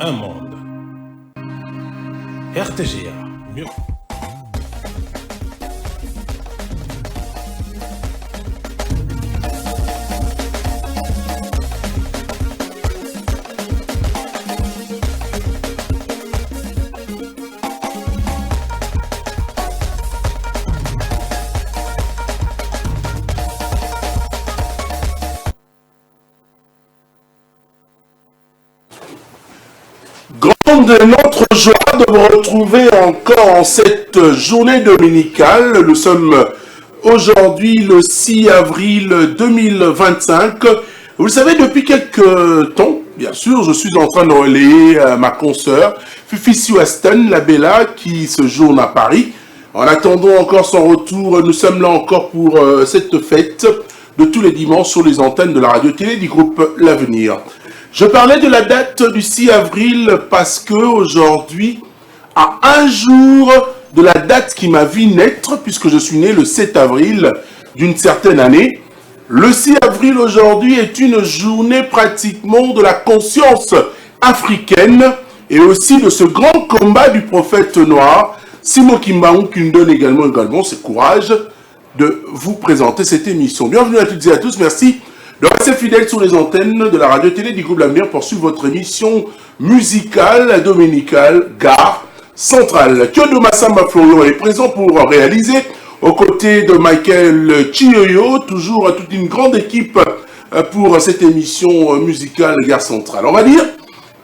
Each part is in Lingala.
un monde. RTGA, mieux. De notre joie de vous retrouver encore en cette journée dominicale. Nous sommes aujourd'hui le 6 avril 2025. Vous le savez, depuis quelques temps, bien sûr, je suis en train de relayer ma consoeur, Fifi Siwaston, la Bella, qui séjourne à Paris. En attendant encore son retour, nous sommes là encore pour cette fête de tous les dimanches sur les antennes de la radio-télé du groupe L'Avenir. Je parlais de la date du 6 avril parce que aujourd'hui, à un jour de la date qui m'a vu naître, puisque je suis né le 7 avril d'une certaine année, le 6 avril aujourd'hui est une journée pratiquement de la conscience africaine et aussi de ce grand combat du prophète noir, Simon Kimbaou, qui nous donne également ce courage de vous présenter cette émission. Bienvenue à toutes et à tous, merci de rester fidèle sur les antennes de la radio-télé du groupe L'Avenir pour suivre votre émission musicale dominicale Gare Centrale. Kyodo Massamba Florian est présent pour réaliser, aux côtés de Michael Chiyoyo, toujours toute une grande équipe pour cette émission musicale Gare Centrale. On va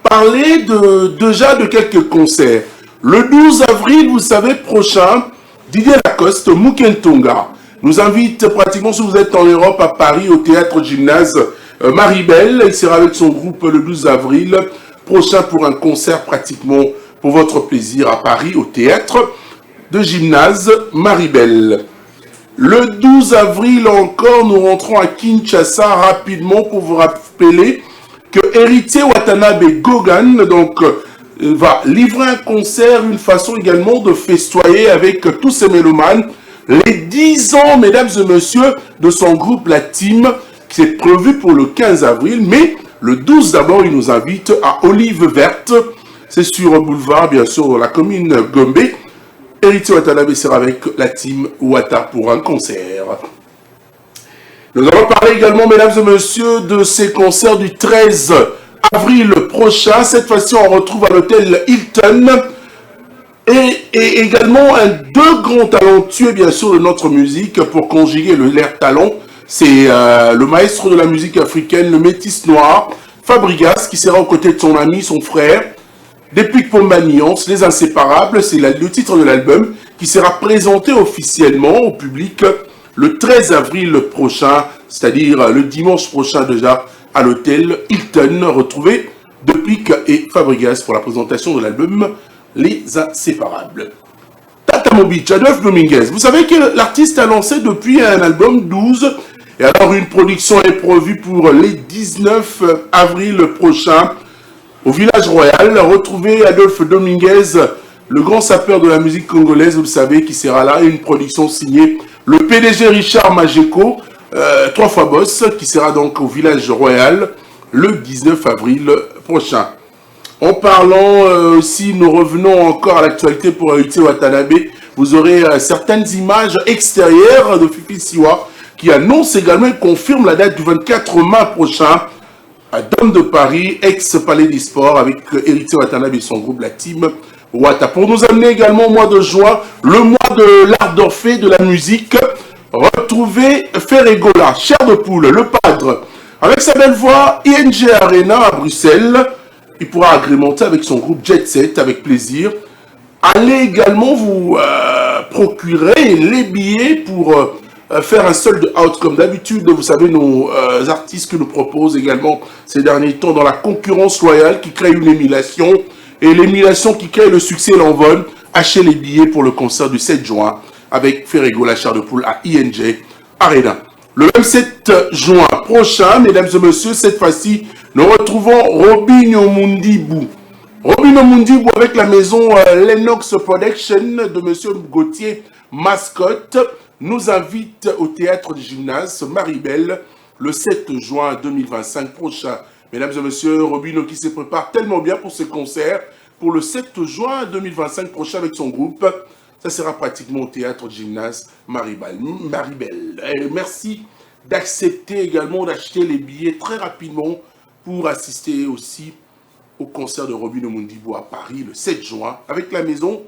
parler déjà de quelques concerts. Le 12 avril, vous savez, prochain, Didier Lacoste, Mukentonga, nous invite pratiquement, si vous êtes en Europe, à Paris, au théâtre gymnase Maribel. Il sera avec son groupe le 12 avril prochain pour un concert pratiquement pour votre plaisir à Paris, au théâtre de gymnase Maribel. Le 12 avril encore, nous rentrons à Kinshasa rapidement pour vous rappeler que Héritier Watanabe Gogan va livrer un concert, une façon également de festoyer avec tous ces mélomanes. Les 10 ans, mesdames et messieurs, de son groupe La Team, qui est prévu pour le 15 avril, mais le 12 d'abord, il nous invite à Olive Verte. C'est sur boulevard, bien sûr, dans la commune Gombe. Héritier Watanabe sera avec La Team Wata pour un concert. Nous allons parler également, mesdames et messieurs, de ces concerts du 13 avril prochain. Cette fois-ci, on retrouve à l'hôtel Hilton. Et également deux grands talentueux, bien sûr, de notre musique pour conjuguer l'air talent. C'est le maestro de la musique africaine, le métis noir, Fabrigas, qui sera aux côtés de son ami, son frère, depuis Pombanians, Les Inséparables. C'est le titre de l'album qui sera présenté officiellement au public le 13 avril prochain, c'est-à-dire le dimanche prochain déjà, à l'hôtel Hilton. Retrouvez Depuis et Fabrigas pour la présentation de l'album Les Inséparables. Tata Mobich, Adolphe Dominguez. Vous savez que l'artiste a lancé depuis un album 12, et alors une production est prévue pour les 19 avril prochain au Village Royal. Retrouvez Adolphe Dominguez, le grand sapeur de la musique congolaise, vous le savez, qui sera là, une production signée le PDG Richard Majeko, 3 fois boss, qui sera donc au Village Royal le 19 avril prochain. En parlant aussi, nous revenons encore à l'actualité pour Héritier Watanabe. Vous aurez certaines images extérieures de Fifi Siwa qui annonce également et confirme la date du 24 mai prochain à Dôme de Paris, ex-Palais des Sports, avec Héritier Watanabe et son groupe, la Team Wata. Pour nous amener également au mois de juin, le mois de l'art d'Orphée, de la musique, retrouvez Ferregola, Chair de Poule, le Padre, avec sa belle voix, ING Arena à Bruxelles. Il pourra agrémenter avec son groupe Jet Set, avec plaisir. Allez également vous procurer les billets pour faire un sold out comme d'habitude. Vous savez, nos artistes que nous proposent également ces derniers temps dans la concurrence loyale qui crée une émulation. Et l'émulation qui crée le succès et l'envol. Achetez les billets pour le concert du 7 juin avec Ferrego, la chair de poule à ING Arena. Le 27 juin prochain, mesdames et messieurs, cette fois-ci, nous retrouvons Robinho Mundibou. Robinho Mundibou avec la maison Lennox Production de monsieur Gauthier Mascotte nous invite au théâtre du gymnase Maribel le 7 juin 2025 prochain. Mesdames et messieurs, Robino qui se prépare tellement bien pour ce concert, pour le 7 juin 2025 prochain avec son groupe. Ça sera pratiquement au théâtre gymnase Maribel. Et merci d'accepter également d'acheter les billets très rapidement pour assister aussi au concert de Robino Mundibo à Paris le 7 juin avec la maison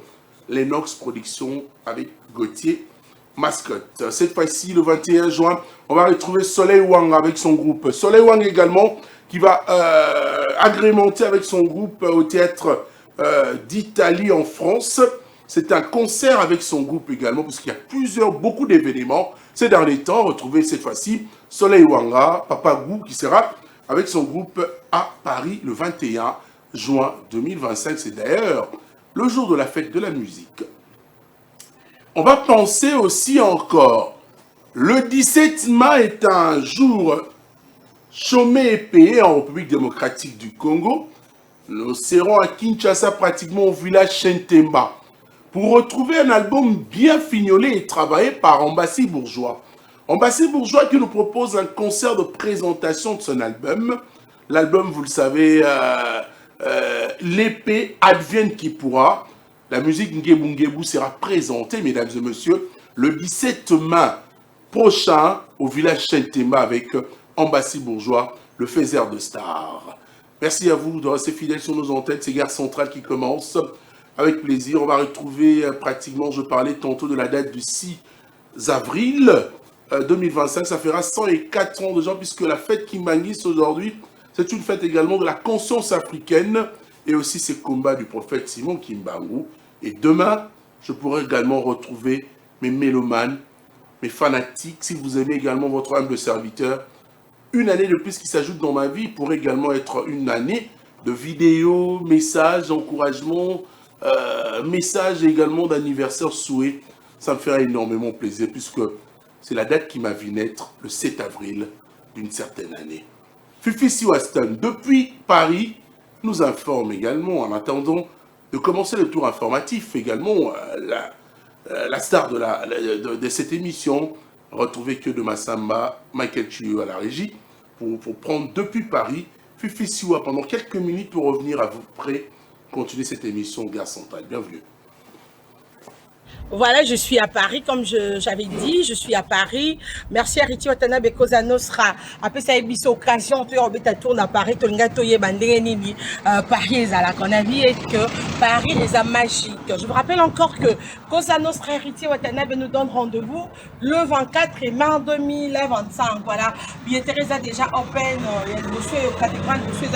Lennox Productions avec Gauthier Mascotte. Cette fois-ci, le 21 juin, on va retrouver Soleil Wang avec son groupe. Soleil Wang également qui va agrémenter avec son groupe au théâtre d'Italie en France. C'est un concert avec son groupe également, parce qu'il y a beaucoup d'événements ces derniers temps. Retrouvez cette fois-ci Soleil Wanga, Papa Gou, qui sera avec son groupe à Paris le 21 juin 2025. C'est d'ailleurs le jour de la fête de la musique. On va penser aussi encore, le 17 mai est un jour chômé et payé en République démocratique du Congo. Nous serons à Kinshasa, pratiquement au village Shentemba, pour retrouver un album bien fignolé et travaillé par Ambassi Bourgeois. Ambassi Bourgeois qui nous propose un concert de présentation de son album. L'album, vous le savez, l'épée advienne qui pourra. La musique Ngebu Ngebu sera présentée, mesdames et messieurs, le 17 mai prochain au village Shentemba avec Ambassi Bourgeois, le faiseur de stars. Merci à vous de rester fidèles sur nos antennes. C'est Gare Centrale qui commence. Avec plaisir, on va retrouver pratiquement, je parlais tantôt de la date du 6 avril 2025. Ça fera 104 ans déjà, puisque la fête Kimbanguis aujourd'hui, c'est une fête également de la conscience africaine et aussi ces combats du prophète Simon Kimbangu. Et demain, je pourrai également retrouver mes mélomanes, mes fanatiques. Si vous aimez également votre humble serviteur, une année de plus qui s'ajoute dans ma vie pourrait également être une année de vidéos, messages, encouragements, messages également d'anniversaire souhait. Ça me fera énormément plaisir puisque c'est la date qui m'a vu naître le 7 avril d'une certaine année. Fifi Siwaston, depuis Paris, nous informe également, en attendant de commencer le tour informatif, également la star de cette émission, retrouver que de Massamba, Michael Chiu à la régie, pour prendre depuis Paris, Fifi Siwa pendant quelques minutes pour revenir à vous près, continuer cette émission Gare Centrale. Bienvenue. Voilà, je suis à Paris, comme j'avais dit, je suis à Paris. Merci à Riti Watanabe Cosa Nostra. Après ça, il y a occasion, tu as tourné à Paris, tu as Paris est à la qu'on a vu et que Paris est à magique. Je vous rappelle encore que Cosa Nostra et Riti Watanabe nous donnent rendez-vous le 24 mai 2025. Voilà, il Teresa déjà open, il y a le monsieur au cathédrale, le monsieur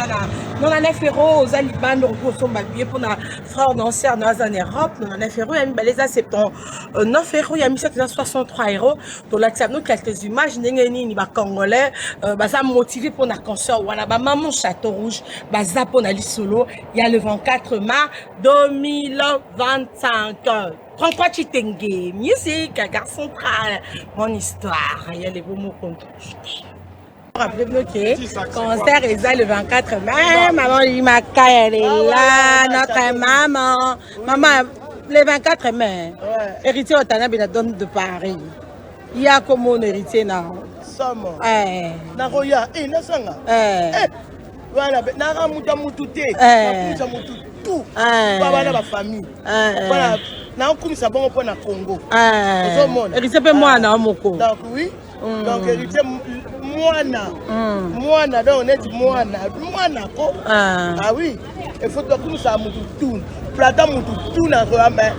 dans la 9 euros, aux Alibans, nous retrouvons pour nos frères danseurs dans Europe, dans la 9 euros, il y a les acceptants. 9 euros, il y a 1763 euros. Pour nous quelques images, ni Congolais, ça motivé pour la concert. Voilà, maman Château Rouge, ça pour la solo. Il y a le 24 mars 2025. 33 Chitenge, musique, Gare Centrale, mon histoire. Il y a les beaux mots qu'on touche. Rappelez-vous que concert est le 24 mai. Maman Limaka, elle est là, notre maman. Maman. Le 24 mai, héritier Watanabe la donne de Paris. Il y a comme mon héritier là. Sama. Naroya, nasanga. Voilà, nara muta mutute. Nakusa mututu. Baba la famille. Voilà, na okumisa bongo pour na Congo. Héritier pe moi na moko. Donc oui. Donc héritier Moana, donc on est Moana ko. Ah oui, il faut que nous ça mututu. Plata mututu na roame.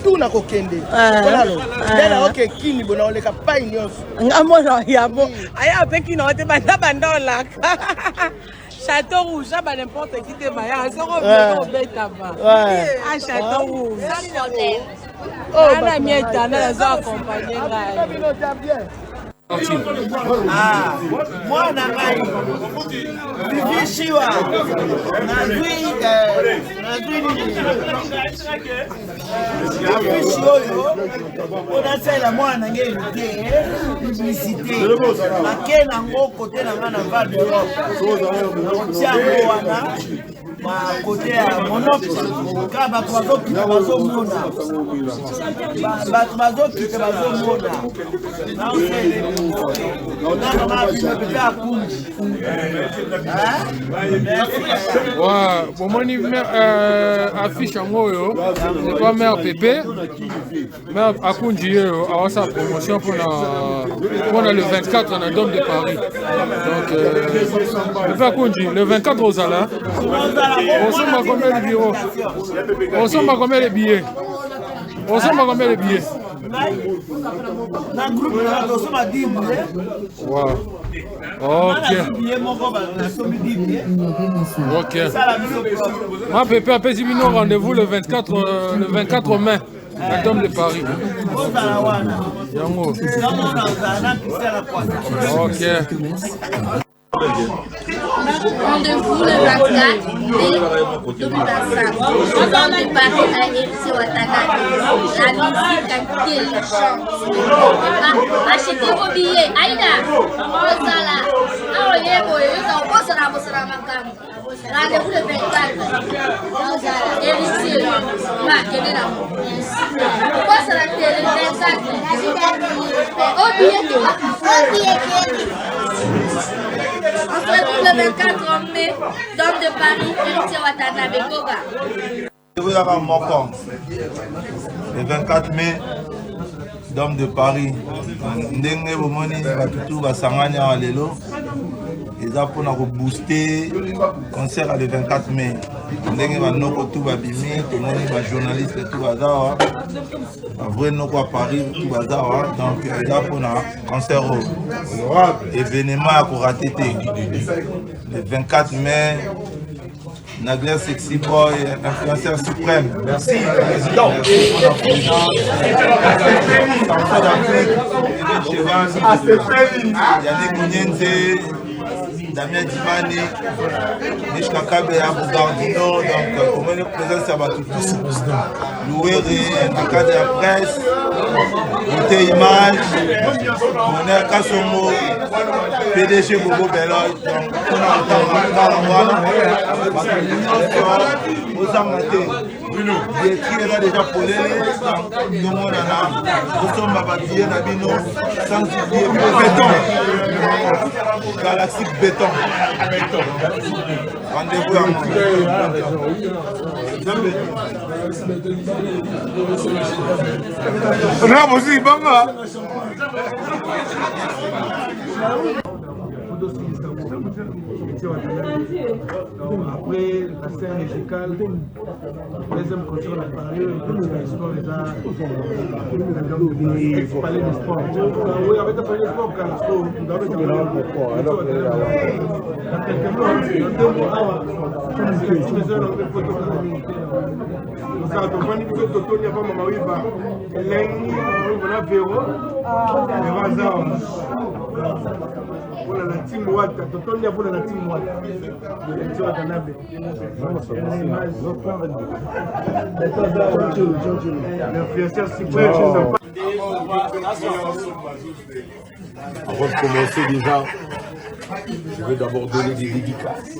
Tout na kokende. Voilà lo. Dela OK kini bona oleka pa nyonso. Ngamo ya bon. Aya peki na te banda la. Château Rouge, ça n'importe qui te maya, ça revient beta ba. Ah Château Rouge. Oh, ana mieta na za accompagner là. Ah, moi na ngai Vivishiwa on a la moi na ngai publicité makena ngo côté na ngana va d'Europe tiango wana côté à mon oncle, car bateau qui va au monde. Bateau qui va au monde. Bon, moi, affiche en haut, c'est pas mère Pépé, mère Akunji, a sa promotion pour le 24 en Dôme de Paris. Donc, Pépé Akunji, le 24 au Zala, on s'en va combien de bureaux? On s'en va combien de billets? On s'en va combien de billets? Wow. Ok. Ok. Moi, Pépé a payé rendez-vous le 24 mai à Dôme de Paris. Ok. Rendez-vous le 24 mai 2025. Dôme de Paris à Héritier Watanabe. La musique a intelligente. Achetez vos billets. Aïda, Rosala. Rendez-vous le 24. Héritier. Pourquoi ça la télé le 24? Au billet qui va. On se retrouve le 24 mai, Dôme de Paris, Héritier Watanabe, Goga. Le 24 mai, Dôme de Paris. Ndenge bomoni batutu basangani à lelo. Ils ont pour booster concert le 24 mai. Ndenge banoko tout babimi, tout le monde va journaliste tout bazar. Vrai noko à Paris tout bazar. Donc ils ont pour concert événement à rater. Le 24 mai. Nagler Sexy Boy, influenceur suprême. Merci, président. Yannick Mounienze, Damien Dimani, Nishka Kabe, Bougardino, donc pour moi, présence à tous. Louéré, Naka de la presse, Beauté Image, Moner Kassomo, PDG Bobo Beloy, donc on a déjà polé, sans oublier béton, Galaxy Béton. Rendez-vous à moi. Après la scène musicale, deuxième concert de Paris, le sport est là. Parler du sport. Oui, avec le sport, pour la team Wata, Totonia pour la team Wata. Avant de commencer déjà, je vais d'abord donner des dédicaces.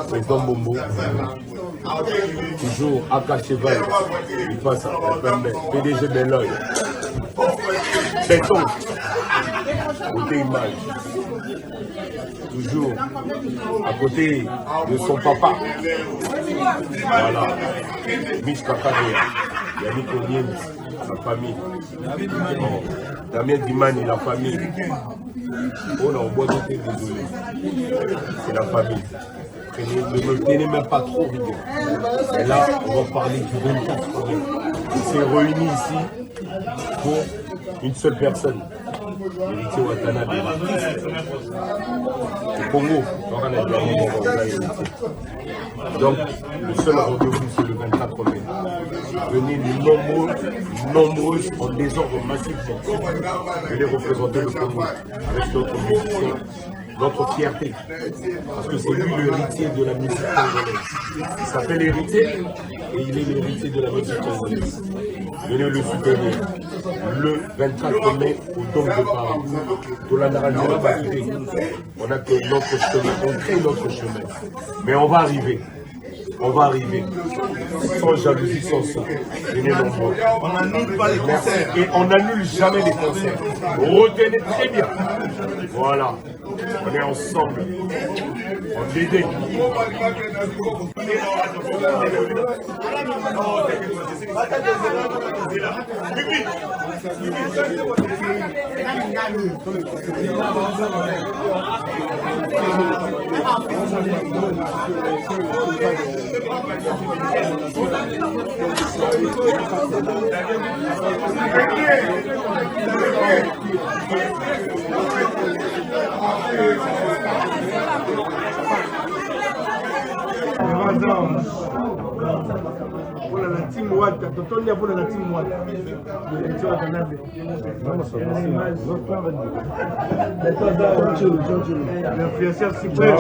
Président Bombo, toujours Aka Cheval, il passe à FMB, PDG Beloy, Béton, Beauté Image, toujours à côté de son papa. Voilà, Mishka Kabe, Yannick Mounienze, sa famille. Damien Dimani, la famille. On a au bois de thé, désolé. C'est la famille. Ne me tenez même pas trop rigueur. Et là, on va parler du 24 mai. On s'est réunis ici pour une seule personne. Héritier Watanabe. Au Congo, donc, le seul rendez-vous, c'est le 24 mai. Venez nombreux, en désordre massif. Venez représenter le Congo avec notre musicien, notre fierté. Parce que c'est lui l'héritier de la musique congolaise. Il s'appelle Héritier et il est l'héritier de la musique congolaise. venez le soutenir le 24 mai au Dôme de Paris. On a que notre chemin, on crée notre chemin. Mais on va arriver. On va arriver. Sans jalousie, sans ça. Venez nombreux. On n'annule pas les concerts. Et on n'annule jamais les concerts. Retenez très bien. Voilà. On est ensemble. On t'aide. Voilà la team Wata, tonton Lia pour la team Wata. Eritio Watanabe. L'influenceur suprême.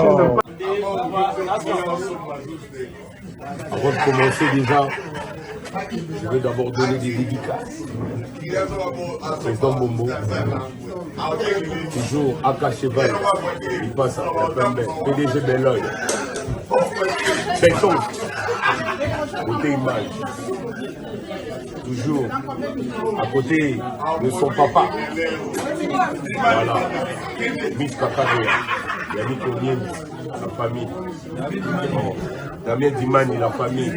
Avant de commencer déjà, je vais d'abord donner des dédicaces. Président Bombo, toujours Aka Cheval, il passe à la PDG Beloy, Béton, côté image, toujours à côté de son papa. Voilà, Miss Kakadea, Yannick Onyen, la famille. Damien Dimani, la famille.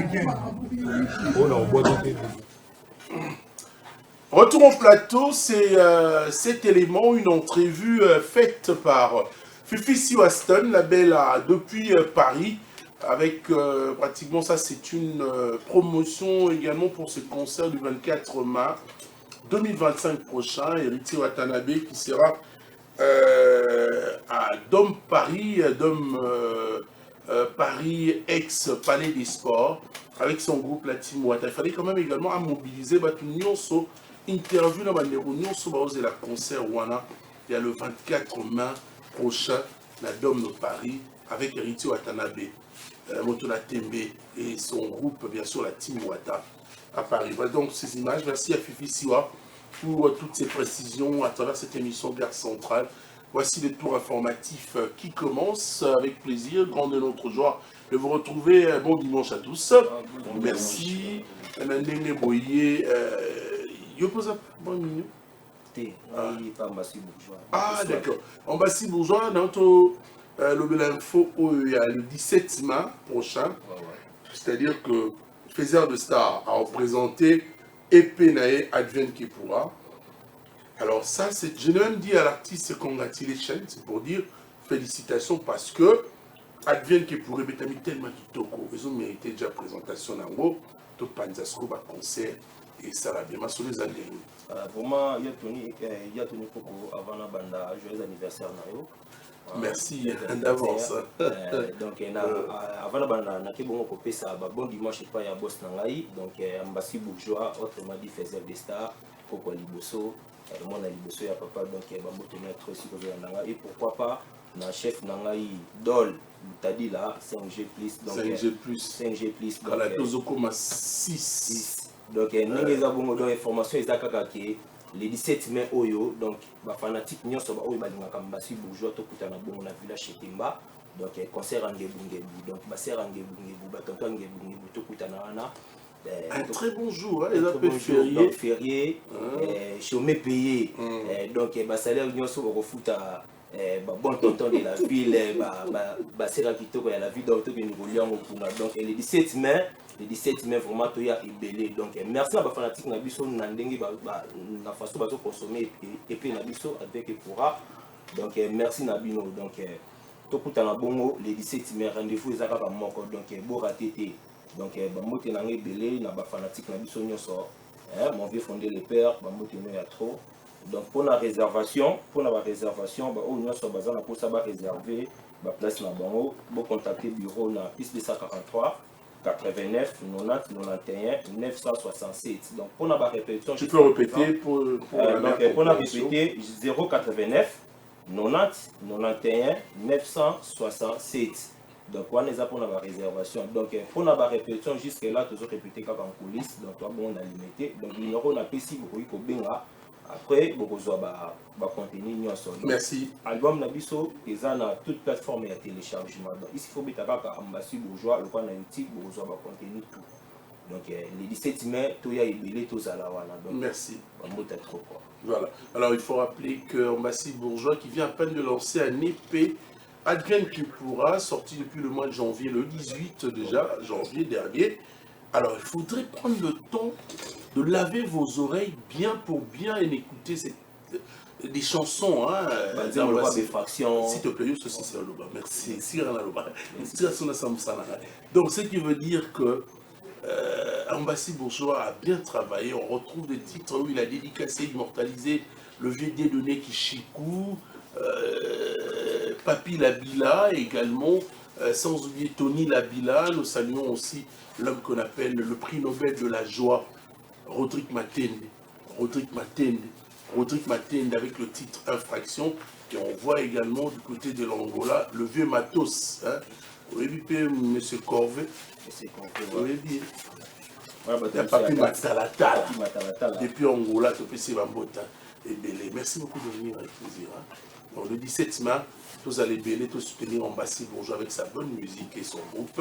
On a au bois de thé. Retour au plateau, c'est cet élément, une entrevue faite par Fifi Siwaston, la belle depuis Paris, avec pratiquement ça, c'est une promotion également pour ce concert du 24 mars 2025 prochain, Héritier Watanabe qui sera à Dôme Paris, Dôme Paris ex-Palais des Sports, avec son groupe La Team Wata. Il fallait quand même également mobiliser l'union sur interview dans l'union sur la concert Wana. Il y a le 24 mai prochain, la Dôme de Paris, avec Héritier Watanabe, Motola Tembe et son groupe, bien sûr, la Team Wata à Paris. Voilà donc ces images. Merci à Fifi Siwa pour toutes ces précisions à travers cette émission Gare Centrale. Voici le tour informatif qui commence avec plaisir. Grande de notre joie de vous retrouver. Bon dimanche à tous. Merci. Nandenge Boye. Je pose un bon minute. Ah, d'accord. Ambassi Bourgeois, notre l'info le 17 mai prochain. C'est-à-dire que Faiseur de Star a représenté Epenae Advent Kipura. Alors ça, je l'ai même dit à l'artiste congratulations, c'est pour dire félicitations parce que Advent Kipura est tellement kitoko. Ils ont mérité déjà présentation en haut, tout Panzasko va concert et ça va bien. Ma sur les années. Vraiment, il y a Tony Coco avant la bande, joyeux anniversaire Nayo. Merci d'avance. Donc avant la bande, on a que bon copé ça, bon dimanche pas ya boss nangai, donc Ambassi Bourgeois, autrement dit Faiseur des Stars, Coco Liboso. Mon Liboso ya papa donc va me tenir trop si et pourquoi pas na chef nangai Dol t'as dit là 5G plus donc 5G plus dans la dose comme 6 donc n'engeza bongo donc information ezakaka ke le 17 mai oyo donc ba fanatique nyonso ba oyo balingaka Ambassi Bourgeois to kutana bongo na village Chetimba donc concert en Ngebungebu donc ba sert en Ngebungebu ba tonton Ngebungebu to kutana wana. Un très bon jour, les appels fériés, chômé payé, donc salaire union sur le foot à bon tonton de la ville, c'est la kitoko à la ville donc le 17 mai vraiment tout y a ébélé donc merci à la fanatique Nabiso Nandenge la façon de consommer et puis Nabiso avec pourra donc merci Nabino donc tout coup à la bongo le 17 mai rendez-vous ezaka ba moko donc beau raté. Donc, Bambote Nangé Belé, n'a pas fanatique, n'a pas sort. Mon vieux fondé les pères, Bambote il y a trop. Donc, pour la réservation, on a besoin pour ça réserver la place dans bango. Vous contacter bureau dans piste 243 89 90 91 967. Donc, pour la répétition, tu peux répéter pour la répéter 089 90 91 967. Donc, on est pour la réservation. Donc, pour la répétition, jusque-là, toujours répéter comme en coulisses. Donc, toi, bon, on a limité. Donc, le numéro, on a PC, vous pouvez après, vous avez contenu. Merci. Album Nabiso, ils ont toute plateforme et téléchargement. Donc, ici, il faut mettre à Ambassi Bourgeois, le point YouTube, vous avez contenu tout. Donc, les 17 mai, tout y a ébélé, tout ça là. Merci. Trop, quoi. Voilà. Alors, il faut rappeler que Ambassi Bourgeois, qui vient à peine de lancer un épée, Advienne qui pourra, sorti depuis le mois de janvier, le 18 déjà, janvier dernier. Alors, il faudrait prendre le temps de laver vos oreilles bien pour bien écouter des chansons. Hein, s'il te plaît, juste c'est un loba. Merci. Donc, ce qui veut dire que Ambassi Bourgeois a bien travaillé. On retrouve des titres où il a dédicacé, immortalisé le vieux Dieudonné Kishikou, Papi Labila également, sans oublier Tony Labila. Nous saluons aussi l'homme qu'on appelle le prix Nobel de la joie, Rodrigue Matende. Rodrigue Matende avec le titre Infraction. Et on voit également du côté de l'Angola le vieux Matos. Hein. Vous avez vu M. Corvé. Vous avez vu. Il y a Papi Matalatala. Depuis Angola, tu peux se Bambota. Merci beaucoup de venir avec plaisir. Hein. Donc, le 17 mai, tous allez bêler, tous soutenir Ambassi Bourgeois avec sa bonne musique et son groupe.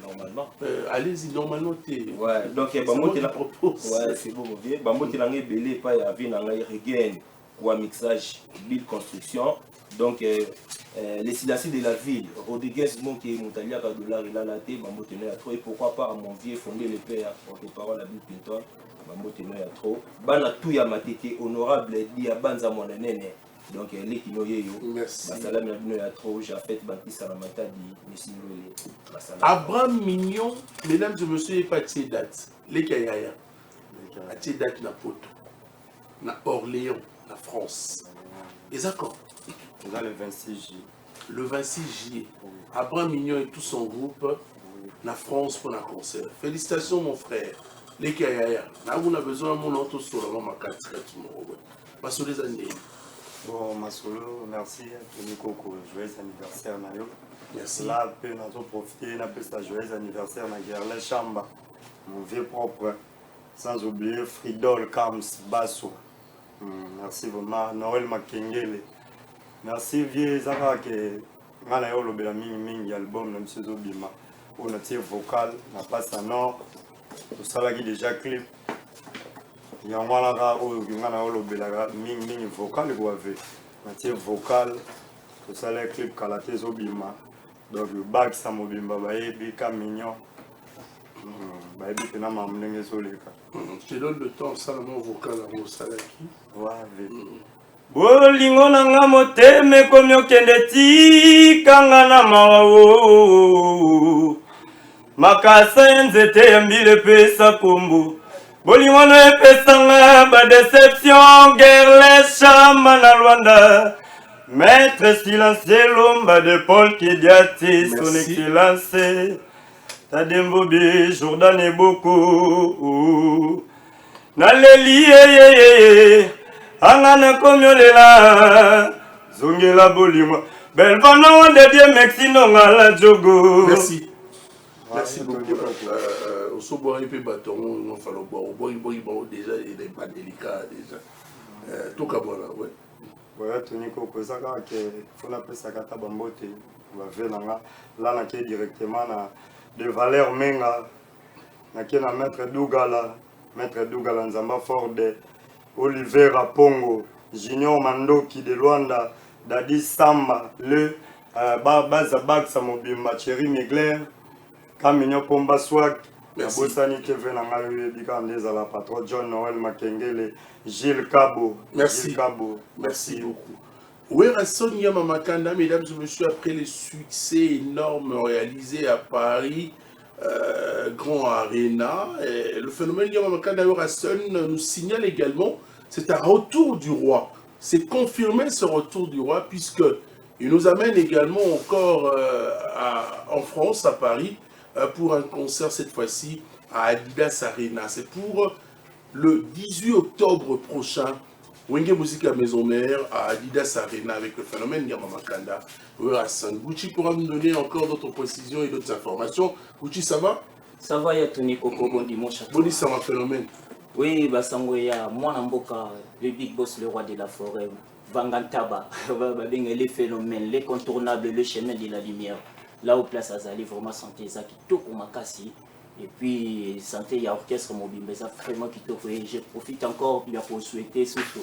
Normalement. Allez-y, normalement, tu ouais, donc, c'est la propose. Ouais, c'est bon, ok. Bambo, tu l'as belé, pas y avait un regain ou un mixage, build construction. Donc, les silences de la ville, Rodriguez, qui est Montalia, Dollar, il a la tête, Bambo tenait à trop. Et pourquoi pas à mon vieux fondé le père, porte-parole à Bill Clinton, Bambo tenait à trop. Bana tout ya matete, honorable, dit à Banza mon nene. Donc, les kinoye yo. Merci. Basalam ya trop, j'ai fait Banti Salamata di Messinoué. Abraham Mignon, mesdames et messieurs, il n'y a pas de date. Les Kayaya. Il y a date na Poto, na Orléans, na France. Et d'accord. Le 26 juillet. Le 26 juillet. Abraham Mignon et tout son groupe, na France pour un concert. Félicitations, mon frère. Les Kayaya. Là, on a besoin de mon auto sur le moment. Pas sur les années. Bon, Masolo, merci. Tony Koko, joyeux anniversaire. Merci. Là, on a profité, on a fait un joyeux anniversaire à Gerlin Chamba, mon vieux propre. Sans oublier Fridol Kams Basso. Merci vraiment. Noël Makengele. Merci, vieux Zara, que on a eu le mini album de M. Zobima. On a tiré vocal, on a passé à Nord. Tout ça là qui déjà clip. Il y a un mini vocal, il vocal, tout ça les clips Kalaté Zobima. Donc le bac ça mobimba bika mignon. Je te donne le temps, ça le vocal à mon salaki. Bolingo nanga moteme komi okende tikanga na mawa makasa nzete ya mbila epesa kombo. Bolingo no epesanga badeception Gerlin Chamba na Rwanda. Maître silencieux l'omba de Paul Kidiati, son excellence Tadembobi, Jordan et beaucoup. Naleli Angana komyolela Zongela Bolimo Belvano de Dieu Mexino la Jogo. Merci. Merci beaucoup. Au Sobois, il peut bâton, il va falloir boire. Au bois, déjà, il n'est pas délicat déjà. Tout cas, voilà, ouais. Ouais, Tony Koko, ça quand il faut appeler ça kata bambote, on va faire là na qui directement na de valeur menga na qui na maître Dougala Nzamba Forde, Oliver Apongo, Junior Mandoki de Luanda, Dadi Samba, le Baza Baksa Mobimba, Thierry Migler, Camino Pomba Swag, Bosani Kevin Angawe, Bikandeza la patron John Noël Makengele, Gilles Cabo. Merci. Gilles Cabo. Merci beaucoup. Ouera Sonia Mamakanda, mesdames et messieurs, après les succès énormes réalisés à Paris, Grand Arena, le phénomène Yamamakanda Ouera nous signale également, c'est un retour du roi. C'est confirmé ce retour du roi, puisqu'il nous amène également encore en France, à Paris, pour un concert cette fois-ci à Adidas Arena. C'est pour le 18 octobre prochain Wenge Musique à Maison Mère, à Adidas Arena avec le phénomène Yamamakanda. Gucci pourra nous donner encore d'autres précisions et d'autres informations. Gucci, ça va? Ça va, Yatoni Koko, bon dimanche à tous. Bon, ça va, phénomène. Oui, Basangoya, moi Namboka, le big boss, le roi de la forêt, Vangantaba, les phénomènes, les contournables, le chemin de la lumière. Là où place Azali, vraiment santé, ça qui toque au Makassi. Et puis, santé, il y a orchestre mobile, mais ça vraiment qui toque. Je profite encore pour souhaiter surtout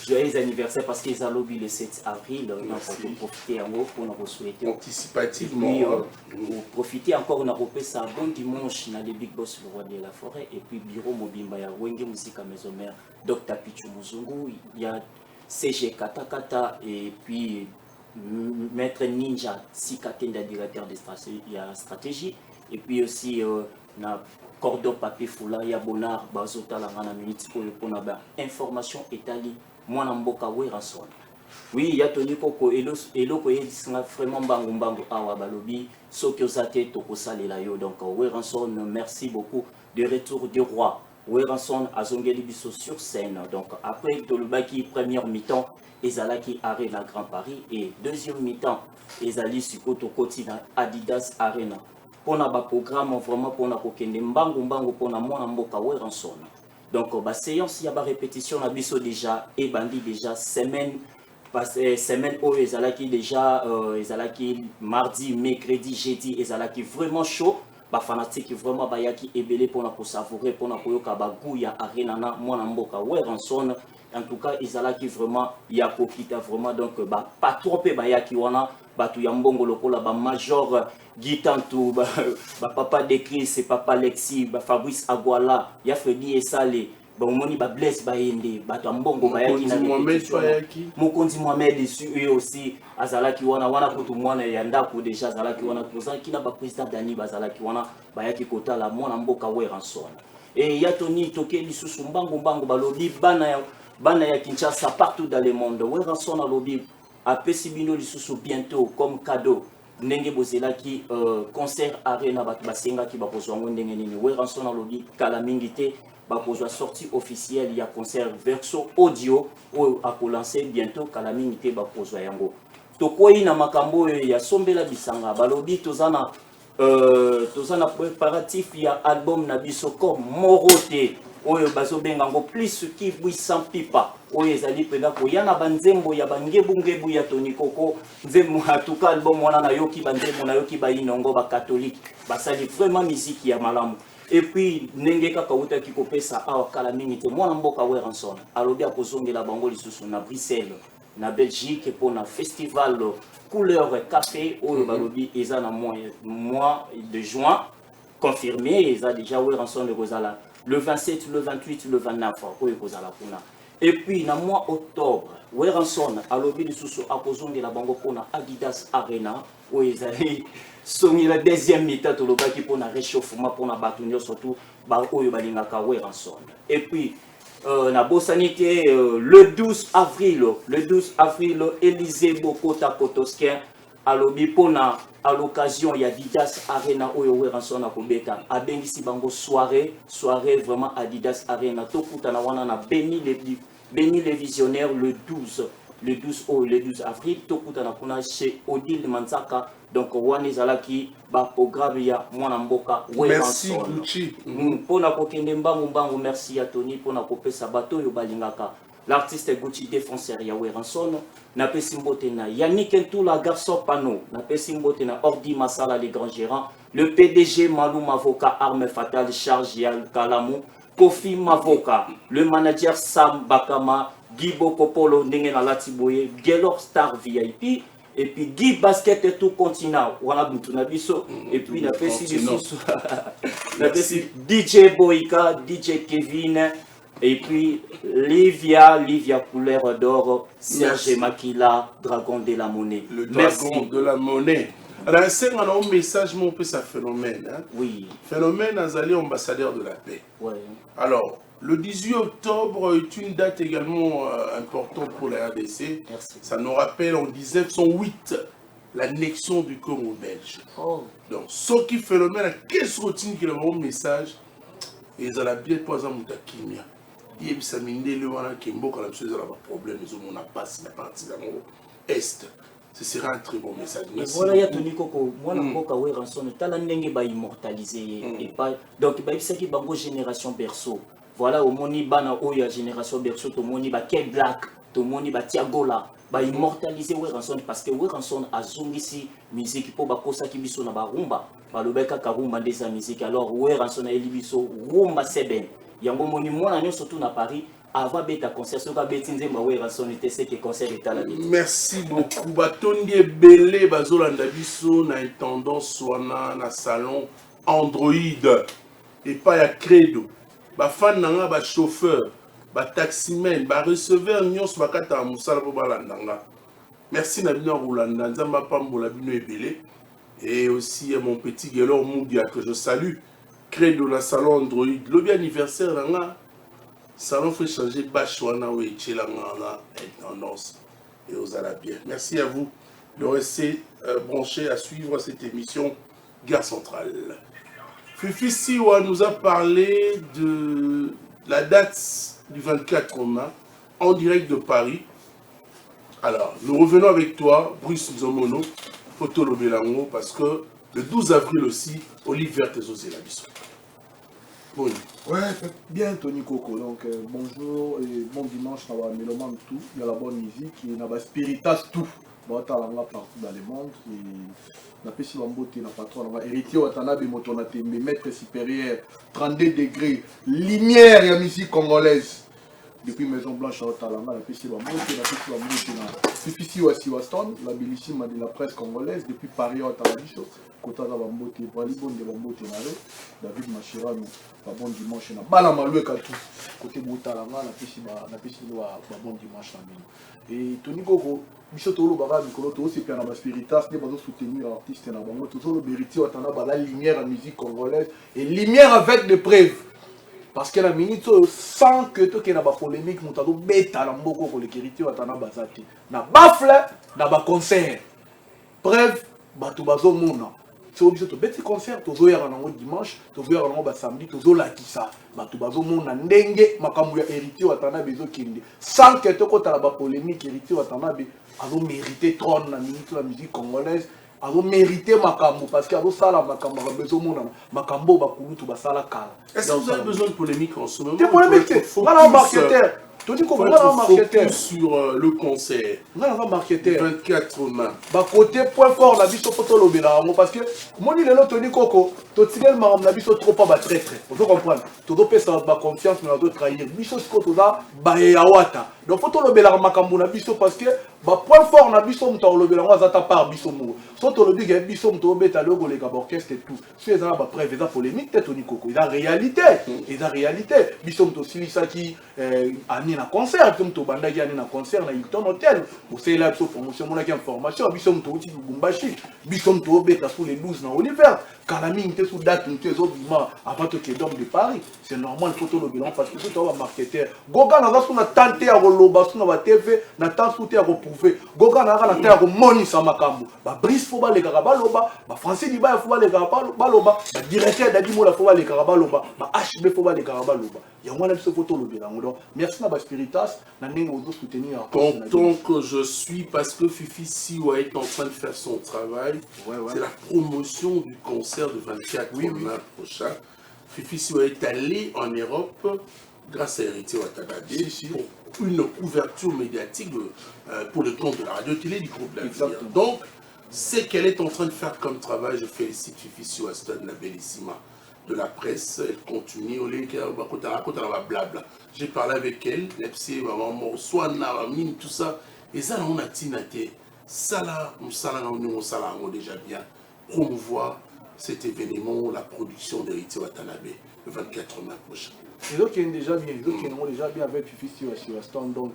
joyeux anniversaire parce qu'ils ont lobby le 7 avril. Donc, pour profiter en gros pour nous souhaiter. Anticipativement. Et puis, profiter encore, on a repris ça bon dimanche dans les Big Boss, le roi de la forêt. Et puis, Bureau Mobimba, il y a Wenge Musique à Maison Mère, Dr. Pichu Muzungu, il y a CG Katakata et puis Maître Ninja Sikatenda, directeur de stratégie. Et puis aussi, na cordon papier foula, il y a Bonard, Bazota, la Rana Minute, pour information étalie, moi Namboka Weranson. Oui, il y a Tony Koko, et vraiment bango awa balobi, Sokyozate, Tokosale Layo. Donc, Weranson, merci beaucoup. De retour du roi. Weranson a zongeli biso sur scène. Donc, après Tolubaki, première mi-temps, Ezalaki Arena Grand Paris. Et deuxième mi-temps, Ezali Sukoto Kotina Adidas Arena. Pour un programme vraiment pour kokende mbangu pour na mboka Weranson. Donc ba séance ya ba répétition na biso déjà et bandi déjà semaine où ezalaki déjà ezalaki mardi, mercredi, jeudi ezalaki vraiment chaud. Ba fanatique vraiment bayaki ebelé pour na savourer pour na koyoka ba goût ya arena na mboka Weranson. En tout cas ezalaki vraiment ya kokita vraiment donc ba pas trop bayaki wana batu ya mbongo lokola ba major Gitantou, papa de Chris, papa Lexi, Fabrice Aguala, ya Freddy Esale, Moni Blaise Bayende, Batambongo Bayaki na Mokonzi Mohamed et aussi Azalaki wana kutu mwana yanda ko déjà Azalaki wana qui n'a pas président Dani Bazalaki wana Bayaki kota la mwana mboka Weranson. Et ya Tony Toke lisusu mbango balobi bana ya Kinshasa partout dans le monde. Weranson a lobby a Pesibino lisusu bientôt comme cadeau. Ndenge bozela ki concert arena basenga ki bakozwa ndenge nini Weranson na lobi kala mingité bakozwa sortie officielle il y a concert verso audio ou a lancer bientôt kala mingité bakozwa yango tokoyi na makambo ya sombela bisanga balobi tozana préparatif ya album na biso comme Morote oyo bazobenga ngo plus ki 800 pipa oyo ezali pena ko yana banzembo ya bangebu ya Tony Koko nzembo atuka album wana na yoki banzembo na yoki ba inongo ba catholique basali vraiment musique ya malamu et puis ndenge kaka uta ki kopesa awa kala minute mwana mboka Weranson alobi akozongela bango lisusu na Bruxelles na Belgique pour na festival couleur café oyo balobi eza na mois de juin confirmé eza déjà Weranson de Rosala le 27, le 28, le 29, et puis, dans le mois d'octobre, Weranson a lobby de sous de la bango pour Adidas Arena, où ils allaient sonner la deuxième mi-temps pour le réchauffement, pour la bataille, surtout, où ils allaient Weranson. Et puis, na Bossanité, le 12 avril, Élysée Bokota Kotoskin a lobby pour à l'occasion il y a Adidas Arena où Weranson a kobeta a bengisi bango soirée vraiment Adidas Arena tokuta na wana na béni les visionnaires le 12 avril tokuta na kuna chez Odile Manzaka donc wana zalaki ba programme ya mwana mboka Weranson. Merci Gucci. Pona kokende mbangu merci ya Tony pona kopesa bato yo balingaka. L'artiste Gucci défenseur ya Weranson na pesimbote na Yannick Ntoula garçon pano na pesimbote na Ordi Masala les grands gérants le PDG Malou Mavoka arme fatale charge ya Kalamou Kofi Mavoka le manager Sam Bakama Guy Bokopolo ndenge na Latiboye Gelor Star VIP et puis Guy Basket tout continent wana butu na biso et puis na pesi na pesi DJ Boyka DJ Kevin. Et puis, Livia couleur d'or, Serge Makila, Dragon de la Monnaie. Le Dragon de la Monnaie. Alors, c'est un message, mon peu, ça phénomène. Hein? Oui. Phénomène, Azali, ambassadeur de la paix. Ouais. Alors, le 18 octobre est une date également importante pour la RDC. Merci. Ça nous rappelle en 1908 l'annexion du Congo belge. Oh. Donc, ce qui phénomène, qu'est-ce routine qui est le bon message? Et ils ont bien posé un moutakimia. yebisa mindele wana ke mboka na biso ezala baproblème ezomona pasi na parti yango est. Ce sera un très bon message. Merci. Voilà, il y a Tony Koko. Moi, je suis en rançon. Tu as la immortalisé. Donc, il y a une génération berceau. Voilà, au moni bana oya génération berceau, to moni ba Ken Black, to moni ba Tiagola, ba immortaliser ouais rançon parce que ouais rançon a zongisi musique pour ba kosa ki biso na ba rumba, ba lobeka ka rumba des musique. Alors ouais rançon a elibiso rumba seben. Yango moni mona nyo surtout na Paris. Avant beta concert, ce que Betinze Mawe rançon était ce que concert est à la bête. Merci beaucoup. Batondi ebele bazolanda biso na tendance wana na salon Android et pas ya Credo. Ba fan nanga ba chauffeur, ba taximen, ba receveur nyos bakata musala po balandanga. Merci na bino Rolanda nzamba pambola bino ebele et aussi mon petit Gelor Moudia que je salue. Credo la salon Android. Lobi anniversaire nanga. Salon fait changer Bachouana ou Etchelangana et tendance et aux bien. Merci à vous de rester branchés à suivre cette émission Gare Centrale. Fifi Siwa nous a parlé de la date du 24 mai en direct de Paris. Alors, nous revenons avec toi, Bruce Nzomono, Photo Lobelango, parce que le 12 avril aussi, Olive Verte et Zosé Labisso. Oui. Ouais, bien Tony Coco. Donc bonjour et bon dimanche à la Méloman tout. Il y a la bonne musique et il y a la spiritas tout. Bon, t'as là partout dans le monde. La pêche en beauté, la patronne. Héritier Watanabe Motonate, mes maîtres supérieurs, 32 degrés, lumière et musique congolaise. Depuis Maison Blanche à Talanga, la pêche en beauté, la pêche en beauté. Depuis Siwaston, la bellissime de la presse congolaise, depuis Paris à Talabicho. Kota za bambote bali bonde bambote na le David Machirano ba bon dimanche na bala malwe katu côté botala nga na pesi ba bon dimanche na bino et Tony Gogo biso to lo baba mikolo to aussi na ba spiritas ne bazo soutenir artiste na bango to lo beriti watana ba la lumière en musique congolaise et lumière avec des preuves parce que la minute sans que to ke na ba polémique mutado beta la mboko ko le keriti watana bazati na bafle na ba concert preuve bato bazo mona c'est obligé de faire des concerts, tu vas aller dimanche, tu vas aller samedi, tu vas aller ça. Tu vas aller ndenge makambu héritier watana bezo kindi. Sans que tu aies la polémique héritier watana be, a mérité trône na minute la musique congolaise, a mérité makambu parce que a sala makambu bezo mona makambo ba kulutu ba sala kala. Est-ce que vous avez besoin de polémique en ce moment? Des polémiques, voilà un marketeur. Tu dis qu'on va marketeur sur le concert. On va marketeur 24 mai. Bah côté point fort la biso photo lobela parce que mon il est là Tony Coco to tigel maram la biso trop pas ba très très. Vous comprenez? To do pesa ba confiance mais d'autres trahir. Biso ko to za ba yawata. Donc photo lobela makambu na biso parce que ba point fort na biso mto lobela ngo za ta part biso mo. So to lobi ga biso mto beta logo les orchestre et tout. C'est ça ba preuve ça polémique Tony Coco. Il a réalité. Il a réalité. Biso mto silisa qui na concert comme to banda qui na concert na Hilton Hotel ou c'est là sur promotion mon qui information bisom to uti Lubumbashi bisom to beta sous les 12 na Oliver kalami inte sous date inte zobima avant que d'homme de Paris c'est normal photo le bilan parce que tout va marketeur goga na vasu na tante ya roloba sous na TV na tant sous ya reprouver goga na na terre moni sa makambo ba brise fo ba le karabaloba ba français di ba fo ba le karabaloba ba directeur dadi mo la fo ba le karabaloba ba HB fo ba le karabaloba ya mwana biso photo le bilan donc merci na ba spiritas na ndenge ozo soutenir content que je suis parce que Fifi Siwa est en train de faire son travail. C'est la promotion du concert de 24 mai prochain. Fifi Siwa est allé en Europe grâce à Héritier Watanabe pour une couverture médiatique pour le compte de la radio-télé du groupe L'Avenir. Donc, c'est qu'elle est en train de faire comme travail. Je félicite Fifi Siwa, la bellissima de la presse. Elle continue. Blabla. J'ai parlé avec elle, maman, Swana, mine, tout ça. Et ça, on a tinaté. Ça là, on déjà bien promouvoir cet événement, la production d'Héritier Watanabe, le 24 mai prochain. Les autres qui sont déjà bien, les autres qui sont déjà bien avec Fifi sur stand donc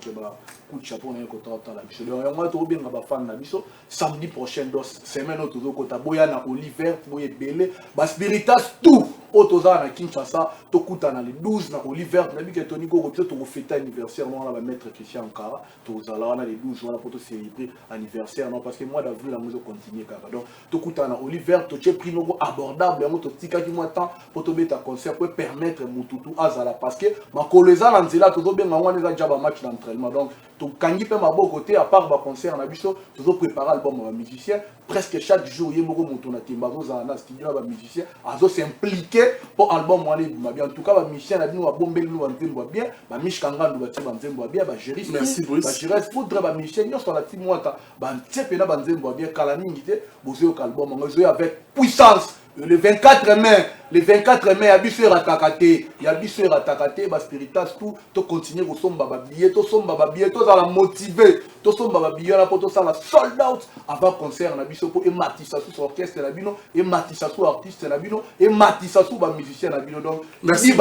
coup de chapeau on est content de la biso. Le moi tout bien ba fan na biso samedi prochain donc semaine autre côté boya na Oliver boye belé ba spiritas tout Otoza na Kinshasa, Tokuta na le 12 na Oliver, na bika Tony Koko, to fêter anniversaire, non, la maître Christian Kara, Tozala na le 12 voilà pour te célébrer anniversaire, non, parce que moi d'avril la musique continue Kara. Donc Tokuta na Oliver, to che prix non abordable, ya moto tika ki moi temps pour te mettre concert pour permettre Mututu Azala parce que ma koleza lanzela to bien ngwana za jaba match d'entraînement. Donc to kangi pe ma beau côté à part ba concert na biso, to préparer album ba musicien presque chaque jour yemoko moto na timbazo za na studio ba musicien azo s'impliquer pour album moi bien en tout cas ba musicien na bino ba bombeli no nzembo bien ba mishkanga ndo ba teba nzembo bien ba juriste merci Bruce ba juriste poudre ba musicien nyonso la timwata ba tsepe na ba nzembo bien kala mingi te bozo album ngozo avec puissance. Le 24 mai, Yabiso Ratakate, Yabiso Ratakate, Spiritas, tout continuer au somba babillet, tout somba babillet, tout ça la motiver, tout somba babillet, la poto ça la sold out avant concert, Nabiso pour Matissa sous orchestre, Nabino, et Matissa sous artiste, Nabino, et Matissa sous musicien, Nabino. Donc, merci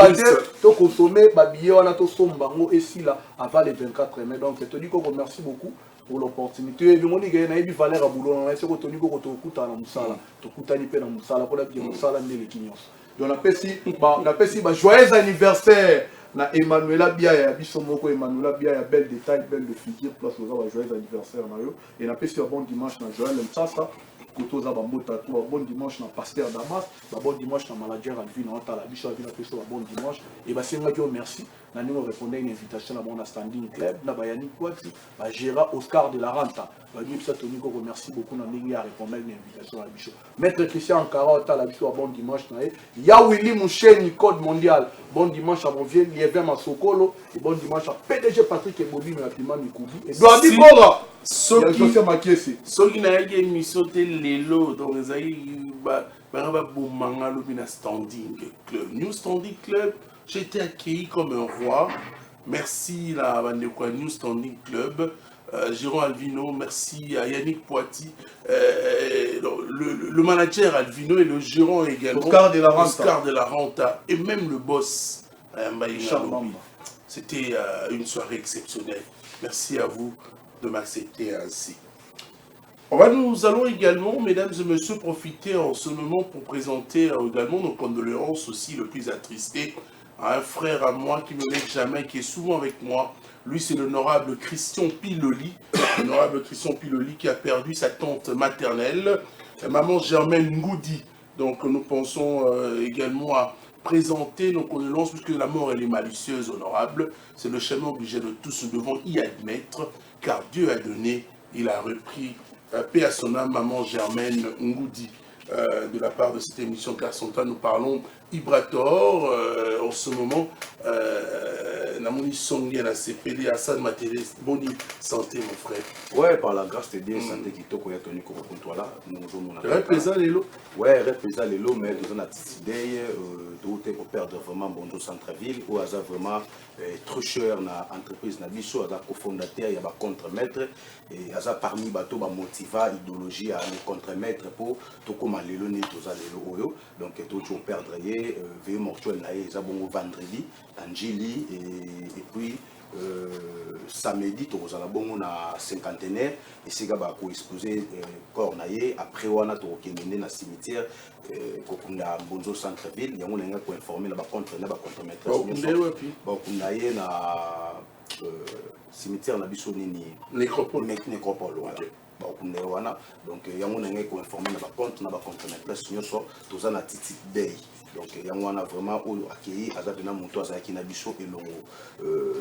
tout consommer babillet, on a tout somba, et si là, avant le 24 mai. Donc, je te dis qu'on remercie beaucoup pour l'opportunité. Et mon gars, il y a valeur à boulot. On a essayé de tenir compte de Kuta na Musala, de Kuta ni pe na Musala pour la bien Musala ne le Kinyos. Donc on appelle si joyeux anniversaire na Emmanuela Biaya, Bisomoko Emmanuela Biaya, bel détail, belle de figure, place aux joyeux anniversaire na yo. Et on appelle si un bon dimanche na Joël Msasa. Kotoza bambo tatou, bon dimanche na pasteur Damas, bon dimanche na manager Alvin na la bicho Alvin a bon dimanche. Et bah c'est moi qui vous remercie. Nous avons répondu à une invitation à mon standing club, na Bayani Kwati, bah Gérard Oscar de la Renta. Bah nous Tonico remercie beaucoup na Ningi a répondu à une invitation à la bicho. Maître Christian Carota la bicho bon dimanche na ya Willy Moucheni code mondial. Bon dimanche à mon vieux Lievin Masokolo et bon dimanche à PDG Patrick Ebobi na Pima Mikubi. Et doit dire quoi soki nayaki émission te lelo donc ezali banga babomanga lobi na standing club New Standing Club. J'ai été accueilli comme un roi. Merci la bandeko New Standing Club. Jérôme Alvino, merci à Yannick Poiti, le manager Alvino et le gérant également Oscar de la Renta et même le boss c'était une soirée exceptionnelle. Merci à vous de m'accepter ainsi. Nous allons également, mesdames et messieurs, profiter en ce moment pour présenter également nos condoléances aussi le plus attristé à un frère à moi qui ne me laisse jamais, qui est souvent avec moi. Lui, c'est l'honorable Christian Piloli. L'honorable Christian Piloli qui a perdu sa tante maternelle, maman Germaine Ngoudi. Donc nous pensons également à présenter nos condoléances, puisque la mort elle est malicieuse, honorable. C'est le chemin obligé de tous, nous devons y admettre, car Dieu a donné, il a repris. Paix à son âme, maman Germaine Ngoudi. De la part de cette émission Car son temps, nous parlons Ibrator. En ce moment, Namoni Songi na CPD, Hassan Matélé, bonne santé mon frère. Ouais, par la grâce de Dieu, santé qui toko ya toni koko là. Nous représente les lots. Ouais, représente les lots, mais nous avons décidé de pour perdre vraiment Bonjour Centre-Ville, où il y a vraiment trop cher na entreprise na biso, il y a cofondateur, il y a contre-maître, et il y a parmi bateau motiva idéologie à les contre-maître pour tout comme les lots donc tout perdre veille mortuelle na ils bon vendredi Angeli et puis samedi tu as la bonne na cinquantenaire et c'est gars ko exposer corps naie après wana to kemene na cimetière kokunda Bonzo Centre-Ville yango nga ko informer na ba contre maître bon kundaye na cimetière na biso nini nécropole voilà donc yango na ko informer na ba contre maître nyonso toza na titi day. Donc yango wana vraiment oyo accueilli azabena monto azaki na biso elongo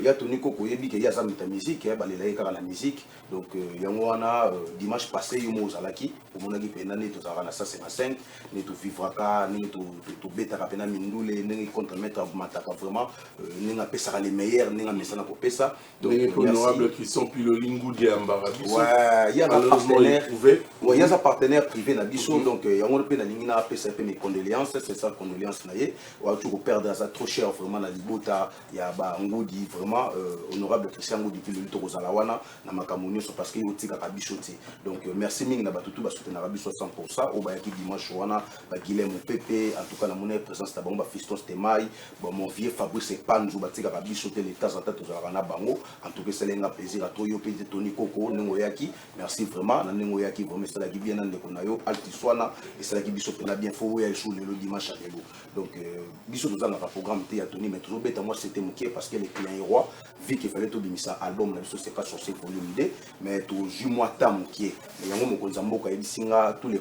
ya toni koko yebi ke ya zamita musique ya balela kaka la musique donc yango wana dimanche passé yo mozalaki omonaki pena ne tozara na 155 ne to vivraka ne to betaka pena mindule ne contre mettre mataka vraiment ne nga pesa les meilleurs ne nga mesana ko pesa donc honorable Christian Piloli Ngoudi ambara biso ouais il y a un partenaire ouais il y a un partenaire privé na biso donc yango pe na lingi na pesa pe mes condoléances c'est ça condoléances ou à tout perdre ça trop cher vraiment la libota il y a ba Ngoudi vraiment honorable Christian Ngoudi puis le to kozalawana na makamoni so parce que otika ka bichoti donc merci mingi na batutu ba soutenir biso 100% au ba équipe dimanche wana ba Guilherme Pepe en tout cas na mon présence ta ba Fiston Stemai bon mon vieux Fabrice Panzu batika ka bichoti les temps en tête ozalana bango en tout cas c'est un plaisir à toi yo pe Tony Koko nengo yaki merci vraiment na nengo ya ki vraiment ça qui bien dans ndeko na yo alti swana et ça qui biso pena bien fo ya jour le dimanche à lelo donc biso nous avons un programme té ya Tony mais toujours bête moi c'était moqué parce que les clients est roi vu qu'il fallait tout bimisa album na biso c'est pas sorti volume 2 mais tout jumois ta moqué mais yango mokonza mboka ebisinga tous les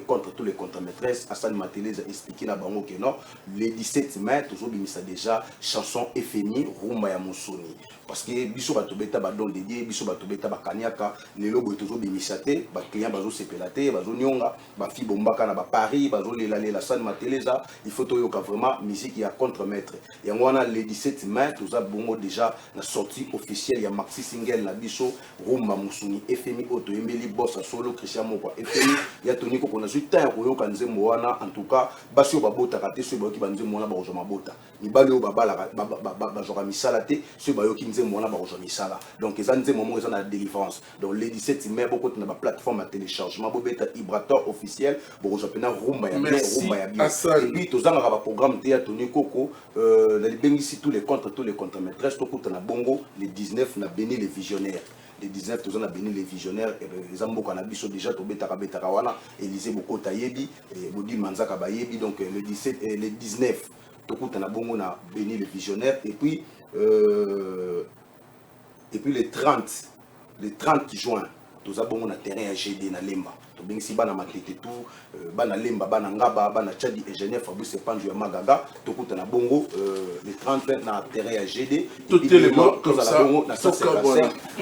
contre maîtresses Hassan Mateleza expliqué na bango que non le 17 mai toujours bimisa déjà chanson FMI rumba ya Musoni parce que biso bato beta ba don dédié biso bato beta ba kaniaka lelo boy toujours bimisate ba client bazo sepelate bazo nyonga ba fi bombaka na ba Paris bazo lela Hassan Mateleza il faut to yoka vraiment musique ya contre-maître yango wana le 17 mai tout ça bongo déjà na sortie officielle ya maxi single na biso rumba Musuni FMI auto embeli bossa solo Christian Moko FMI ya Tony Koko na zuta ko yoka nzembo wana en tout cas basio babota kate so ba ki banzembo wana ba ko mabota ni balo babala ba joka misala te so ba yoki nzembo wana ba ko misala donc eza nzembo mo eza na délivrance donc le 17 mai beaucoup na ba plateforme à téléchargement bobeta Ibrator officiel bo ko pena rumba ya bien rumba ya bien et puis tozanga ba programme te ya Tony Koko na libengisi tous les contre-maîtresses to kuta na bongo le 19 na Béni les visionnaires les 19 tous on a béni les visionnaires et les amboka na biso déjà to betaka wana Élysée Bokota yebi et Bodi Manzaka bayebi donc le 17 et le 19 to kuta na bongo na béni les visionnaires et puis le 30 juin tous a bongo na terrain à GD na Lemba to bengisi bana matete tout bana Lemba bana Ngaba bana Tchadi ingénieur Fabrice Panju ya Magaga to kuta na bongo le 30 na terrain à GD tout élément comme ça na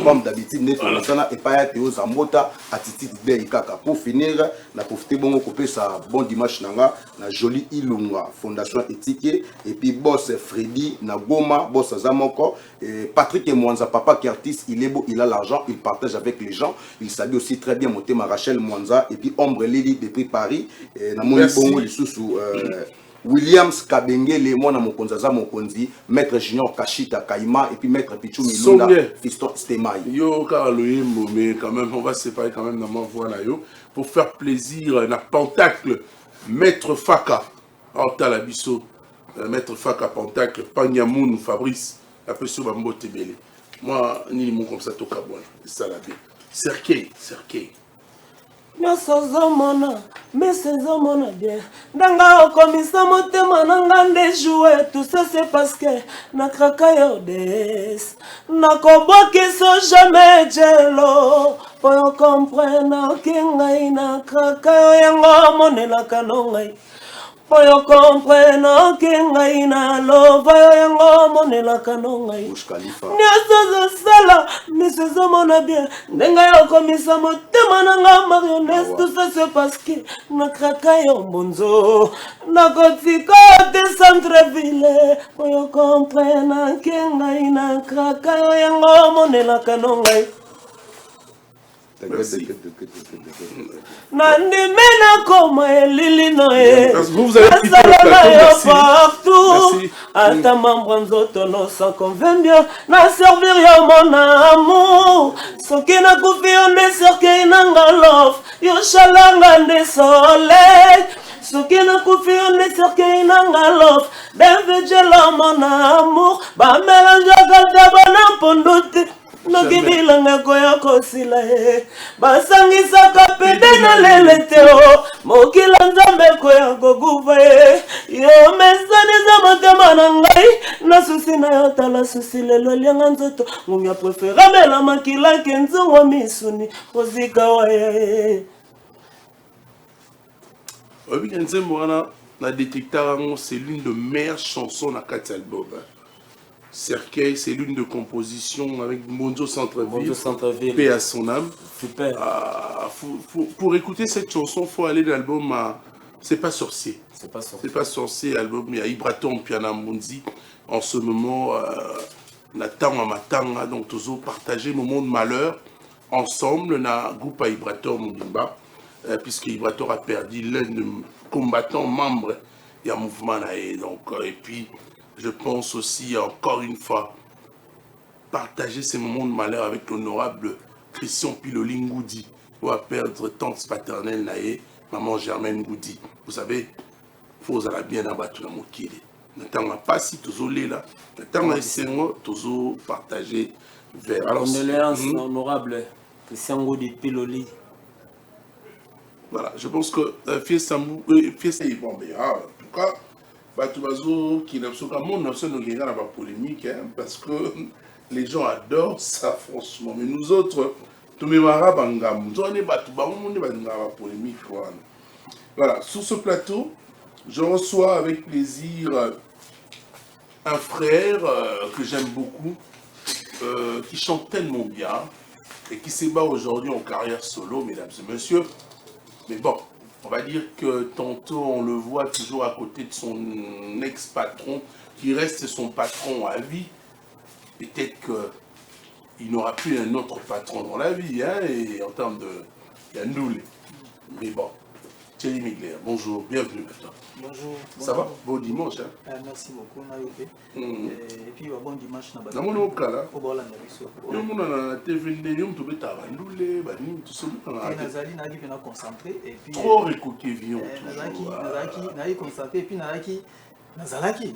comme d'habitude net na sana et pas Théo Zambota attitude de kaka pour finir na profiter bongo couper ça bon dimanche nanga na Joli Ilunga fondation éthique et puis boss Freddy na Goma boss Zamoko et Patrick et Mwanza papa qui artiste il est beau il a l'argent il partage avec les gens il savait aussi très bien monter ma Rachel Mwanza et puis Ombre Lily depuis Paris et na moni bongo lisusu Williams Kabengele mwana mokonza za mokonzi maître Junior Kashita Kaima et puis maître Pichu Milunda fiston Stemai yo Karloyembo mais quand même on va se séparer quand même dans ma voix là yo pour faire plaisir na Pentacle maître Faka Alta Labiso maître Faka Pentacle Panyamoun Fabrice un peu sur Bambo Tebele moi ni mon comme ça toka bon ça la bien Serkei Nyosozomona, mesezomona bien. Ndanga okomisa motema nanga nde jouer. Tout ça c'est parce que na kraka yodes. Na kobokiso jamais jelo. Pour comprendre kingai na kraka yango monela kanongai. Pour comprendre kingai na lova yango monela kanongai. Nyosozo sala, mesezomona bien. Ndenga yokomisa motema nanga marionnette. Tout ça c'est parce que na kraka yo mbonzo. Na kotika de centre-ville. Pour comprendre kingai na kraka yango monela kanongai. Nandimena koma elili noe. Vous avez quitté le plateau, partout. Ata membre nzoto no sa convainc bien. Na servir yo mon amour. Soki na kufi onde serke nanga love. Yo shalanga nde soleil. Soki na kufi onde serke nanga love. Deve jela mon amour. Ba mélange galda bana pondote. Nokibilanga koya kosila he basangisaka pede na lele teo mokila nzambe koya kokufa he yo mesani za motema na ngai na susi na yo tala susi lelo lianga nzoto ngumya prefera mela makila ke nzongo misuni kozika waye Obi nzembo wana na détecteur c'est l'une des meilleures chansons dans 4 albums. Serkei, c'est l'une de compositions avec Monzo Centre-Ville, paix à son âme. Super. Pour écouter cette chanson, il faut aller dans l'album C'est pas sorcier. C'est pas sorcier, album. Il y a Ibraton Piana Munzi. En ce moment, Natanga Matanga, donc toujours partager moment de malheur ensemble, na groupe à Ibraton Mubimba, puisque Ibraton a perdu l'un de combattants membres du mouvement. Donc, et puis, je pense aussi, encore une fois, partager ces moments de malheur avec l'honorable Christian Piloli Ngoudi, qui va perdre tante paternelle, maman Germaine Ngoudi. Vous savez, il faut bien abattre la mokile. N'attendons pas si tous les là. N'attendons toujours partager vers. Condoléances honorable Christian Ngoudi Piloli. Voilà, je pense que Fiesta est bon, mais en tout cas, Batubazo qui n'a pas polémique, parce que les gens adorent ça, franchement. Mais nous autres, tous mes marabes, polémique. Voilà, sur ce plateau, je reçois avec plaisir un frère que j'aime beaucoup, qui chante tellement bien et qui se bat aujourd'hui en carrière solo, mesdames et messieurs. Mais bon, on va dire que tantôt on le voit toujours à côté de son ex-patron, qui reste son patron à vie. Peut-être qu'il n'aura plus un autre patron dans la vie, hein, et en termes de Yandoul. Mais bon, Thierry Migler, bonjour, bienvenue maintenant. Bonjour. Ça va? Bon dimanche. Hein? Merci beaucoup. Et puis, bon dimanche. Trop récoquévillon. Nazalaki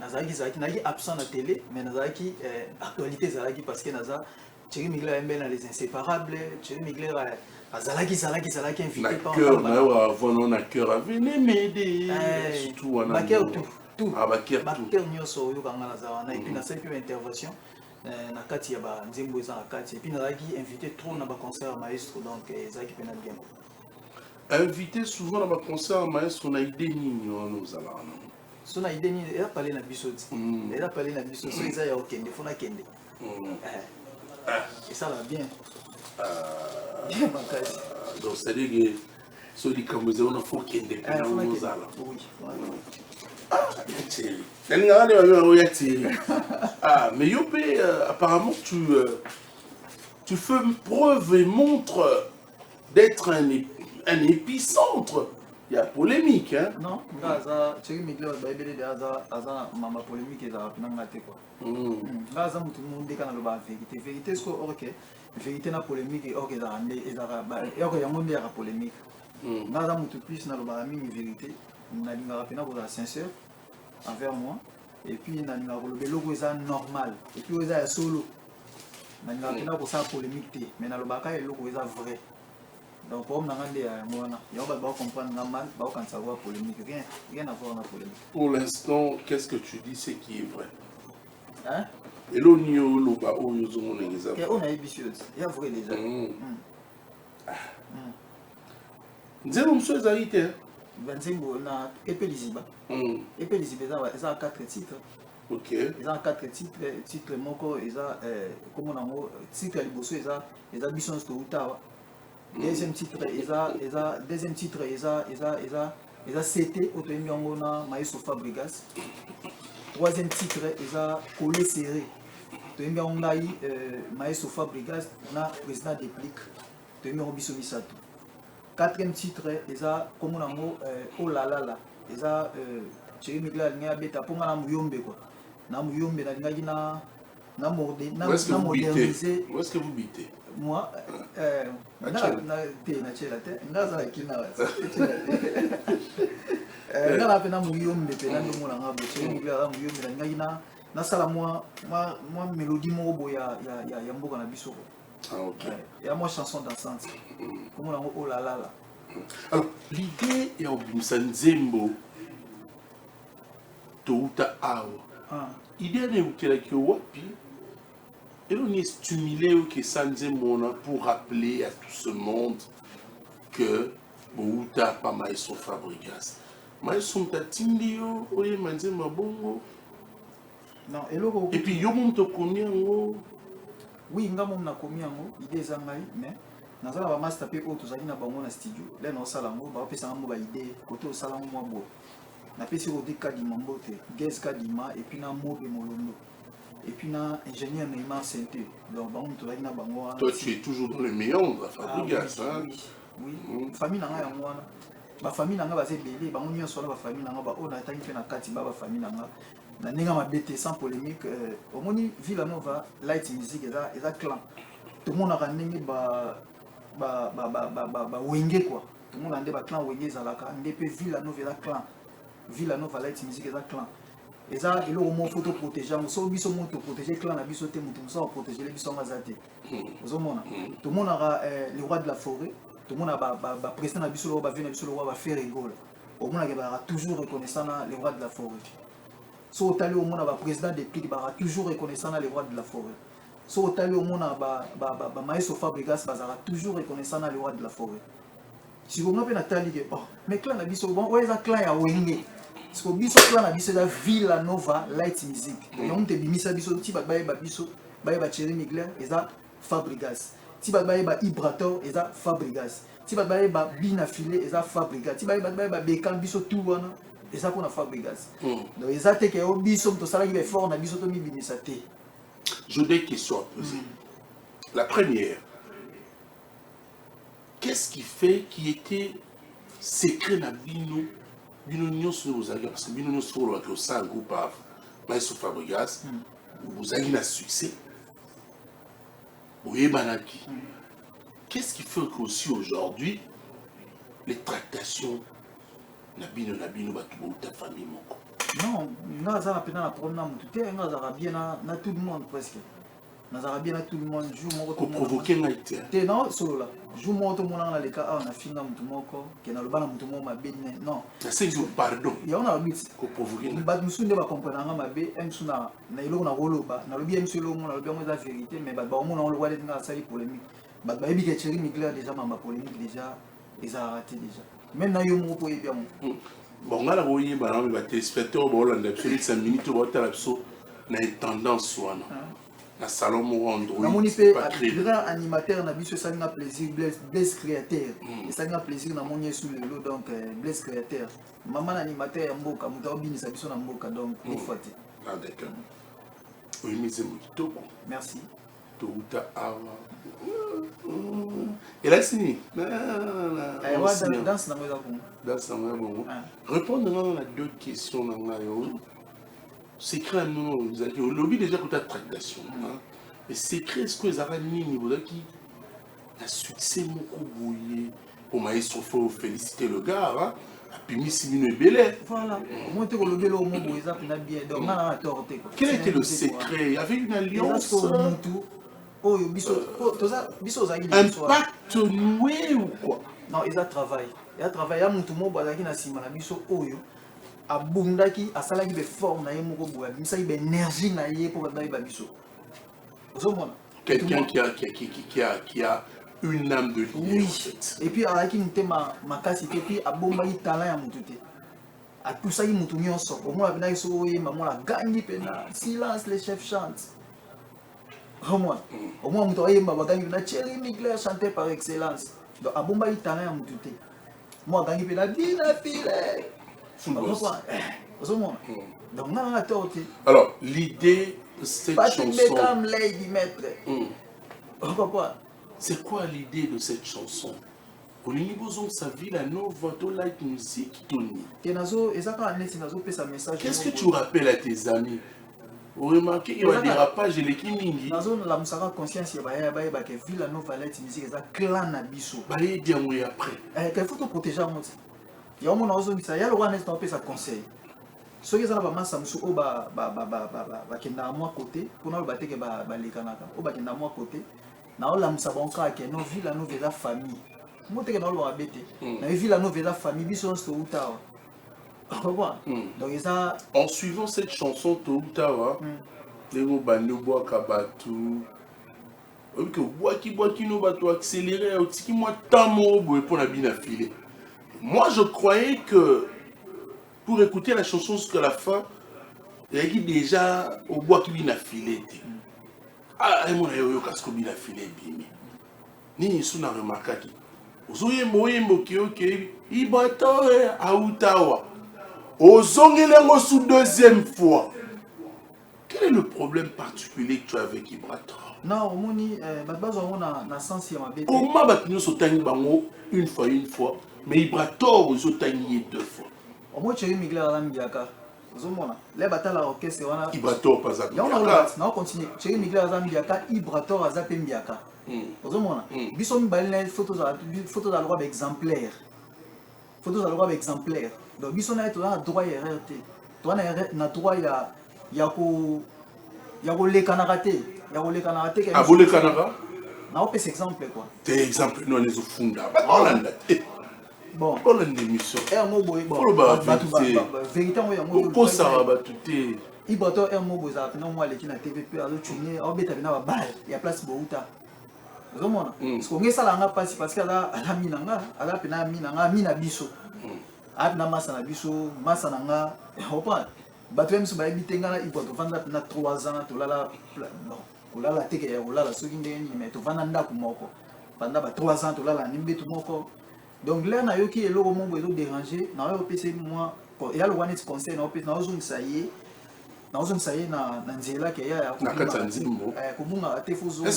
absent à la télé, mais Nazalaki actualité Zalaki parce que Naza Thierry Migler aime bien les inséparables. Thierry Migler Zalaki invité par on a cœur à venir m'aider. Surtout on a tout. Nyoso yo kanga Nazana et puis na cette intervention na kati ya ba nzembo za kati et puis Nazalaki invité trop na ba concert maestro donc Zalaki pena bien. Invité souvent dans ma concert maestro na idée nini nous allons. So na idée nini elle a parlé na biso. Elle a parlé na biso so isa ya okende fona kende. Et ça va bien. Bien bakasi. Donc c'est dire que so di kamuze on faut kende pena nous allons. Oui. Mais Yopé, apparemment tu fais preuve et montre d'être un épicentre. Il y a polémique, hein? Non, Thierry Migler, ma polémique est là, quoi. Là, tout le monde dit qu'il y a vérité. Vérité, c'est ok. Vérité, la polémique est ok. Il y a polémique. Là, tout plus, une vérité. Il y a sincère envers moi. Et puis, il y a normal. Et puis, il y a solo. Il y a polémique. Mais il y a vrai. Donc, pour comprendre polémique, rien à voir dans la polémique. Pour l'instant, qu'est-ce que tu dis, c'est qui est vrai? Hein? Et l'on y a l'exemple. On a ébissé, il y a vrai déjà. Nous avons monsieur Zahité. Benzimbo, on a Epé Liziba. Epé Liziba, ils ont 4 titres. Ok. Ils ont 4 titres. Titre Moko, ils ont, comment on a titre Liboso, ils ont Bisson Stoutawa. Deuxième titre, ils ont CT, Autonomiangona, Maïso Fabregas. Troisième titre, ils ont Collé Serré. Autonomiangaï, Maïso Fabregas, on a président déplique. Autonomiango Bissomi Sato. Quatrième titre, ils ont, comme on a Oh là là là. Ils ont Thierry Migler, il y a Beta, pour moi, Mouyombe quoi. Na Mouyombe, na modernisé. Où est-ce que vous bitez? Moi, chanson dansante. Oh là là là. Alors, l'idée est au Nzembo Touta Ao. L'idée est au Wapi. Et on est stimulé que Sanzemona pour rappeler à tout ce monde que Bouta pas Maïso Fabregas. Maïso Tatindio, oye Manzema Bongo. Non, et puis Yomon to combien oui, ngamo na combien idée zangai mais nazala ba master pe auto zali na bango na studio. Là na sala ngo ba pesa ngo ba idée côté sala ngo bo. Na pesi ko dika di mambote, gaz kadima et puis na mobe molondo. Et puis, na ingénieur Neymar Santé. Donc, toi, tu es toujours dans le méandre, la Fabregas. Oui. Famille n'a rien à moi. Ma famille n'a pas de bébé. Ma famille n'a pas de famille. Na ninga mabete sans polémique. Au moins, Villanova, Light Music, et ça clan. Tout le monde a ramené wenge quoi. Tout le monde a des clan wenge zalaka. Ndepé Villanova, et ça clan. Villanova, Light Music, et ça clan. Et ça, il y a un photo protégé. On a protégé le clan, on a protégé les bisons. Tout le monde a le roi de la forêt, tout le monde a président na biso ba venir biso va faire rigole au monde a toujours reconnaissant les droits de la forêt so tali au monde ba président des pays ba toujours reconnaissant les droits de la forêt so tali au monde ba maestro Fabregas bazara toujours reconnaissant les droits de la forêt si vous m'avez natali que oh mais clan na biso bon ouais ça clan ya wenge parce que biso clan na biso da Villa Nova Light Music on te bimisa biso ti ba biso ba Thierry Migler et ça Fabregas ti ba Ibrator et ça Fabregas ti ba Bina Filé et ça Fabregas ti ba Bekal biso tout wana et ça pour na Fabregas donc et ça te que o biso to sala ki fort na biso to mi bimisa te. J'ai des questions à poser. La première, qu'est-ce qui fait qui était secret na bino nyonso vous avez parce que bino nyonso lo que ça groupe par Maestro Fabregas vous avez un succès. Oui, banaki. Qu'est-ce qui fait qu'aussi aujourd'hui les tractations na bino batu ta famille moko? Non, nous avons un problème tout est, nous avons bien na tout le monde presque. Nous avons bien tout le monde jour pour provoquer naïté. Non, solo là. Jour moi tout le monde dans les cas on a fini mutu moko, que na le bana mutu moko mabe non. C'est du pardon. Il y a on a but pour provoquer. Ba musu ne ba comprendre nga mabe, emsuna na ilo na roloba, na le bien monsieur lo mo na le bien la vérité mais ba mo na le roi nga sali polémique. Ba ebi que Thierry Migler déjà ma polémique déjà ils ont raté déjà. Même na yo mo po bien. Bon, on a voyé, madame, les téléspectateurs, bon, on a absolument 5 minutes, on a une tendance, soit na salon mo Android. Na moni pe grand animateur na biso ça nga plaisir Blaise créateur. Et ça nga plaisir na moni sous le lot donc Blaise créateur. Maman animateur ya mboka muta bini sa biso na mboka donc il faut te. Ah d'accord. Oui, mais c'est muito bon. Merci. Touta awa. Et là c'est danse na moi bon. Danse na moi bon. Répondre à deux questions na ngayo. Secret nous vous avez au lobby déjà que ta tractation. Mais secret est-ce que vous avez nini vous qui a succès moko boye pour maestro faut féliciter le gars hein. Puis Missimino Belé. Voilà. Moi tu le belé au monde où ils appellent bien donc on a torté quoi. Quel était le secret? Il y avait une alliance. Oh, biso zaki un pacte noué ou quoi? Non, ils ont travaillé. Ils ont travaillé à Moutoumou, bazaki na sima na biso oyo. Abundaki, asalaki be forme na yemoko boya. Misa ibe énergie na yé pour bailler ba biso. Quelqu'un qui a une âme de lumière. Oui. En fait. Et puis alaki ntema makasité puis abombaki talent ya mututé. A tout ça il mutu nyonso. Au moins abina iso oye maman la gagne pena. Silence les chefs chantent. Au moins mutu oye mba gagne na Thierry Migler chantait par excellence. Donc abomba il talent ya mututé. Moi gagne pena Bina Filé. Donc on a torté. Alors l'idée de cette Patrick chanson. Beckham Lady Maître. C'est quoi l'idée de cette chanson? Au niveau de sa vie, la Nova Light Music, Tony. Qu'est-ce que tu rappelles à tes amis? Vous remarquez qu'il y a des dérapage et les Kimingi. Dans la musaka conscience, il y a que Villa Nova Light Music, il y a clan Nabiso. Il y a des après. Il faut te protéger. Il y a un moment où il y a le roi n'est pas sa conseil. Ce qui est là, c'est que je vais à moi côté, pour nous battre que les Kanaka, au bas à moi côté. Na la musabonka ke no villa no vela famille mote ke na lo abete na villa no vela famille biso sto uta donc ça en suivant cette chanson to uta wa les go bando boa kabatu que boa ki no bato accélérer au tiki moi tamo boe pour la Bina Filé. Moi je croyais que pour écouter la chanson jusqu'à la fin il y a déjà au bois qui Bina Filé. Ah, mon aïe, casco Bina Filé bimi. Ni suna remarquaki. Ozoye moyembo ki ibato a Outawa. Ozongelengo sous deuxième fois. Quel est le problème particulier que tu as avec Ibrator? Non, moni babazo na sens ya mabete. Comment batino sotangi bango une fois, mais Ibrator ozotangi deux fois. Au moins Thierry Migler la mbiaka. Les batailles à orchestre, Ibrator pas à on continue. Thierry Migler a Zambiaka, Ibrator a Zapembiaka. Bisson Balin, photos à l'ordre exemplaire. Photos à l'ordre exemplaire. Donc, Bisson a droit à RRT. Toi, na droit à Yako les Canaraté. Yako les Canaraté. Ah, vous les Canara? on peut exemple quoi. T'es exemple non les ofunda. Bon, on a une émission. Vérité on pose ça batute. Iboto mobo za na moi les qui na TVP alo tuner au beta bina ba il y a place bouta. Zomona. Parce que ngesa la nga passe parce que ala minanga, ala pena minanga mina biso. Na masa na biso, masa na nga. Opa. Batu même so ba bitenga na iboto vanda na 3 ans to lala bon. Olala teke ya olala soki ndeni mais to vanda ndako moko. Pendant 3 ans to lala nimbe tout moko. Donc là na yoki eloko mongo ezo déranger, na yo pese moi il y a le one conseil na pese na ozung ça y est. Est-ce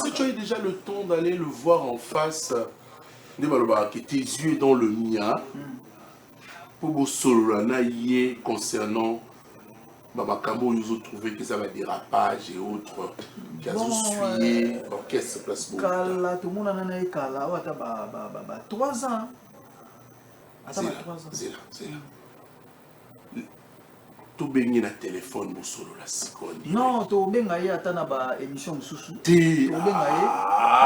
que tu as eu déjà le temps d'aller le voir en face, que tes yeux dans le mien, pour vous solanayer concernant Makambo, ils ont trouvé que ça va dérapage et autres, qui ont suivi l'orchestre place beaucoup. Kala, tout le monde en a eu Kala, 3 ans. C'est là. Tu baignes na téléphone pour solo la seconde. Non, tu baignes ya tana ba émission mususu. Tu baignes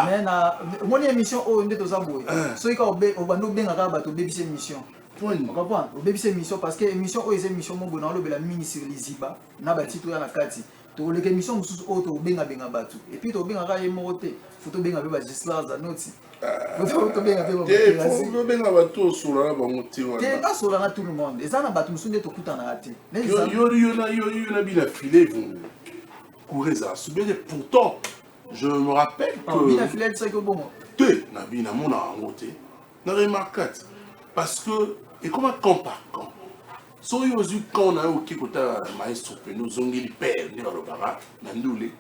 mais na mon émission o ndé to zaboy. So ika obando baigna ka ba to baby émission. Tu comprends? O baby émission parce que émission o est émission mo bona lo bela mini sur les ziba na ba titre ya na kati. To le émission mususu o to baigna batu. Et puis to baigna ka yemote, faut to baigna ba Gisela za noti. Faut to baigna ba. Faut baigna ba to solo la ba moti wana. Te pas solo na tout le monde. Ezana ba tu musunde to kutana ati. Yo na bien filé vous courez ça. Pourtant, je me rappelle que bien filé c'est que bon. Te na bien mon ngoté. Na remarquate parce que et comment quand par quand. So yo zu quand na oki kota maestro peno zongeli père ne ba lo bara na ndule.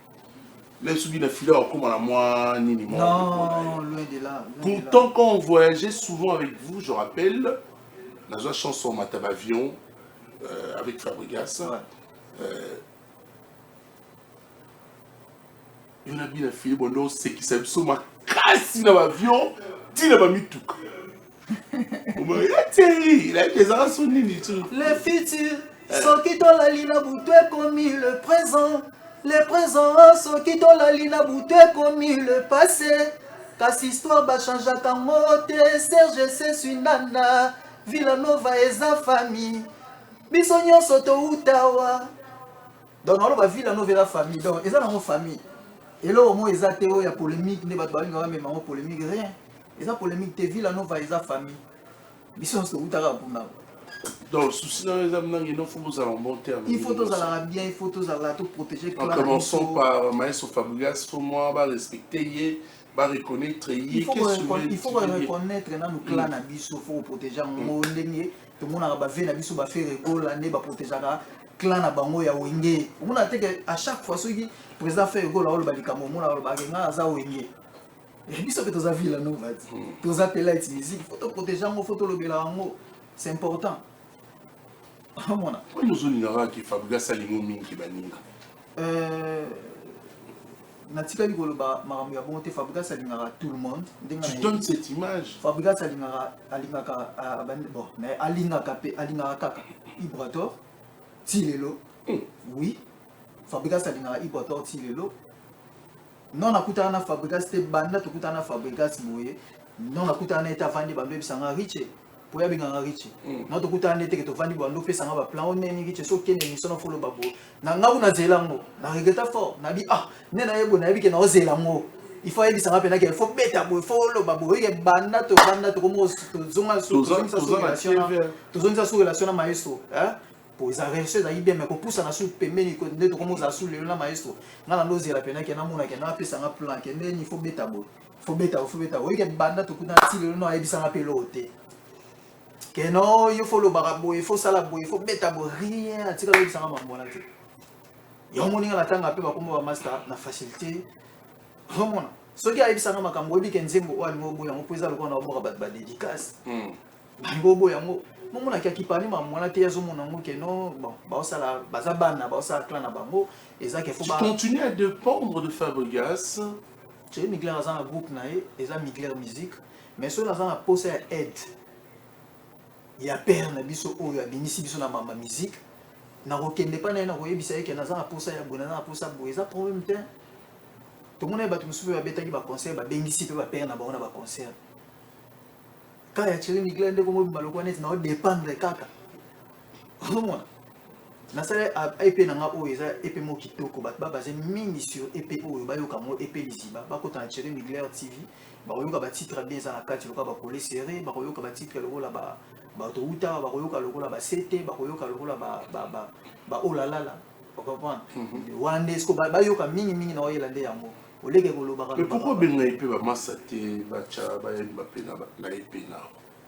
Les souvenirs filés comme à moi, ni moi. Non, loin de là. Pourtant, quand on voyageait souvent avec vous, je rappelle, dans la chanson Matabavion, avec Fabregas, il y a bien filé, bon, c'est qui s'aime sur ma casse dans l'avion, tu n'as pas mis tout. Il a terrible, il a des arrassons ni tout. Le futur, ce qui t'a la ligne à bout comme le présent. Les présents, ceux qui t'ont la ligne à bouter comme le passé. Casse histoire, va changer ta motte. Serge, c'est une nana. Villanova et sa famille. Bisognon soto utawa. Donc, on va Villanova et la famille. Donc, ils ont dans famille. Et là, au moins, ils ont théorie, il y a polémique. Ils ont même polémique, rien. Ils ont polémique, t'es Villanova et sa famille. Bisognon soto utawa pour nous. Donc, souci dans les amenants, il faut vous en bon terme. Il faut tous aller bien, il faut tous aller tout protéger. En commençant par Maestro Fabregas, il faut moi respecter, reconnaître. Il faut reconnaître nos clans, il faut protéger. Tout le monde a fait la biso, fait rigole, va protéger clan na bango ya wenge. On a que à chaque fois celui qui président fait rigole, on va dire comment on va dire na za wenge. Et biso que tous a vu là nous, tous a télé musique, il faut protéger, il faut le bela. C'est important. Pourquoi nous avons dit que Fabregas Salimo Minki Baninga Natika Ligoloba, Maramia Bonte, Fabregas Salingara, tout le monde. Tu donnes cette image. Fabregas Salingara, Alingaka, bon, mais Alingaka, Alingaka, Ibrator, Tilelo. Oui. Fabregas Salingara, Ibrator, Tilelo. Non, Akutana Fabregas, te banda, Tukutana Fabregas Mouye. Non, Akutana est avandi, Bambe Sanga Riche. Pour y avoir un riche, notre côté en été que tu vas dire que tu vas plan on est riche, so qu'est ne sont follow babo. Na ngabu na zelango, na regretta fort, na bi nena yebo na bi que na zelango. Il faut y ça rappelle qu'il faut beta bo, il faut le babo, il est banda to comme zonga sur relation à maestro, hein? Pour les arrêter ça bien mais pour pousser na sous pemeni ko ne to comme ça sous le maestro. Na no zela pena que na mona que na pesa na plan que ne il faut beta bo. Faut beta, il est banda to kuna ti le no y ça rappelle l'autre. Que non, il faut le barabo, il faut ça la il faut mettre rien, tu sais ça va m'en dire. Il y a un moment où on attend un peu comme on va master la facilité. Vraiment. Ce qui arrive ça m'a cambo bi kenzembo wa ngobo ya ngopoza le kona omoka ba dédicace. Ngobo ya ngo. Mon na ki parler ma mona te yazo mona ngo que non, bon, ba ça la bazabana, ba ça clan na bango, et ça qu'il faut ba. Tu continues à dépendre de Fabregas. Tu es Migler dans un groupe naé, et ça Migler musique, mais ceux là ça posé aide. Il y a père na biso oyo ya binisi biso na mama musique na rokende pa na na koyebisa yeke na za na posa ya bona na posa boye za problème te tout le monde a souffert de concert, bengisi pe père na ba concert. Quand ya Thierry Mugler ndeko mo maloko net na dépendre kaka. Comment na sala EP na nga o eza EP mo kitoko ba basé mini sur EP o ba yoka mo EP liziba ba kota Thierry Mugler TV ba yoka ba titre bien za na kati loka ba coller serré ba yoka ba titre lokola ba to uta ba yoka lokola ba CT ba yoka lokola ba oh la la la. Mais pourquoi benga épée ba masate ba cha ba yemba pena na épée na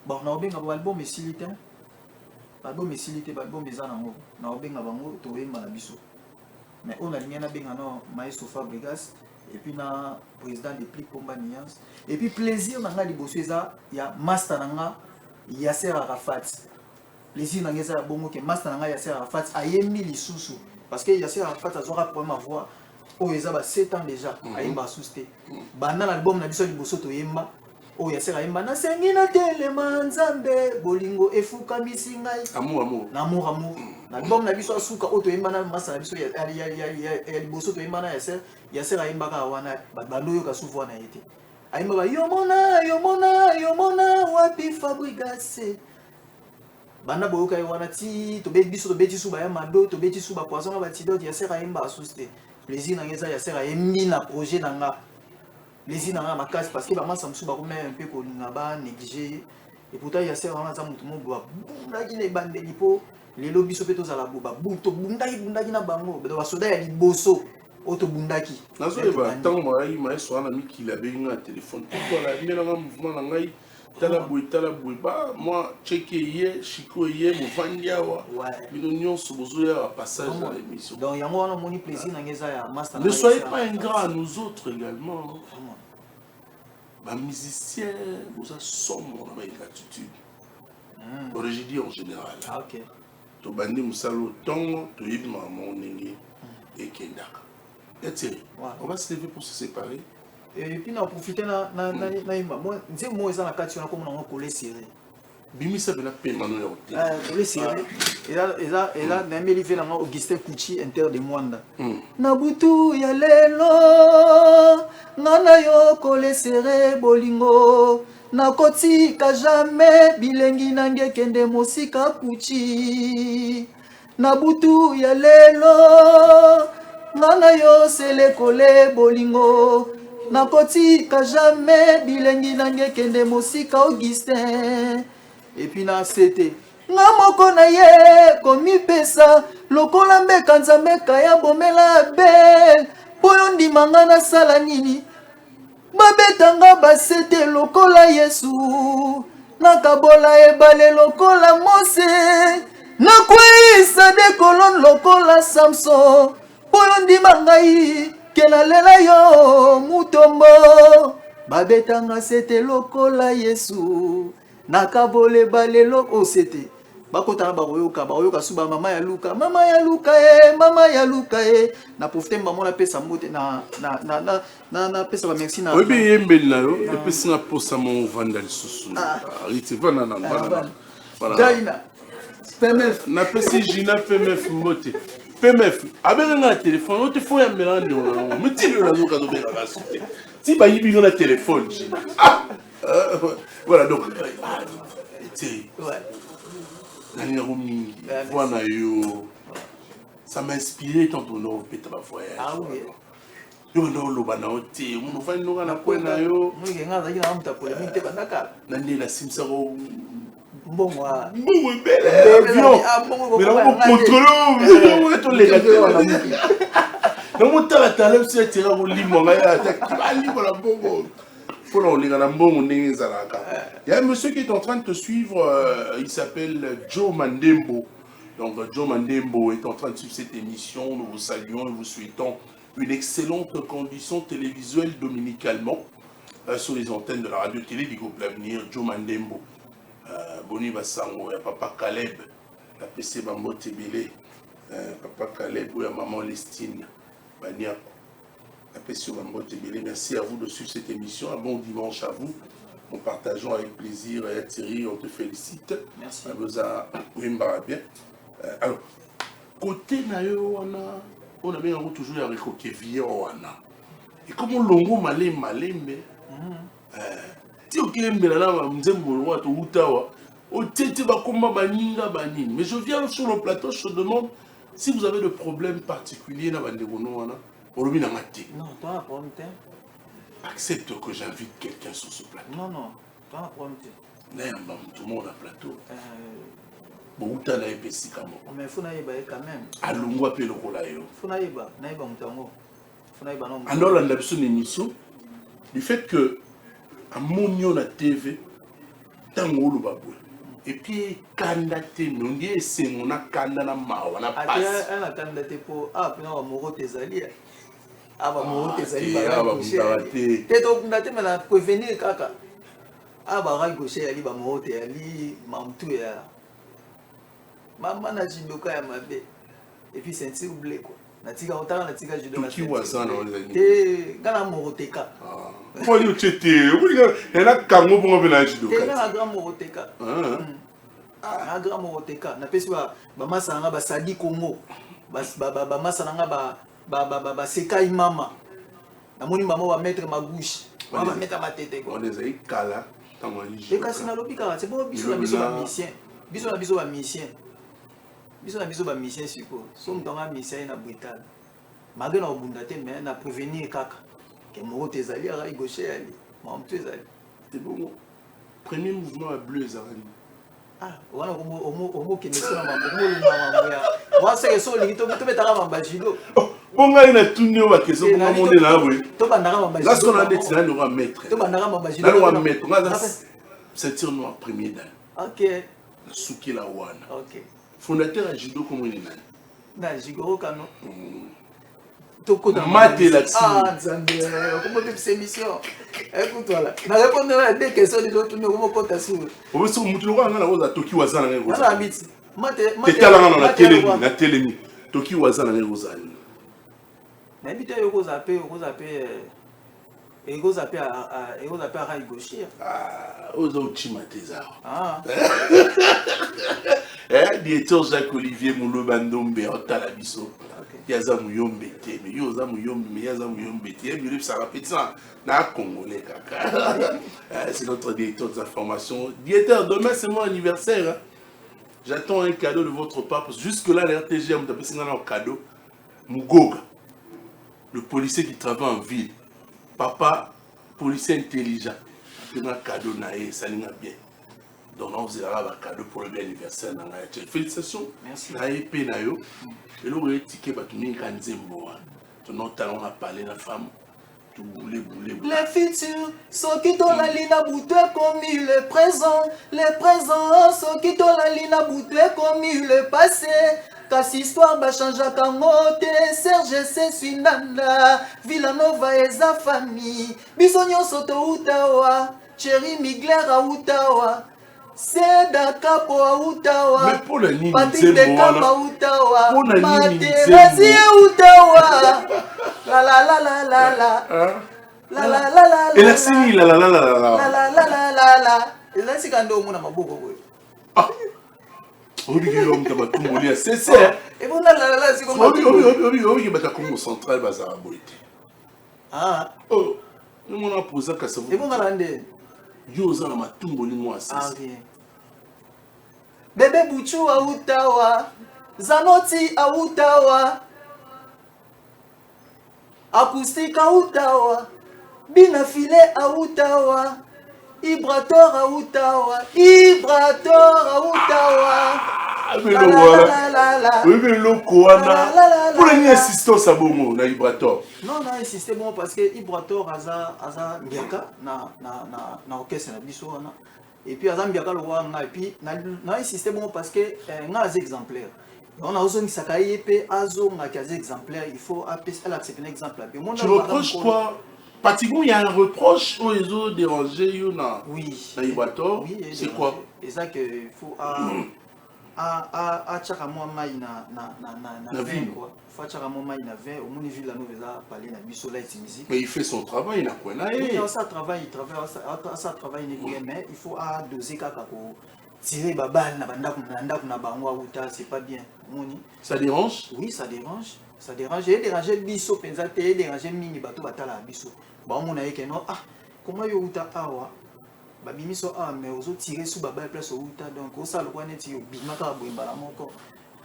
bon na obenga ba album esilité album esilité ba album eza nango na obenga bango to yemba na biso mais on a lié na benga no Maestro Fabregas et puis na président des prix Combat Niance et puis plaisir na nga liboso eza ya master na nga Yasser Arafat plaisir na nga eza bongo ke master na nga Yasser Arafat ayembi lisusu parce que Yasser Arafat azora pour ma voix oh ils ont 7 ans déjà ayemba susté bana l'album na biso liboso to yemba oh Yasser ayemba na sengi na telema nzambe bolingo efuka misingai amour l'album na biso asuka o to yemba na masa na biso ya liboso to yemba na Yasser ayemba ka wana bando yo ka suvo na yete ayemba ba yomona wapi Fabregas bana boyoka wana ti to biso to beti suba ya mado to beti suba poisson ba ti dot Yasser ayemba asuste plaisir na ngeza Yasser ayembi na projet na nga plaisir na nga makasi parce que ba masa musuba ko même un peu ko linga ba négliger et pourtant Yasser wana za mutu mo boa bundaki ne bandeli po lelo biso pe to za la boba bunto bundaki na bango ba soda ya liboso auto bundaki nazo ba tant moi so na miki la benga téléphone pourquoi la bien na mouvement na ngai tala boui ba moi checker hier chiko hier movandia wa bino nyonso bozo ya passage dans l'émission donc yango wana moni plaisir na ngeza ya master ne soyez pas ingrats à nous autres également ba musicien vous a sombre na ba gratitude origine en général OK to bandi musalo tongo to yibma mon ndenge et kendaka on va se lever pour se séparer. Et puis on a profité na moi nze mo eza na kati na komona ngo coller serré bimisa bela pema no yote coller serré et là na meli ve na Augustin Kouchi inter de Mwanda na butu ya lelo ngana yo coller serré bolingo na kotika jamais bilengi nange kende mosika Kouchi na butu ya lelo ngana yo sele coller bolingo nakotika jamais bilengi nange kende mosika Augustin et puis na c'était nga moko na ye komi pesa lokola mbeka nzambe kaya bomela bel poyo ndimanga na sala nini babetanga basete lokola Yesu nakabola ebale lokola Mose nakwisa de kolon lokola Samson poyo ndimanga yi kenalela yo mutombo babetanga sete lokola Yesu nakabole balelo osete bakota bayoka suba mama ya Luka na profiter maman la pesa mbote na pesa ba merci na obi yembeli na yo epesi na posa mon vandal susu rite vana na Jaina PMF na pesi Gina PMF mbote PMF avec un téléphone on te faut un mélange de mais tu le raison quand on est là si bah il y a un téléphone voilà donc voilà yo ça m'a inspiré tant on a fait ta voyage yo no lo bana oti mo fa no na kwena yo mo ngenga za kina mta polémique te bandaka na ndela simsa ko mbongo bele avion mais on contrôle to les non mo tala tala se tira ko limo ngaya ta limo la bongo pour on lingana mbongo ndenge zalaka il y a un monsieur qui est en train de te suivre il s'appelle Joe Mandembo. Donc Joe Mandembo est en train de suivre cette émission, nous vous saluons et vous souhaitons une excellente condition télévisuelle dominicalement sur les antennes de la radio-télé du groupe L'Avenir. Joe Mandembo, Boni Bassango, Papa Caleb, la PC Bambo Tebele, Papa Caleb ou Maman Lestine, Baniako, la PC Bambo Tebele. Merci à vous de suivre cette émission. Un bon dimanche à vous. Nous partageons avec plaisir. Thierry, on te félicite. Merci. Bien. Alors, côté Nayo, on a toujours avec Kevin Oana. Et comme on longo malé mais ti okilembela na mzembo wa to utawa o tete ba komba baninga banini. Mais je viens sur le plateau, je te demande si vous avez des problèmes particuliers na banderono wana olobi na mati. Non, toi problème. Accepte que j'invite quelqu'un sur ce plateau. Non, toi problème. Tout le monde à plateau. Bon, tu as un EPC quand même. Mais il faut naïba quand même. Alungu appelle le Rolayo. Faut naïba mutango. Faut naïba non. Alors, on a besoin d'une émission. Du fait que, à mon na TV, tango le babou. Et puis, candidaté, nous dit, c'est mon candidat na mawa, na passe. Elle a candidaté pour, puis on va mourir tes alliés. Va mourir tes alliés. T'es donc candidaté, mais la prévenir kaka. Rai gaucher ali ba mote ali mamtu ya mama na jindoka ya mabe et puis c'est un blé quoi natika otaka natika judo na qui wazana wazani gana moroteka pour lui tete ela kango bongo bela judo na grand moroteka na grand moroteka na pesi ba masanga ba sadi kongo ba masanga ba sekai mama na moni mama ba mettre ma bouche ba mettre ma tête quoi on les a kala. Et quand c'est c'est bon, bisous na bisous mission. Bisous na bisous mission. Bisous na bisous mission suppose. Somme dans la mission na brutal. Malgré na obundate mais na prévenir kaka. Que mo tezali ara gaucher ali. Mo tezali. C'est bon. Premier mouvement à bleu zarani. Wana omo ke meso na mambo ya. Moi c'est so lingito to betaka mamba jido. Bonga ina tunne wa keso bonga monde na we. To bandaka mamba jido. Là ce qu'on a dit là nous va mettre. To bandaka mamba jido. Là nous va mettre. On va sentir noir premier dan. OK. Suki la wana. OK. Fondateur à judo comme il est. Na Jigoro Kano. Toko dans Mate la Nzambe. Comment tu fais émission? Écoute-toi là. Na répondre à des questions de l'autre nous comment compte sur. On veut se mutu lo ngana oza toki wazana ngego. Na habiti. Mate na télé. Toki wazana ngego zani. Na habiti yo zaper à Rai gaucher. Oza uchima tezao. Directeur Jacques-Olivier Moulo-Bandombe, Otala Bisso. Yaza Mouyombe, mais Yoza Mouyombe, mais Yaza Mouyombe, mais ça répète ça. Na Congolais, kaka. C'est notre directeur des informations. Directeur, demain c'est mon anniversaire. J'attends un cadeau de votre part. Parce que jusque-là, l'RTG, on a un cadeau. Mugoga, le policier qui travaille en ville. Papa, policier intelligent. Un cadeau, ça n'a bien. Donc, on vous aura un cadeau pour le bien anniversaire. Félicitations. Merci. Et là, on a ticket pour tout le monde. Tout le monde a parlé de la femme. Les futurs sont qui dans la ligne à bouter comme le présent. Les présents sont qui dans la ligne à bouter comme le passé. Car cette histoire va changer quand moté. Serge c'est Nanda. Villanova et sa famille. Bisogno soto Utawa. Chéri Migler à Utawa. C'est Dakapo à Utawa. Mais pour le nid, Patrick Bekamba à Utawa. Pour le nid, Materazzi à Utawa. La la la la la la. La la la la la. Et la sini la la la la la. La la la la la la. Et là c'est quand on a maboko. Obi l'homme qui va tout mourir, c'est ça. Et bon là là là c'est comme ça. Obi qui va ta Congo central bazar boité. Oh, nous on a posé qu'à ça. Et bon là ndé. Yo za na matumbo ni moi ça. Bébé Bouchou à Utawa. Zanoti à Utawa. Acoustique à Utawa. Binafilé à Utawa. Ibrator à Utawa. Ibrator à Utawa. Oui, mais le Koana. Pour les assistants à Bomo, na Ibrator. Non, non, insisté bon parce que Ibrator aza Mbiaka na orchestre na biso wana. Et puis aza Mbiaka le roi et puis na insisté bon parce que na des exemplaires. On a besoin de Sakaye pe azo na des exemplaires, il faut accepter un exemplaire. Tu reproches quoi? Pratiquement, il y a un reproche aux autres dérangés, oui, na Ibrator. Oui, c'est quoi? C'est ça qu'il faut à chaque mois na ville quoi. Faut chaque mois na ville au moins ville la nouvelle parler na biso light music. Mais il fait son travail, il a quoi là. Oui, ça travaille, il travaille mais il faut à doser kaka ko tirer babal na bandaku na bango auta, c'est pas bien. Ça dérange? Oui, ça dérange. Ça dérange. Et déranger biso pensate, et déranger mini bateau batala biso. Ba on a que non ah comment yo uta awa ba bimiso ah mais aux autres tirer sous babal place au uta donc au ça le point net yo bimaka boimba la moko.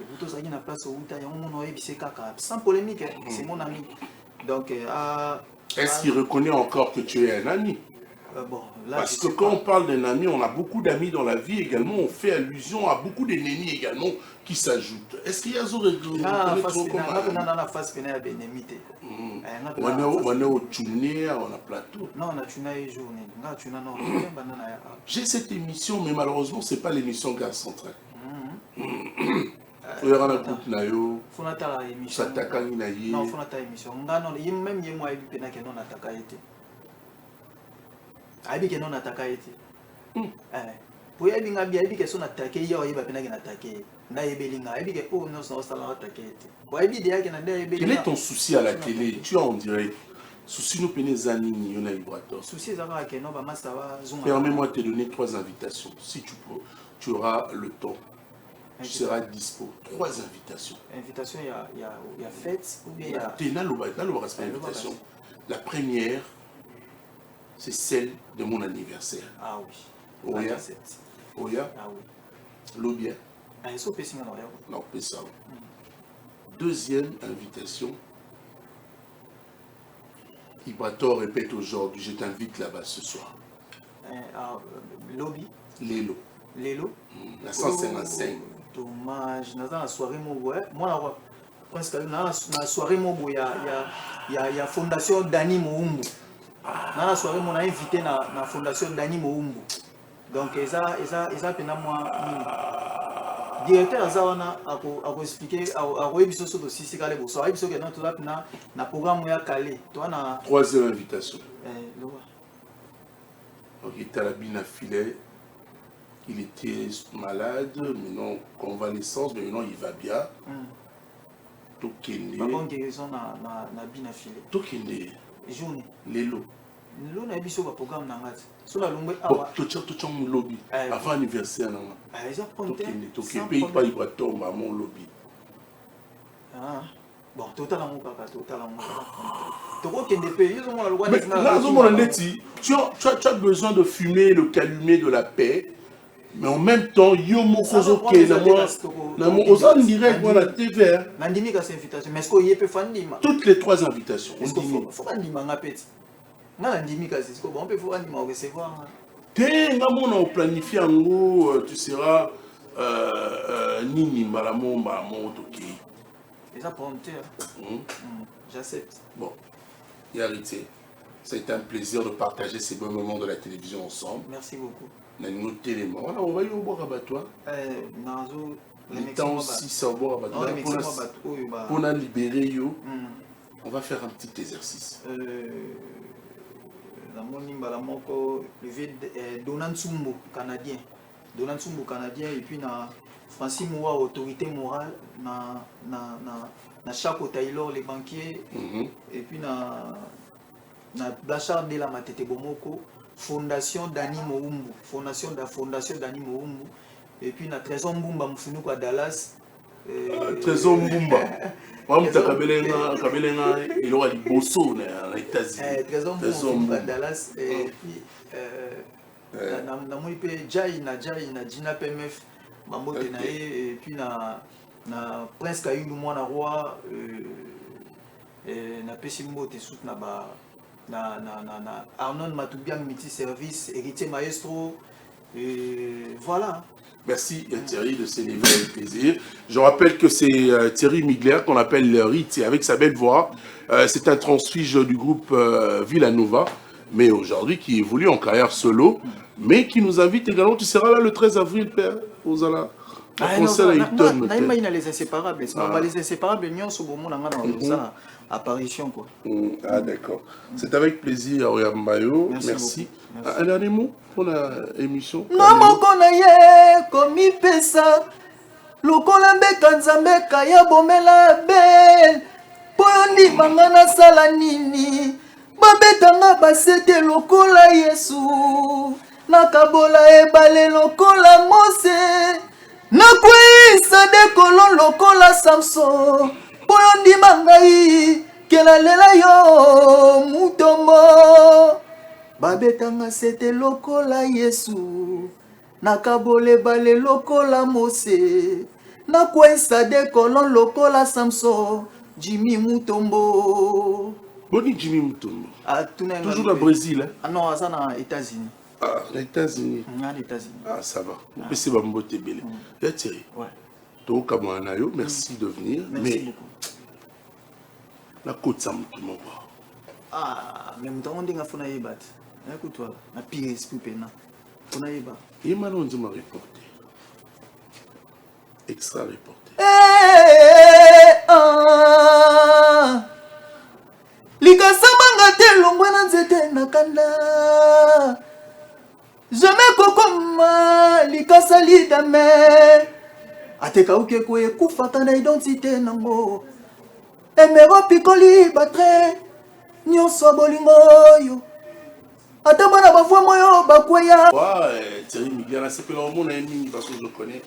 Et plutôt ça na place au uta ya on a ebisé kaka sans polémique, c'est mon ami. Donc est-ce qu'il reconnaît encore que tu es un ami? Bon, là, parce que quand on parle d'un ami, on a beaucoup d'amis dans la vie également, on fait allusion à beaucoup d'ennemis également qui s'ajoutent. Est-ce qu'il y a ce j'ai cette émission, mais malheureusement, ce n'est pas l'émission Gaz Central. Il y a émission. Aïbi non attaqué été. Pour y aller bien, aïbi que son attaqué, il y a eu bien attaqué. Naïbelinga, aïbi que oh non, ça va attaquer. Pour aïbi dia que n'a quel est ton souci à la télé? Tu as en direct. Souci nous pénés années, on a eu souci ça va que non, bah ça va. Permets-moi de te donner 3 invitations. Si tu auras le temps, tu seras dispo. 3 invitations. Invitation, il y a fête ou bien il y a. T'es là, invitation. La première. C'est celle de mon anniversaire. Ah oui. Oya. Oya. Ah oui. L'Obia. Ah, ils sont pessés maintenant. Non, pas ça. Deuxième invitation. Ibrator répète aujourd'hui, je t'invite là-bas ce soir. Lobby. Lélo. Lélo. La 155. Dommage. Dans la soirée, moi, presque dans la soirée, il y a Fondation Dani Moumbu. Dans la soirée, on a invité la fondation Dani Moumbu. Donc, ils ont pena moi. Directeur Azawana a expliqué, a révisé ce dossier. Si calé, so a révisé que notre là na programme ya calé. Toi na. 3e invitation. Donc, il était à la bine filet. Il était malade, maintenant convalescence, mais maintenant il va bien. Tokende. Pas bonne guérison na bine filet. Tokende. Journée. Lélo. Lélo na biso ba programme na ngati. So la longwe awa. To tchang lobby. Avant anniversaire na. Ils ont compté. Tokende pays pas il va tomber à mon lobby. Ah. Bon, total amour kaka, total amour. Toko kende pays, ils ont la loi des tu as besoin de fumer le calumet de la paix. Mais en même temps, yomo kozoke na mo ozan direct moi la TV. Nandimi ka invitation, mais est-ce que yé peut fandima? Toutes les 3 invitations. Faut fandima ngapeti. Na nandimi ka c'est bon, on peut faut fandima recevoir. Té ngamona on planifie ngo tu seras nini malamo mbamo toki. Les apprenteurs. J'accepte. Bon. Yarité. C'est un plaisir de partager ces bons moments de la télévision ensemble. Merci beaucoup. On va y boire à toi. Le temps aussi, ça va boire à toi. Pour nous libérer, on va faire un petit exercice. Donald Tsumbo, Canadien. Donald Tsumbo, Canadien, et puis Francis Moua, autorité morale, na Chaco Taylor, les banquiers, et puis na Blachard de la Matete Bomoko. Fondation Dani Moumbu, Fondation Dani Moumbu, et puis na Trésor Mbumba Mfunuko à Dallas. Trésor Mbumba. Moi, je Kabelenga, il aura du bosso aux États-Unis. Trésor Mbumba à Dallas, et puis na Mouipe Jai na Djina PMF, Mambote Nae, et puis na Prince Kayulu Mwana Roi, na Pessimbote Sout na ba. Arnon Matoubian multi-service, héritier maestro, et voilà. Merci Thierry de célébrer avec plaisir. Je rappelle que c'est Thierry Migler qu'on appelle Ritz et avec sa belle voix. C'est un transfuge du groupe Villanova, mais aujourd'hui qui évolue en carrière solo, mais qui nous invite également. Tu seras là le 13 avril, Père, aux Ala. Les inséparables. Les inséparables, nous sommes dans apparition quoi. Ah d'accord. C'est avec plaisir Oyambayo. Merci. Un dernier mot pour l'émission. Non mokonaye komi pesa lokola mbeka nzambe kaya bomela bel pondi mangana sala nini babetanga basete lokola Yesu nakabola ebale lokola Mose nakwisa dekolo lokola Samson poyo ndima ngai kelalela yo mutombo babetanga sete lokola Yesu nakabola ebale lokola Mose nakwisa dekolo lokola Samson Jimmy Mutombo. Boni Jimmy Mutombo. Toujours au Brésil. Ah non, ça aux États-Unis. Ah, les États-Unis. Les États-Unis. Ah, ça va. On c'est Bambote Belé. Et Thierry. Ouais. Donc, Kamanayo, merci de venir. Merci beaucoup. La côte ça Mutombo. Ah, même temps on dit qu'on a fait bat. Écoute-toi, la pire esprit pena. On a bat. Et maintenant on dit ma reporter. Extra reporter. Likasabanga te longwe na nzete na kanda jamais kokoma likasa lidame ateka uke kwe kufata na identité nango emero pikoli batre nyonso bolingo yo ata bana bavwa moyo bakweya. Ouais, Thierry Miguel, c'est que l'homme a une parce que je connais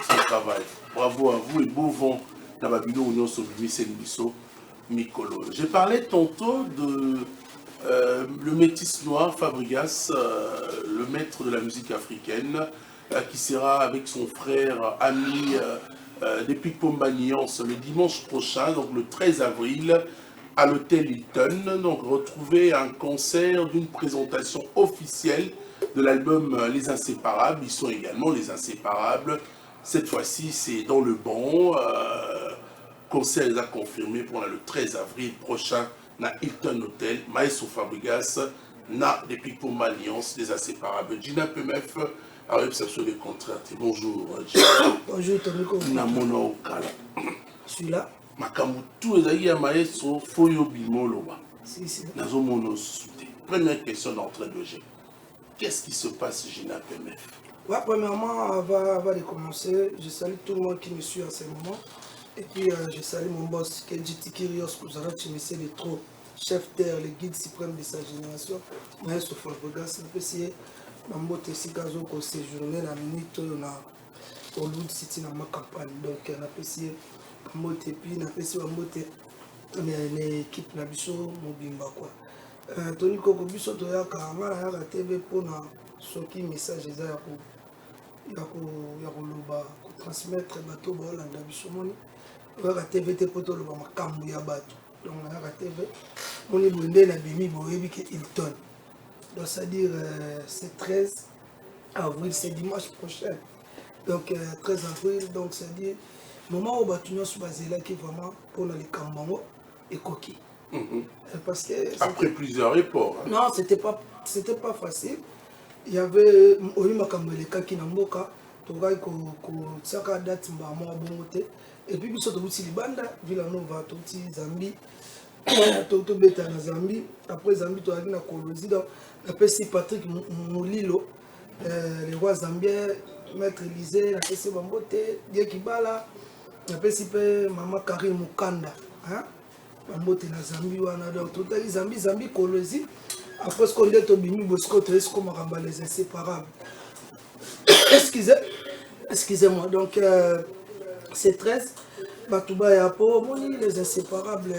son travail. Bravo à vous et beau vent dans la vidéo où nous sommes Mikolo. J'ai parlé tantôt de le métis noir Fabregas, le maître de la musique africaine, qui sera avec son frère ami depuis Pombaniance le dimanche prochain, donc le 13 avril, à l'hôtel Hilton. Donc retrouver un concert d'une présentation officielle de l'album Les Inséparables. Ils sont également les Inséparables. Cette fois-ci, c'est dans le bon. Concert les a confirmé pour le 13 avril prochain na Hilton Hotel. Maestro Fabregas na depuis pour l'Alliance des Inséparables. Gina PMF a réception des contrats. Bonjour Gina. Bonjour Tomiko. Na mono okala. Celui-là. Makamutu ezali ya Maestro Foyo Bimoloba. Si. Nazo mono souté. Première question d'entrée de jeu. Qu'est-ce qui se passe Gina PMF? Ouais, premièrement, avant de commencer, je salue tout le monde qui me suit à ce moment. Et puis je salue mon boss, Kenji Tikirios Kuzara Chimese, le trop chef terre, le guide suprême de sa génération. Maestro Fabregas, un peu si Mambote Sikazo ko séjourné la minute au Loud City dans ma campagne. Donc on a apprécié Mambote puis on a apprécié Mambote l'équipe na biso mobimba quoi. Tony Koko biso to ya ka ngala ya TV pona soki message eza ya ko loba ko transmettre bato ba Hollande biso moni. La TV te poto le makambu ya bato. Donc la TV on est bondé na bimi boyebi ke Hilton. Donc ça dire c'est 13 avril, c'est dimanche prochain. Donc 13 avril, donc c'est dire moment où batuño su bazela qui vraiment pour les kambango et coquille. Parce que après plusieurs reports. Hein. Non, c'était pas facile. Il y avait Oyi makambu le kaki na mboka, togai ko tsaka date mba mo bongote. Et puis, nous sommes aussi Libanda, Villanova, Zambie, Toto Beta na Zambie. Après Zambie, tu as vu la Colosie. Donc, après si Patrick Moulilo, le roi zambien, Maître Élysée, après si Bambote, Diekibala, après si Maman Karim Mukanda, Bambote na Zambie, donc tout à Zambie, Colosie. Après ce qu'on dit, Tobimi Bosco, tu es comme les Inséparables. Excusez-moi, donc. C'est 13, Batouba et Apo, les Inséparables,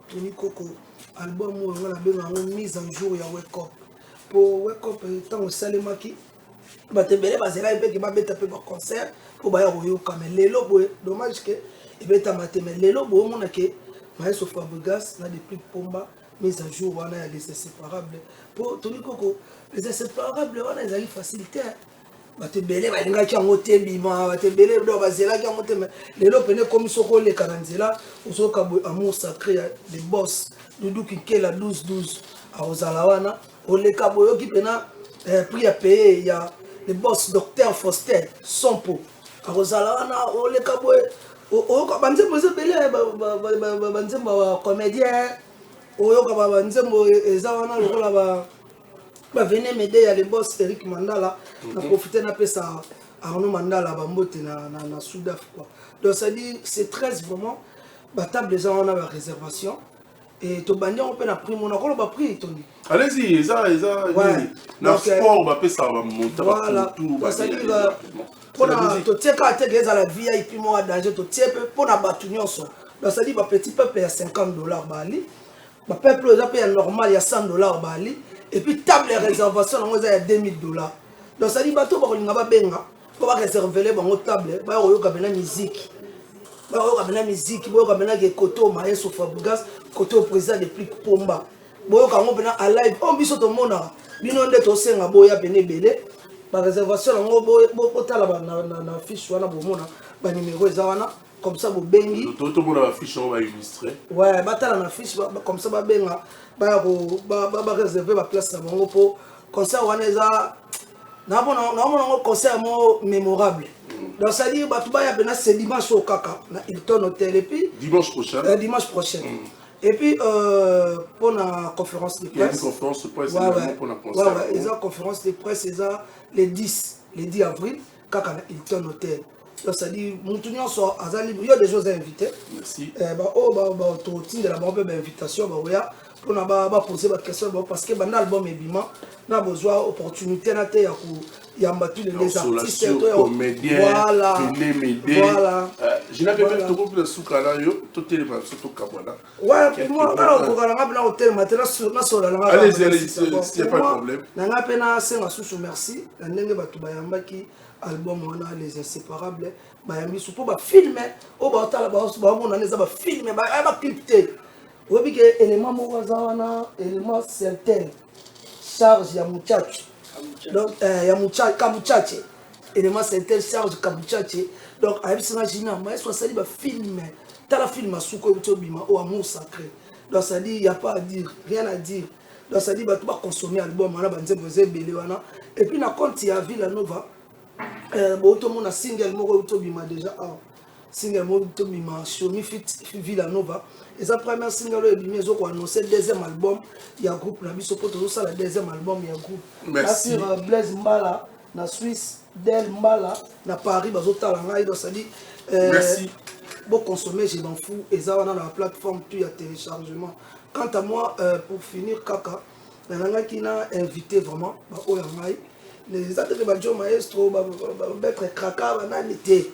Tony Koko, album où on a bien mise en jour, il y a Wake Up. Pour Wake Up, tant au Salemaki, Batebele, Bazela, il peut mettre un peu de concert, pour Baya Royo, comme Lélo, dommage que, il peut être Lélo, on a que, Maestro Fabregas, n'a des plus de pomba, mise en jour, on a des Inséparables. Pour Tony Koko, les Inséparables, on a des facilités. Batebele balingaki yango te bima batebele do bazelaki yango te mais lelo pene comme soko le kananzela osoka bo amour sacré de boss Doudou Kikela 12 a ozalawana oleka boyo ki pena prix à payer il y a le boss docteur Foster Sompo a ozalawana oleka boyo oyoka banzembo ezebele banzembo comédien oyoka banzembo eza wana lokola ba venez m'aider à le boss Eric Mandala na profiter na pesa Arnaud Mandala bambote na Soudaf quoi. Donc ça dit c'est 13 vraiment ba table les gens on a la réservation et to bandi on peut na prix mon akolo ba prix Tony. Allez-y, ça na sport ba pe ça va monter tout ba ça va pour to tieka te la VIP mo danger to tiepe pour na batu nyonso. Donc ça dit ba petit peuple ya $50 bali. Ba peuple za pe normal ya $100 bali et puis table de réservation on ya $2000. Donc ça dit bato ba kolinga ba benga pour ba réserver bango table ba yoka bena musique. Ba yoka bena musique, ba yoka bena ke koto maestro Fabregas, koto président de Plic Pomba. Boyoka ngo bena a live on biso to mona bino nde to senga boya bene belé ba réservation ngo bo tala na fiche wana bo mona ba numéro ezawana comme ça bo bengi to mona ba fiche on va illustrer ouais ba tala na fiche comme ça ba benga ba réserver ba place na bango po concert wana eza na mona concert mo mémorable. Donc ça dit ba tuba ya bena c'est dimanche au kaka na Hilton Hotel et puis dimanche prochain et puis pour la conférence de presse. Il y a une conférence de presse pour la concert. Il y a une conférence de presse le 10 avril kaka na Hilton Hotel. Donc ça dit Moutounion soit à libre, il y a des choses à inviter. Merci. Tout de la bonne invitation pour na poser des questions parce que dans l'album Ebima na besoin opportunité na te ya battu les artistes comédiens voilà je n'avais pas tout pour le soukala yo tout est le surtout kabwana ouais moi alors pour la hôtel maintenant na sola la allez il y a pas de problème na pena senga susu merci na ndenge batu bayamba ki album wana les inséparables bayambi surtout ba filmer o ba tala ba mona neza ba filmer ba clip te obi ke élément mo zawana élément certain charge ya muchacho donc ya kamuchache élément certain charge kamuchache donc ayebisanga jina maestro sali ba filmer tala film asuko bima o amour sacré donc ça dit y a pas à dire rien à dire donc ça dit ba tout ba consommer album wana ba nzembo zebele wana et puis na compte ya Villanova boto mona single moko bima déjà single moko bima Shomi Fit Villanova et sa première single ebimi ezo ko annoncer deuxième album ya groupe na biso poto zo sala deuxième album ya groupe merci sur Blaise Mbala na Suisse Del Mbala na Paris bazo tala ngai donc ça dit merci bon consommer je m'en fous et ça on a la plateforme tu ya téléchargement quant à moi pour finir kaka na qui n'a invité vraiment ba o ya ngai les autres bajo maestro ba mettre kraka ba nani te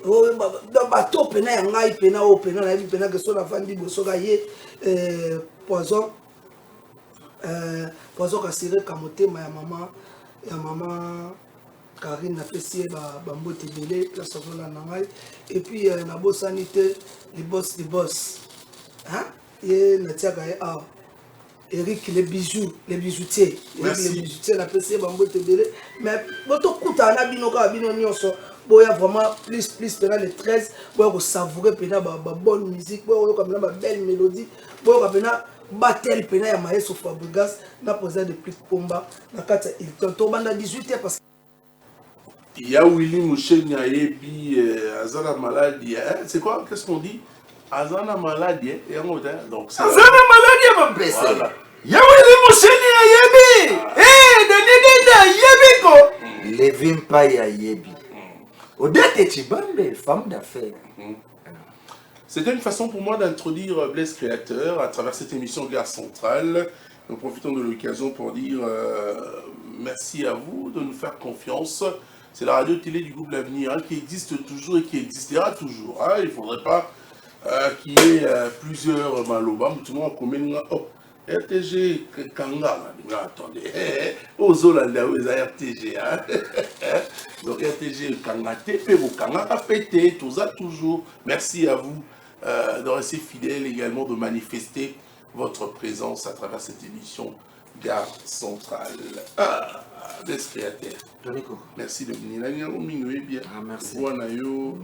dans bateau pena ya ngai pena o pena na bi pena que so la fandi boso ga ye poison ka sire kamotema ya maman Karine na pesi ba mbote belé la sovola na ngai et puis na bosanité les boss hein et na tiaka a Eric les bijoutiers la pesi ba mbote belé mais boto kuta na bino nyonso boya vraiment plus pena le 13 boya ko savourer pena ba bonne musique boya ko ba belle mélodie boya ko pena battle pena ya maestro Fabregas na poser de Plic Pomba na kata Hilton to banda 18h parce il y a Willy Mouchenia Yebi Azana maladie c'est quoi qu'est-ce qu'on dit Azana maladie et on donc c'est Azana maladie mon père voilà ya Willy Mouchenia Yebi de Yebi ko Levin pa ya Yebi Odette Chibambe femme d'affaires. C'était une façon pour moi d'introduire Blaise Créateur à travers cette émission Gare Centrale. Nous profitons de l'occasion pour dire merci à vous de nous faire confiance. C'est la radio-télé du groupe L'Avenir qui existe toujours et qui existera toujours. Il ne faudrait pas qu'il y ait plusieurs malobas. Tout le monde commet RTG Kanga. Attendez, aux Hollandais, aux RTG. Donc RTG Kanga, TP, Kanga, APT, tout ça toujours. Merci à vous de rester fidèles également, de manifester votre présence à travers cette émission Gare Centrale. Blaise Créateur. Merci de venir. Merci.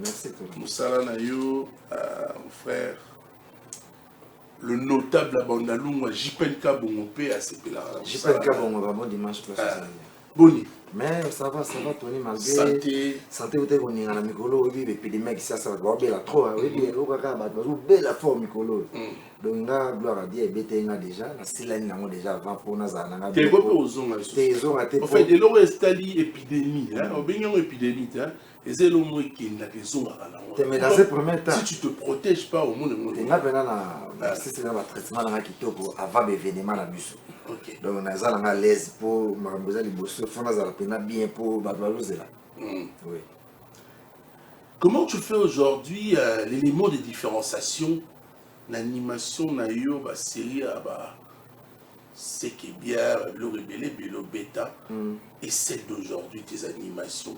Merci. Moussala Nayo, mon frère. Le notable Abandalou, Jipenka Bongopé à CP là. Jipenka Bongopé, bon dimanche. Boni. Mais ça va, Tony, malgré. Santé, vous êtes venu à la Mikolo, oui, et puis les mecs, ça va bien trop, oui, bien, vous avez la forme Mikolo. Donc, là, gloire à Dieu, il y a déjà, la Silène, déjà, avant pour nous, tu es aux zones. En fait, de l'eau installée épidémie, on a une épidémie, et c'est l'homme qui est la raison. Mais dans ce premier temps, si tu ne te protèges pas au monde, tu as un traitement avant l'événement à bus. Donc, on a à l'aise pour m'ambiser les bosses, on a bien pour Babalouzela. Oui. Comment tu fais aujourd'hui l'élément de différenciation, l'animation, la série, c'est qui est bien, le rebelle, le bêta, et celle d'aujourd'hui, tes animations?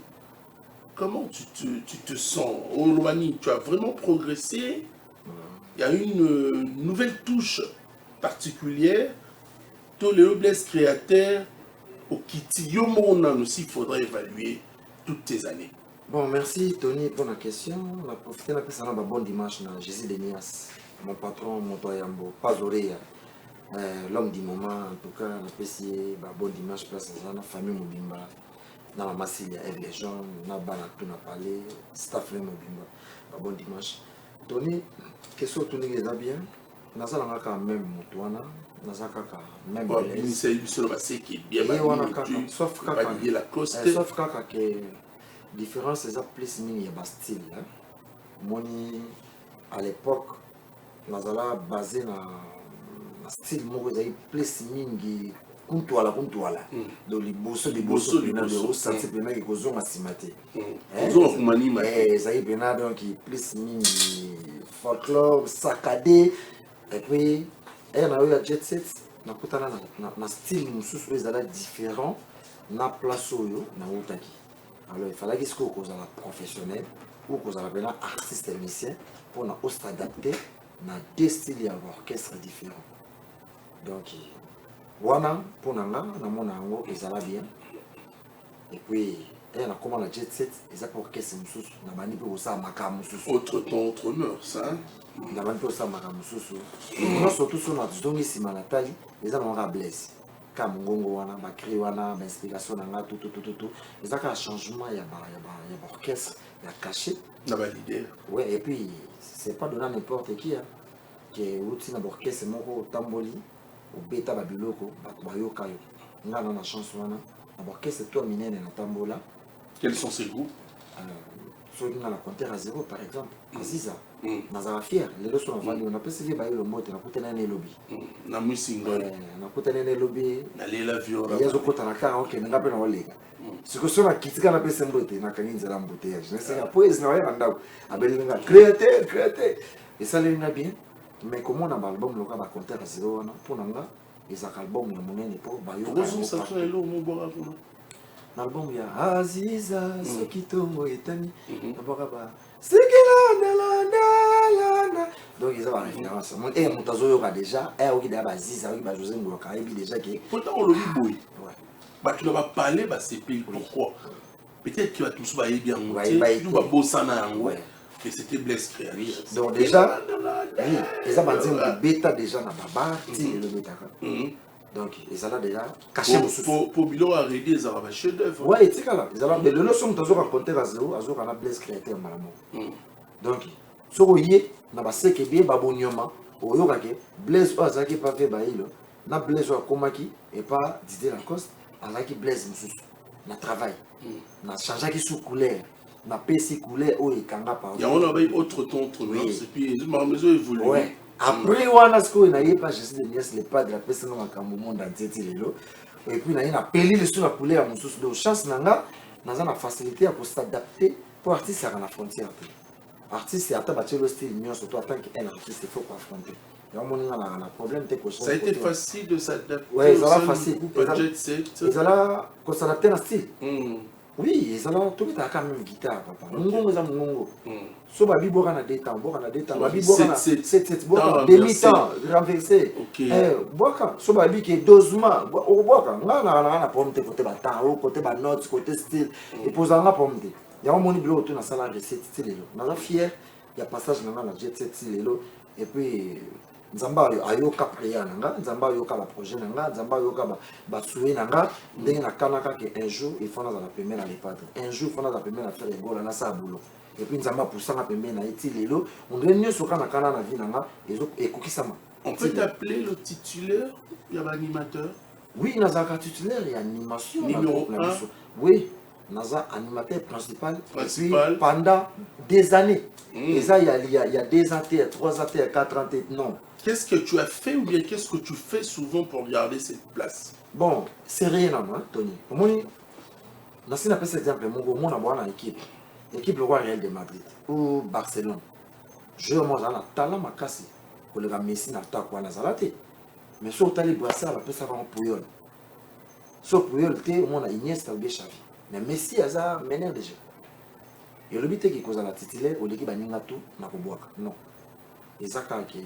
Comment tu te sens? Olwani, tu as vraiment progressé? Il y a une nouvelle touche particulière. Tous les blesses créateurs, au Kiti, aussi, il faudra évaluer toutes tes années. Bon, merci Tony pour la question. On a profité de la bonne dimanche dans Jésus de Nias, mon patron, mon toyambo, pas oreille. L'homme du moment, en tout cas, on a apprécié la bonne dimanche place dans la famille Mobimba. Dans la Massilia, avec les gens, on a tout parlé, staff Mobimba, la bonne dimanche. Tony, question Tony les a bien. On a quand même Moutouana. Même sauf que différence c'est plus mini et style moni à l'époque nazala basé na style moko ezali plus mingi kuntuala donc liboso pena de osanti pena ekozonga nsima te ezali pena donc plus mingi folklore saccadé et puis et on a eu à Jet Set, on a style mususu ezala différent na place oyo na utaki. Alors il fallait que ce soit professionnel ou que soit artiste et musicien pour nous s'adapter na deux styles d'orchestre différents. Donc wana pour nanga na mona ngo ezala bien. Et puis et on a comment la Jet Set ezala orchestre mususu na bani pe osa makama mususu. Autre honneur ça. Na bani pe osa makama mususu. Nous surtout sur notre zongi simanatali ezala nga Blaise. Comme Ngongo wana bakri wana inspiration nanga tout ils ont un changement il y a orchestre il y a caché l'idée ouais et puis c'est pas donné n'importe qui hein qui est outil na orchestre moko tamboli au beta babiloko bayoka yo nga na chance wana na orchestre toi minene na tambola. Quels sont ces groupes? Soit dans la compteur à zéro par exemple Aziza nazara fier les leçons vali on appelle c'est bailler le mot na kutana na lobby na musingo na kutana na lobby na lela viola yazo kutana ka OK ngape na walega siko sona kitika na pesa mbote na kaninza la embouteillage nese ya poésie na waya ndao abelinga créateur et ça les bien mais comment on a album loka ba compteur à zéro na pour nanga les album ya monene pour bayo ça fait le mot bora l'album ya Aziza Sokitongo etani n'abora ba Sikila donc ils ont la référence et Moutazo yoka déjà et oki da ba Aziza oki ba José Ngoka et puis déjà qui pourtant on le boy bah tu dois parler bah c'est pourquoi peut-être que tu vas bien monter tu vas bosser na yango et c'était Blaise créateur donc déjà oui ils ont dit bêta déjà na baba ti le bêta donc ils allaient déjà cacher pour bilo arrêter les arabes chef d'œuvre ouais c'est là ils allaient mais le leçon toujours raconter à zéro on a Blaise créateur malamo donc so oyé na ba seke bien babonyoma oyoka ke Blaise azaki pas fait bailo na Blaise akomaki et pas Didier Lacoste azaki Blaise mususu na travail na changer sous couleur na pesi couleur o ekanga par il y a on avait autre ton et puis ma maison évolue ouais après wana sko na yepa Jésus de Nias le padre apesa na makambo monde entier lelo et puis na ina peli le sous la couleur mususu de chance nanga naza na facilité à s'adapter pour artiste à la frontière artiste c'est ata batelo style mio surtout en tant qu'un artiste il faut affronter ya moni na problème te ça a été facile de s'adapter ouais ça va facile ils allaient qu'on s'adapter à style oui ils allaient tout à quand même guitare papa ngongo za ngongo so babi boka na détend babi boka na 7 boka demi temps renversé boka so babi qui dosement boka na pomme te côté ba temps côté ba note côté style et posanga pomme te ya moni bilo to na sala recette style lelo na fier ya passage na Jet Set lelo et puis nzamba ayoka prière nanga nzamba ayoka ba projet nanga nzamba ayoka ba souhait nanga ndenge nakanaka que un jour il faut na la première à les padres un jour il faut na la première à faire égola na sa boulot et puis nzamba poussanga pembeni na eti lelo on doit mieux soka na kana na vie nanga et kokisama. On peut t'appeler le titulaire, il y a l'animateur. Oui, Nazaka titulaire et animation. Numéro 1. Oui, Naza animateur principal. Pendant des années. Et ça, il y a 2 ans, 3 ans, 4 ans, non. Qu'est-ce que tu as fait ou bien qu'est-ce que tu fais souvent pour garder cette place? Bon, c'est rien, hein, Tony. Moi, je vais cet exemple. Moi, je suis une équipe le Roi Real de Madrid ou Barcelone. Je vais un talent ma casse pour le Messi n'a pas quoi nazalate. Mais si on a les brassards, on peut savoir un Puyol. Si on Puyol, on a Iniesta ou Xavi. Mais Messi a mené déjà. Et le but est qu'il cause la titulaire ou l'équipe a tout na koboaka. Non. Et ça c'est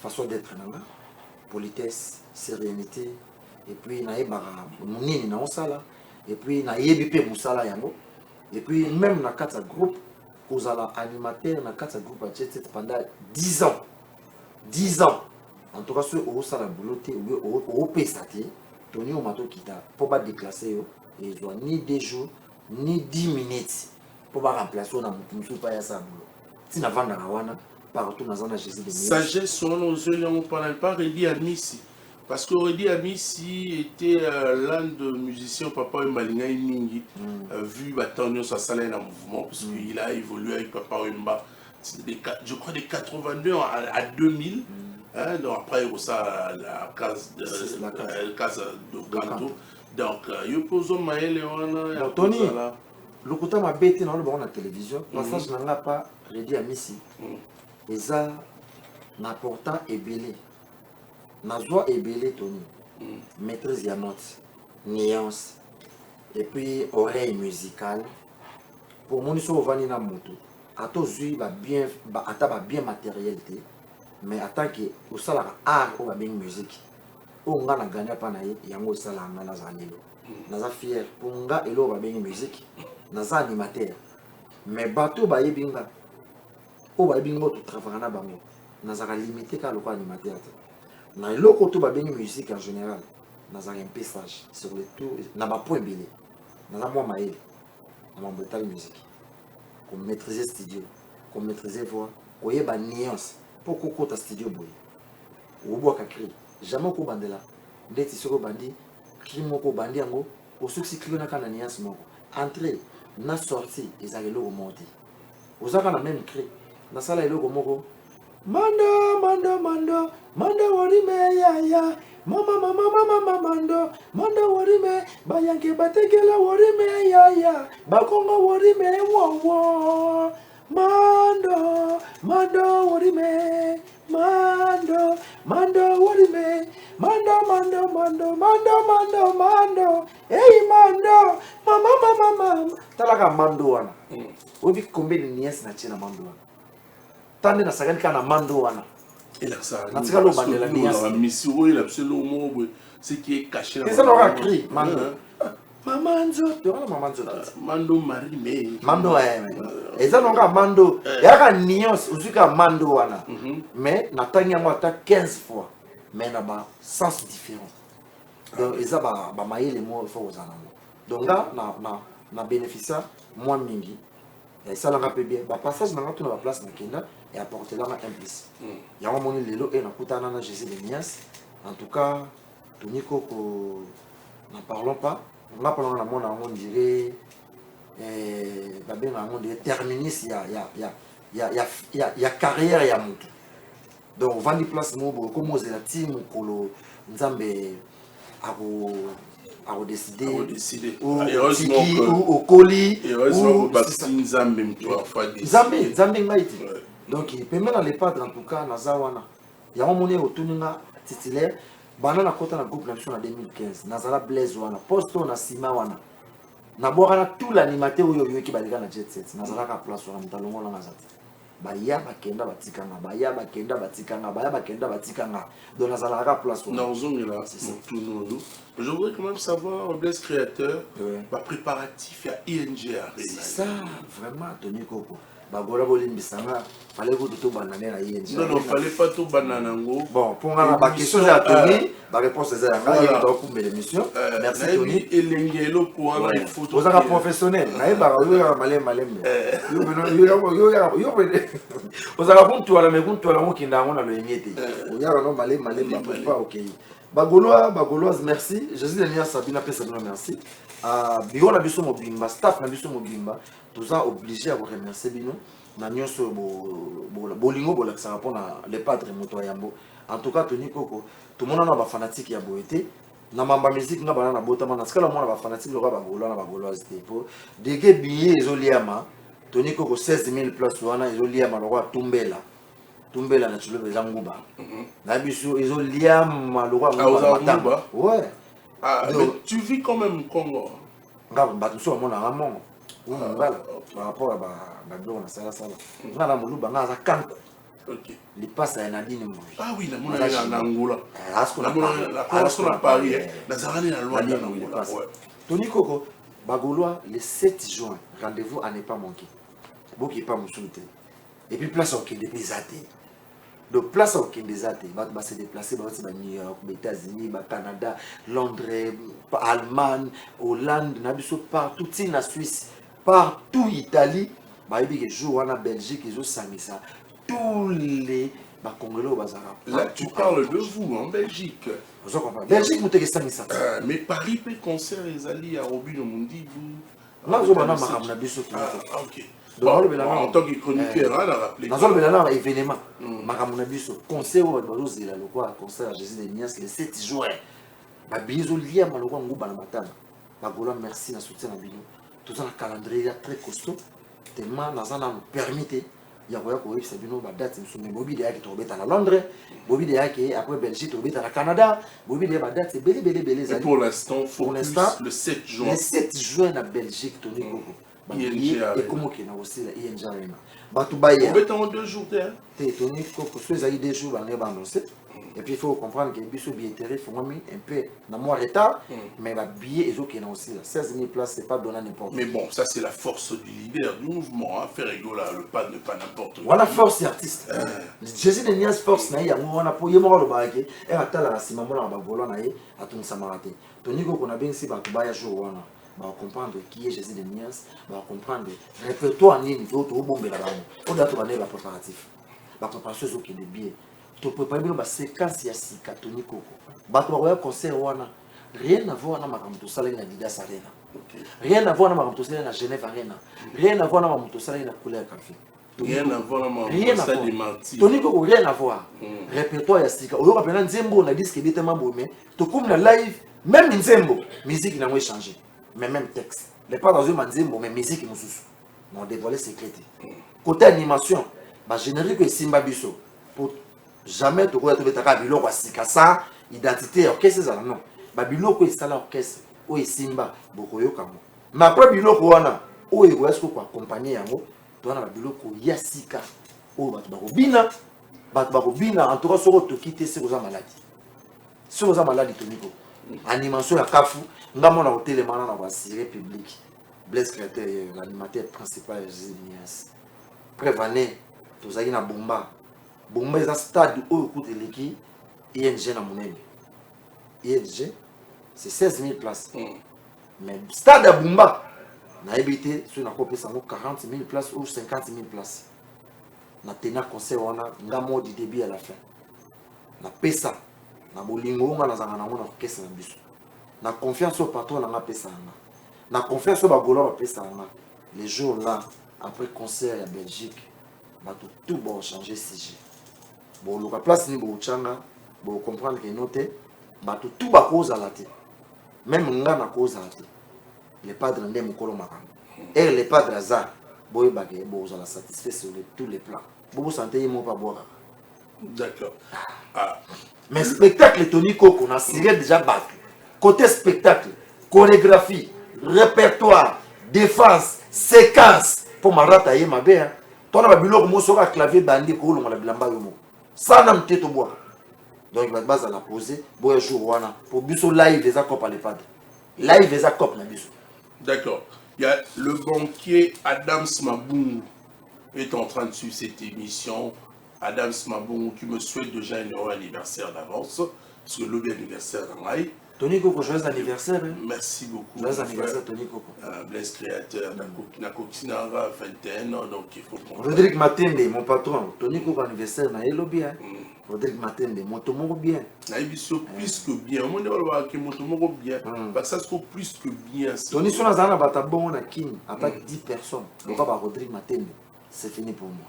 façon d'être nanga, politesse, sérénité et puis na ebara munini na osala et puis na yebipe musala yango. Et puis même na kata groupe kozala animateur na kata groupe a Jet Set pendant 10 ans. 10 ans. En tout cas, ceux qui ont fait la boulot, au PSAT, Tony Omato Kita, pour pas déclasser, ils n'ont ni 2 jours, ni 10 minutes pour pas remplacer dans le pas ça boulot. Si nous avons partout dans la Jésus de Sagesse, sur nos yeux, on ne parle pas Reddy Amissi. Parce que Reddy Amissi était l'un de musiciens, Papa Mbalinga Mingi, vu Batonio sa salaire en mouvement, parce qu'il a évolué avec Papa Wemba. Je crois des 82 à 2000. Hein, donc après, il y a la case de Canto. Donc, il y a posé Maël et on a. Tony, le côté m'a bêté dans la télévision, passage n'a pas Reddy Amissi. Et ça, n'important est belé. N'a joie est belé, Tony. Maîtrise ya note, nuance, et puis oreille musicale. Pour mon histoire, on va na moto. À tous les bien matériel. Mais en tant que au salaire art ou bien musique on a gagné pas naïe yango salaire na zanelo naza fier pour nga elo ba bien musique naza animateur mais bateau ba yebinga o ba yebinga to travailler na bango naza limité ka le animateur na eloko to ba bien musique en général naza un message sur le tout na ba point belé naza moi maïe na mon bétal musique comme maîtriser studio comme maîtriser voix ko yeba nuance. Pourquoi tu as studio boy? Ou bois kakri. Jamais ko bandela. Ndeti soko bandi. Krimo ko bandi ango. Au succès clio na kana nias moko. Entrée, na sortie, ils avaient le monté. Vous avez la même cri. Na sala le moko. Mando, mando, mando, mando warime ya ya. Mama, mama, mama, mama, mando, mando warime. Bayanke bategela warime ya ya. Bakonga warime wo wo. Mando, mando, warime, mando, mando, warime, mando, mando, mando, mando, mando, mando, hey mando, mama, mama, mama. Talaga mando wana. Obi kombe ni nièce na china mando wana. Tande na sagani kana mando wana. Il a ça. Na tika lo bandela nièce. La mission, il a absolument ce qui est caché. C'est ça l'aura cri, mando. Mamanzo, mamanzo mando marime. Mando et ça non mando. Il y a une nuance uzuka mando wana. Mais natanya moi 15 fois. Mais na ba sens différent. Donc et ça ba mailler les mots faut aux anamo. Donc là na bénéficia moi mingi. Et ça l'a peu bien. Ba passage na tout na place na kenda et apporter là un plus. Il y a un moment lelo et na kutana na Jésus de Nias. En tout cas, Toniko ko n'en parlons pas. On a parlé on dirait terminus il y a carrière ya mutu. Donc on va des places comme aux team kolo nzambe à décider ou au colis ou nzambe ngaiti. Donc il permet dans les padres en tout cas nazawana. Il y a un moment où tuninga titulaire bana na kota na groupe na biso na 2015 nazala Blaise wana posto na sima wana na bora tout l'animateur oyo yoki balika na Jet Set nazala ka place wana mutalongo na ngazati baya bakenda batikanga baya bakenda batikanga donc nazala ka place wana là je voudrais quand même savoir Blaise créateur préparatif à ING Arena. C'est ça vraiment Tony Koko bagola bolimbisanga fallait que tout banane na yé. Non non, fallait pas tout banane ngo. Bon, pour nga ba question ya Tony, ba réponse za nga yé do pour l'émission. Merci Tony. Elengelo ko ana il faut. Vous êtes professionnel, na ba yo malem yo vous avez bon toi la mais bon toi la mo kinda ngona lo yemiete. Ya no malem pas OK. Bagoloise, merci. Jésus de Nia Sabina Pesabina, merci. Biro na biso mobimba, staff na biso mobimba, tous a obligé à vous remercier bino. Na nyonso bolingo bolakisa rapport na le padre moto yambo. En tout cas Tony Koko, tout le monde na ba fanatique ya boete. Na mamba musique nga bana na botama na skala mona ba fanatique lo ba bagoloise te po. Dege billet ezoliama. Tony Koko 16000 places wana ezoliama lo kwa Tumbela na chulo beza nguba. Na biso ezolia malora nguba. Ouais. Ah, mais tu vis quand même au Congo. Ngaba batuso mona ramon. Voilà. Par rapport à ba na sala. Ngana muluba ngaza kanko. OK. Les passe à Nadine mo. Ah oui, na mona na Angola. Asko na Paris. Na zarani na Luanda na oui. Tony Koko Bagolois le 7 juin, rendez-vous à ne pas manquer. Boki pas musulté. Et puis place au Kende Pesate. Donc place au Kende Pesate, va se déplacer dans New York, les États-Unis, le Canada, Londres, Allemagne, Hollande, partout, la Suisse, partout Italie, les jours en Belgique, ils ont ça. Tous les Congolais au bazar. Là tu parles de vous en Belgique. Vous comprenez? Belgique, nous sommes ça. Mais Paris peut concert les alliés à Robin Mundi. Là, nous avons OK. En tant que chroniqueur, on a rappelé. Dans un événement, Makamuna Biso, concert au Balozila, le concert à Jésus de Nias, le 7 juin. Biso Lia Malora Ngouba na Matana. Bagola, merci na soutien à Bino. Tout ça, un calendrier très costaud. Tellement, dans un an, permettez. Il y a quoi c'est Bino, date, mais Bobby de Yaki Tobet à Londres, Bobby de Yaki après Belgique, Tobet à la Canada, Bobby de date, c'est belé. Et pour l'instant, le 7 juin. Le 7 juin à Belgique, Tony Gogo. Et comment qu'il y a aussi la ING Arena. On va être en 2 jours. Tony Koko, ceux qui 2 jours, on est annoncé. Et puis il faut comprendre que les billets il faut un peu dans mon retard, mais les billets ils ont aussi 16 000 places, c'est pas donné n'importe. Mais bon, ça c'est la force du leader du mouvement, faire rigoler le pas ne pas n'importe quoi. Voilà force artiste. Jésus de Nias force na ya on a pour yemo le bagué et atala sima mona ba volant na ye atun samarate. Tony Koko na bien si ba to ba ya jour wana. Va comprendre qui est Jésus de Nias, va comprendre répertoire ni faut to bomber là-bas. On doit trouver les préparatifs. La préparation qui est des billets. Tu peux préparer une séquence ya sika Tony Koko. Bato ba concert wana rien à voir na makamto sala na Didas Arena. Rien à voir na makamto sala na Genève Arena. Rien à voir na makamto sala na Couleur Café. Rien à voir na makamto sala de Marty. Tony Koko rien à voir. Répertoire ya sika. Oyo rappela nzembo na disque bité mambo mais to comme na live même nzembo musique n'a pas changé. Mais même texte. Les pas dans une nzembo mais musique nous sous. On dévoilé secret. Côté animation, ba générique Simba Biso pour jamais tu vois trouver ta biloko asika ça identité orchestre ça non ba biloko esala orchestre o Simba bokoyo kamo mais après biloko wana o ego est-ce ko accompagner yango to na ba biloko ya sika o ba bakobina en tout cas soko to quitter c'est aux maladies Tony Koko animation ya kafu ngamo na hôtel mana na ba siré public Blaise Créateur l'animateur principal Jésus Nias prévané tozaki na Bomba est un stade où écoute l'équipe ING na monene. ING c'est 16 000 places. Mais stade à Bumba na habité sur na copé 40 000 places ou 50 000 places. Na tena concert wana ngamo du début à la fin. Na pesa na bolingo nga na zanga na mona orchestre na biso. Na confiance au patron na pesa nga. Na confiance au bagolo na pesa nga. Les jours là après concert à Belgique, tout va changer CG. Bon, la place ni bo changa, bo comprendre que noté, tout va cause à la tête. Même nga na cause à la tête. Les padres ndé mukolo makam. Et les padres za, boy bagé, bo za la satisfait sur tous les plans. Bo santé mo pas boire. D'accord. Mais spectacle Tony Koko na siré déjà battu. Côté spectacle, chorégraphie, répertoire, défense, séquence pour ma ratailler ma belle. Toi na biloko mo soka clavier bandi ko longa la bilamba yomo. Ça n'a pas boire. Donc il va base à la poser. Bon jour wana pour biso live les accords par les padres. Live les accords na biso. D'accord. Il y a le banquier Adams Mabungu. est en train de suivre cette émission. Adam Smabon qui me souhaite déjà un heureux anniversaire d'avance. Parce que le anniversaire d'Angaï. Tony Coco, joyeux anniversaire. Merci beaucoup. Joyeux anniversaire, Tony Coco. Blaise créateur, Nakokinara, 21 ans, donc il faut qu'on... Rodrigue Matende, mon patron. Tony Coco anniversaire, na yelo bien. Rodrigue Matende, motomoro bien. Naïbiso plus que bien. On va que motomoro bien. Parce que ça se trouve plus que bien. Tony Sona Zana Batabon, on a Kim, attaque 10 personnes. Le cas Rodrigue Matende, c'est fini pour moi.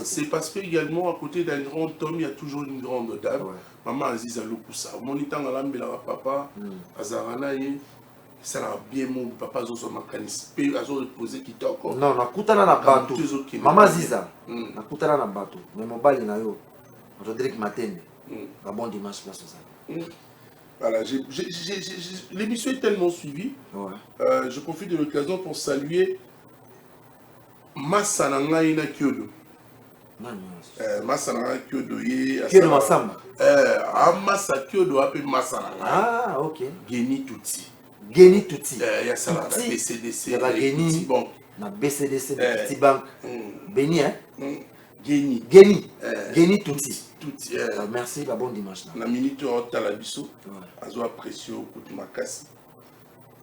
C'est parce qu'également, à côté d'un grand homme, il y a toujours une grande dame. Ouais. Maman Aziz Aloukusa. Mon temps à l'ambela papa, Azarana, ça l'a bien mon papa, Zozo Makanis, Azo reposé qui t'a encore. Non, na kutana na bateau. Maman Aziza, na kutana na bateau. Mais mon bali na yo, Rodrigue Matende. Un bon dimanche, place ça. Voilà, l'émission est tellement suivie. Ouais. Je profite de l'occasion pour saluer Massa Nangaïna Kyodo. Massa Nangaïna Kyodo. Kyodo Massamba. Massa Kyodo appelle Massa Nangaïna. Ah, ok. Geni Touti. Geni Touti. Il y a ça là, la BCDC. Il y a la Geni. La BCDC, la Petit Banque. Béni, hein? Geni. Geni. Geni Touti. Touti. Merci, bon dimanche. La minute au Talabiso. Azo apprécié au coup de ma casse.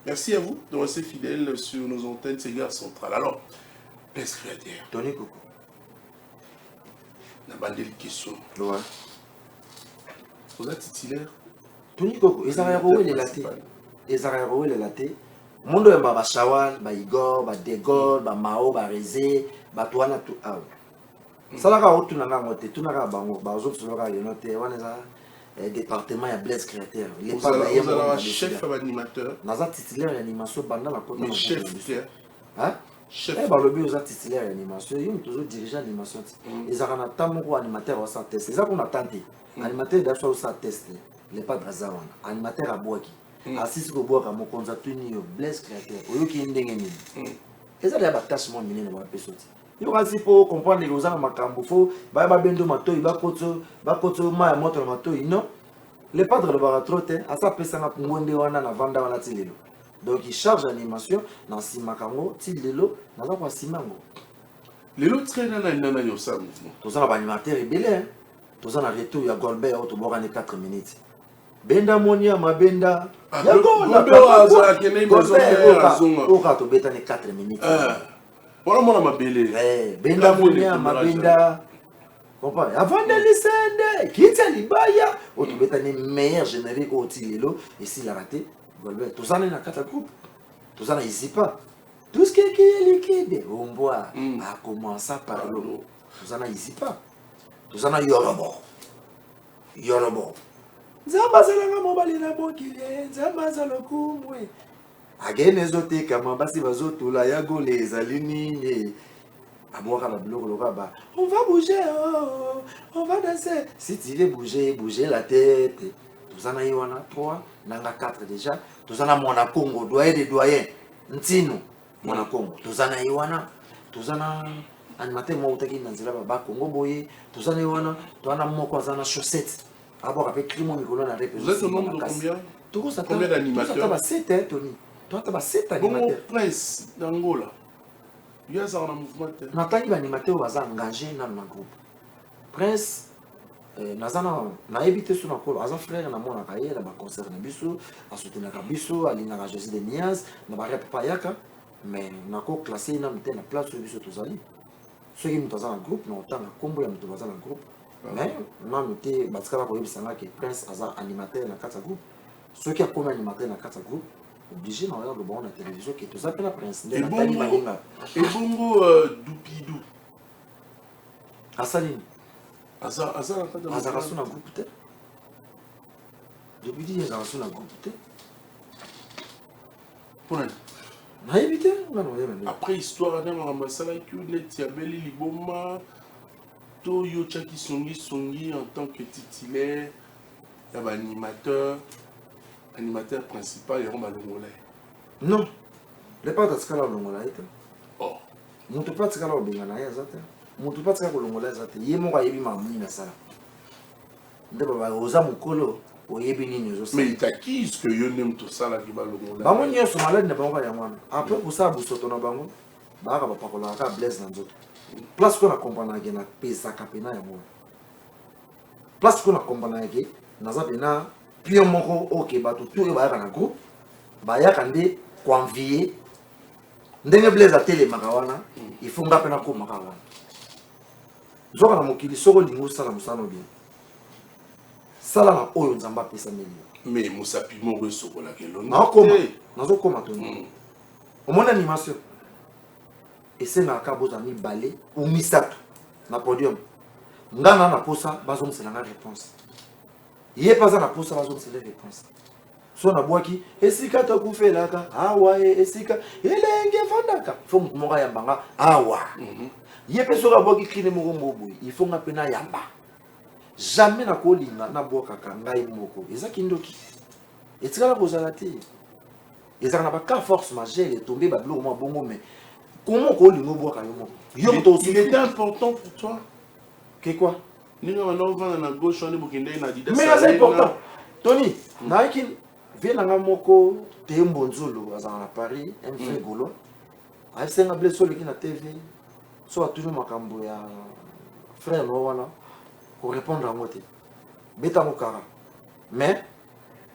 Merci à vous de rester fidèles sur nos antennes Ségare Centrale. Alors, Blaise Créateur. Tony Coco. On a bandé les questions. Ouais. Vous êtes titulaire. Tony Coco, ils ont roué les latés. Ils ont roué les latés. Mondo yamba ba Shawal, ba Igor, ba Degol, ba Mao, ba Rezé, ba Touana tout ah. Salaka otu nanga ngote, tu nanga bango, ba ozo tsuloka yonote, waneza département ya Blaise Créateur. Les pas là chef animateur. Naza titulaire d'animation banda la côte. Mais chef. Hein? Chef. Eh ben le but aux titulaire d'animation, ils ont toujours dirigeant d'animation. Ils ont un tamoko animateur au sa test. Ils ont tenté. Animateur d'abord au sa test. Les pas drazawan. Animateur à Boaki. Assis ko Boaka mo konza tuni yo Blaise Créateur. Oyo ki ndenge ni. Ils ont des attachements minés na pesoti. Yo kasi pour comprendre les gens makambo fo ba bendo mato ba koto ma moto mato non. Les padres de baratrote à sa pesanga ngonde wana na vanda wana tilelo. Donc il charge l'animation dans Simakango, Tilelo, dans la Simango. Les autres traînent dans le mouvement. Tous les animateurs sont belés. Tous les retours, il y a Golbert, il y a 4 minutes. Benda Monia, ma Benda. Il y a Golbert, il y a 4 minutes. Voilà, moi, ma belle. Benda Monia, ma Benda. Avant de l'Issende, qui est l'Ibaya, il y a les meilleurs génériques au Tilelo, et s'il a raté, tout ça n'est pas 4 groupes. Tout ça n'est pas. Tout ce qui est liquide, on boit, a commencé par l'eau. Tout ça n'est pas. Tout ça n'est pas. Yorobo. Zabazalanga mobali na bokile, zabazalo kumwe. Agene zote kama basi bazoto la yago les alinine. Aboka la bloc le rabat. On va bouger, oh, on va danser. Si tu veux bouger, bouger la tête. Tout ça n'est pas 3, nanga 4 déjà. Tout ça n'a mon Congo, doyen des doyens. Ntino, mon Congo. Tout ça n'a pas. Tout ça n'a animateur moi utaki nanzila baba Congo boye. Tout ça n'a pas. Tout ça n'a mon quoi ça n'a chaussette. D'abord avec Clément Nicolas na répétition. Vous êtes au nombre de combien? Tout ça combien d'animateurs? Toi tu as 7 hein Tony. Toi tu as 7 animateurs. Bon prince d'Angola. Il y a ça dans le mouvement. Nathalie l'animateur va engagé dans le groupe. Prince na évité sur nakolo aza frère na mona kaye na ba concert na biso a soutenir na biso ali na José de Nias na ba papa yaka mais nako classé na mte na place biso tozali ceux qui nous dans un groupe na autant na kombo ya mto dans un groupe mais na mte batikala ko yebisanga que Prince aza animateur na kata groupe ceux qui a comme animateur na kata groupe obligé na regarder bon na télévision que tout ça la Prince et bongo Doupidou Asaline Azar sur un groupe peut-être. Depuis 10 ans sur un groupe peut-être. Pour après histoire d'un ambassadeur qui est Tiabeli Liboma, Toyo Chaki Songi en tant que titulaire, il y a animateur principal, il y a Longolais. Non, les pas de ce cas-là Longolais. Oh, mon pas de ce cas-là Bengana, mon tout pas de ce cas-là Longolais. Il y a mon raïbi mamie na ça. Ndeba oza mukolo oyebi nini zo. Mais il acquise que yo n'aime tout ça là qui va Longolais. Ba monyo so malade na bango ya mwana. Après pour ça busoto na bango, ba ka ba pakola ka Blaise na nzoto. place qu'on a compris na pesa kapena ya moi place qu'on a compris na za pena pion moko OK bato tout e ba na groupe ba ya kande convier ndenge blaze a télé makawana il faut ngapena ko makawana zoka na mokili soko lingo sala musano bien sala na oyo nzamba pesa milio mais musapi moko soko la kelo na koma nazo koma to au monde animation et c'est na ka boza mi balé ou misato na podium ngana na posa bazom c'est la réponse yé pas na posa bazom c'est la réponse so na boaki esika to kufelaka awa esika elenge fandaka fo moka yambanga awa yé pe so ka boaki kine moko mboboy il faut ngapena yamba jamais na kolinga na boka ngai moko ezaki ndoki etikala kozala te ezaka na ba force majeure et tomber ba blo mo bongo mais comment kolinga boka yo moko il était important pour toi que quoi ninga wana vana na gauche on bokende na dida mais c'est important Tony naiki viens na moko tembo nzolo azana na Paris un vrai golo a senga blesso leki na TV so toujours makambo ya frère no wana pour répondre à moté beta mokara mais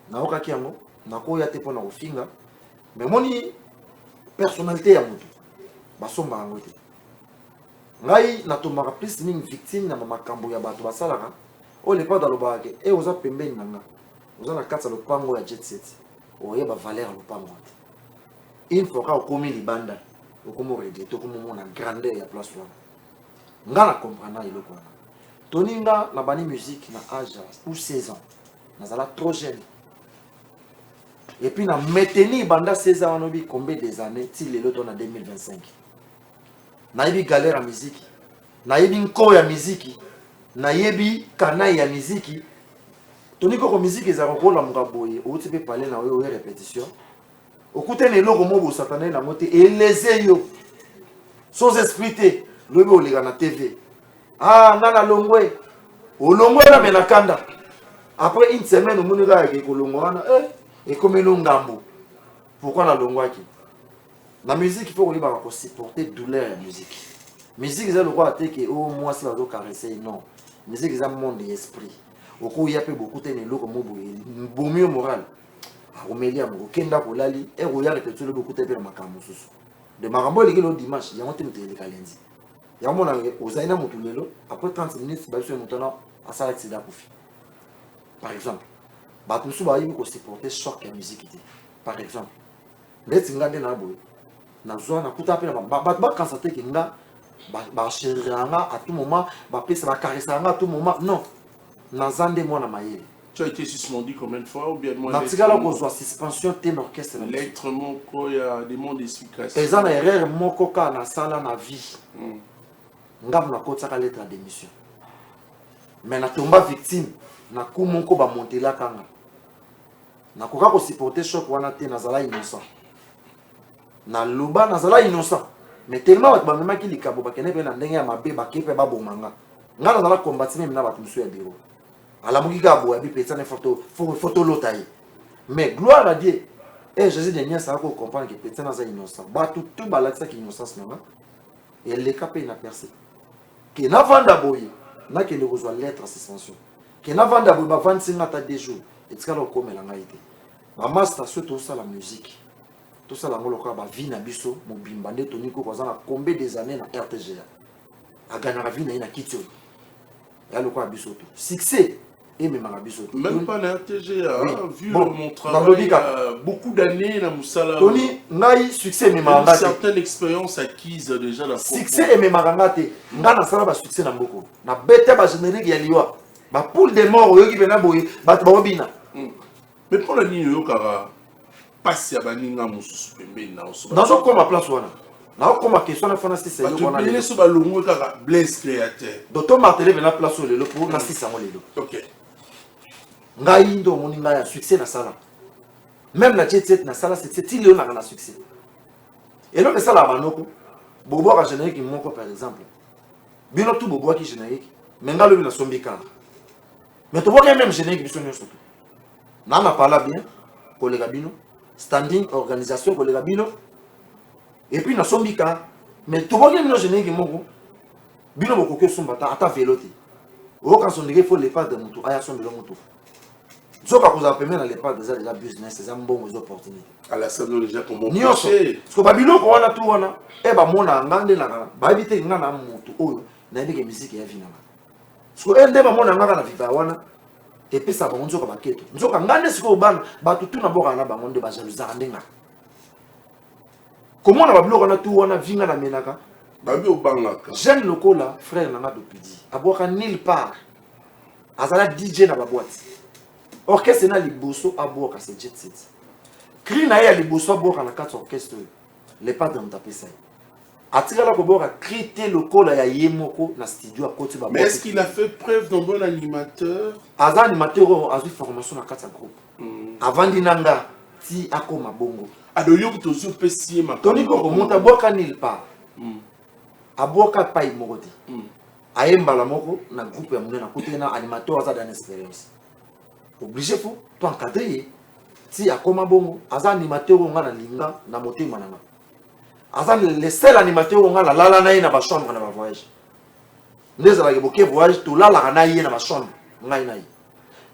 na okaki yango na ko ya te pona ofinga mais moni personnalité ya moto basomba yango te ngai na tomaka plus ni victime na makambo ya bato basalaka o le pas dans le bague et oza pembeni nanga oza na katsa le pango ya jet set oye ba valeur le pango une fois ka komi libanda okomo regretter okomo mona grandeur ya place wana nga na comprendre iloko wana toninga na bani musique na âge ou 16 ans nazala trop jeune et puis na maintenir banda 16 ans on obi combien des années si le lot on a 2025 nayebi galère ya musique nayebi nko ya musique nayebi kanai ya musique toniko ko musique ezaka kola mukaboye outi pe parler na we répétition okute ne loko mo bo satané na moté eleze yo sans expliquer lobe olega na TV ah ngana longwe olongwe na menakanda après une semaine omoni ga ke kolongwana et comme no ngambo pourquoi na longwaki la musique il faut qu'on va supporter douleur la musique musique c'est le quoi te que oh moi ça va caresser non musique c'est un monde d'esprit au coup il y a peu beaucoup de nélo comme bon mieux moral a omelia mo kenda ko lali e go ya répéter le beaucoup de pe makambo susu de makambo le kilo dimanche ya monte mutele kalenzi ya mona ozaina mutulelo après 30 minutes ba so mutana asala accident kufi par exemple ba tout ba yi ko supporter choc la musique par exemple let's ngande na boy na zone na kuta pe ba constater que nga ba chéranga à tout moment ba pesa ba caresanga à tout moment non na zande mo na mayele tu as été suspendu combien de fois ou bien moi na tigala ko soit suspension ten orchestre l'être moko ya demande d'explication eza na erreur moko ka na sala na vie ngam na kota ka lettre d'émission mais na tomba victime na ku moko ba monter la kanga na koka ko supporter choc wana te na zala innocent na luba na zala innocent mais tellement ba mema ki likabo ba kene pe na ndenge ya mabe ba kepe ba bomanga nga na zala combattre même na ba musu ya bureau ala muki ka bo ya bi petane photo lotai mais gloire à Dieu et Jésus de nia ça ko comprendre que petane za innocent ba tout ba la ça ki innocence nanga et le capé na percé que na vanda boye na ke le reçoit lettre suspension que na vanda boye ba 25 ata 2 jours et tikala ko mela ngaite ba master surtout ça la musique tout ça la ngolo ka ba vie na biso mobimba nde toniko ko zana combien des années na RTGA a gagné la vie na ina kitio ya lo kwa biso tout succès et même na biso même pas na RTGA oui. Vu bon, mon travail beaucoup d'années na musala Tony ngai succès mais ma une certaine expérience acquise déjà la succès et même marangate ngana sala ba succès na mboko na bete ba générique ya liwa ba poule de mort oyo ki bena boye ba bina mais pour la ligne yo kara passe ya baninga mususu pembeni na oso nazo koma place wana na okoma question na fana sisa yo wana le so ba longo kara Blaise créateur docteur Martelé bena place le pour na sisa mo lelo OK ngai ndo moninga ya succès na sala même la jet set na sala c'est il y a na succès et donc ça la banoko bobo ka générique moko par exemple bino tout bobo ki générique mais ngalo bina sombika mais to boka même générique biso nyo surtout na na parla bien kolega bino standing organisation kolega bino et puis na sombika mais to boka bino générique moko bino bokoki osombata ata velo te okasondeke fo l'EHPAD de motu aya sombela motu soka kozala pembe na l'EHPAD déjà business eza mbongo eza opportunité Alassane déjà comment nyonso parce que babiloko wana tu wana bamona nga nde nakala bayebi te nga na motu oyo nayebi ke misiki ya vinanga parce que nde bamona nga na viva wana epesa bango nzoka baketo nzoka nga nde sikoyo bana bato tu na bokana na bango nde bajaluzaka nde nga komona babiloko wana tu wana vinga na menaka babi obangaka jeune lokola frère nanga dopidi abwaka nulle part azala DJ na baboîte orchestre na liboso abwaka se jet set cri na ye ya liboso abwaka na kati orchestre l'EHPAD de mutapesa atikala kobwaka cri te lokola ya ye moko na studio akoti baboîte. Mais est-ce qu'il a fait preuve d'un bon animateur? Aza animateur azwi formation na kati ya groupe avandi nanga ti akoma bongo adoyoki tozo pesi ma toni ko monta abwaka nulle part abwaka pai moko te ayembala moko na groupe ya monene akoti na animateur aza dans expérience obligé fo to encadrer si akoma bongo aza animateur nga na linga na motema nanga aza le seul animateur nga la lala na ye na ba chambre na ba voyage ndeza la boke voyage to lala na ye na ba chambre ngai na ye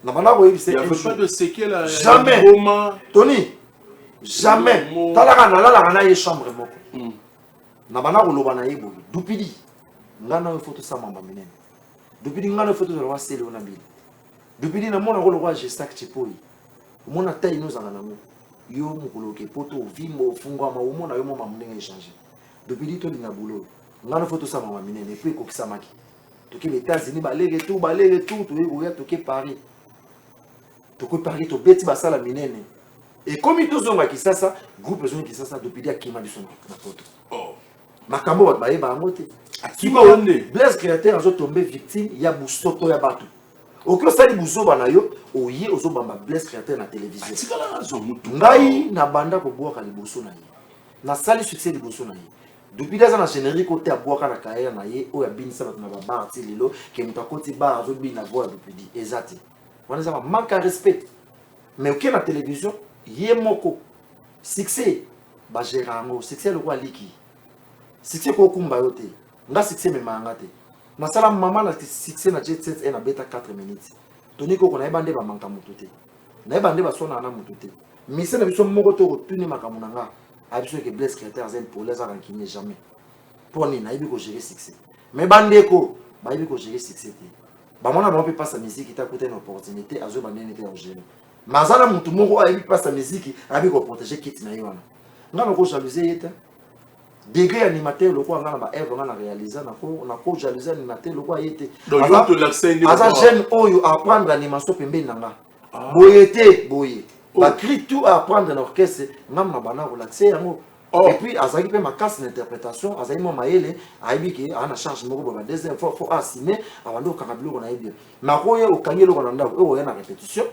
na bana ko yebise il y avait pas de séquelles jamais Tony jamais talaka na lala na ye chambre moko na bana ko loba na ye bobi dupidi ngana we photo sa mamba minene dupidi ngana photo zo wa sele ona bili dupidi na mona ko lo wa gestak chipoi mona taille nous en anamo yo mukolo ke poto vimbo fungwa ma umona yo mama munenge échanger dupidi to linga boulot ngana photo sa mamba minene puis ko kisamaki to ke les États-Unis balege tout to yo ya to ke Paris to ko Paris to beti basala minene et comme ils tous ont Kisasa groupe besoin Kisasa dupidi akima biso na photo makambo bat baye ba ngote akima onde Blaise créateur azo tomber victime ya busoto ya batu oki osali buzoba na yo oye ozobamba Blaise créateur na télévision atikala azo mutu ngai na banda ko bwaka liboso na ye na sali succès liboso na ye depuis des ans générique côté à bwaka na carrière na ye o ya binisa bat na ba bar ti lelo ke muta koti bar azo bina voix depuis dit ezati wana ça manque à respect mais oki na télévision ye moko succès ba gérango succès le quoi liki succès ko kumba yote nga succès me manga te na sala mama na succès na jet set na beta 4 minutes toni ko na ebande ba manka mutu te na ebande ba sona na mutu te mise na biso moko to tuni makamuna nga abiso ke Blaise créateur zen pour les arankine jamais pour ni na ibi ko gérer succès mais bande ko ba ibi ko gérer succès te ba mona ba peut pas sa musique ta côté une opportunité azo ba nene te en gérer mazala mutu moko ayibi pas sa musique abi ko protéger kit na yona nga ko jalouser yeta degré animateur le quoi ngana ba œuvre ngana réaliser na ko jalouser animateur le quoi yete donc yo to l'accès ni aza jeune oyo apprendre animation pembe nanga boyete boye ba cri tout apprendre l'orchestre ngam na bana relaxer yango et puis azaki pe ma casse d'interprétation azaki mo maele aibi ke ana charge moko ba deuxième fois faut assigner avant de kakabilo na yebi na ko ye okangelo ko na ndako o ya na répétition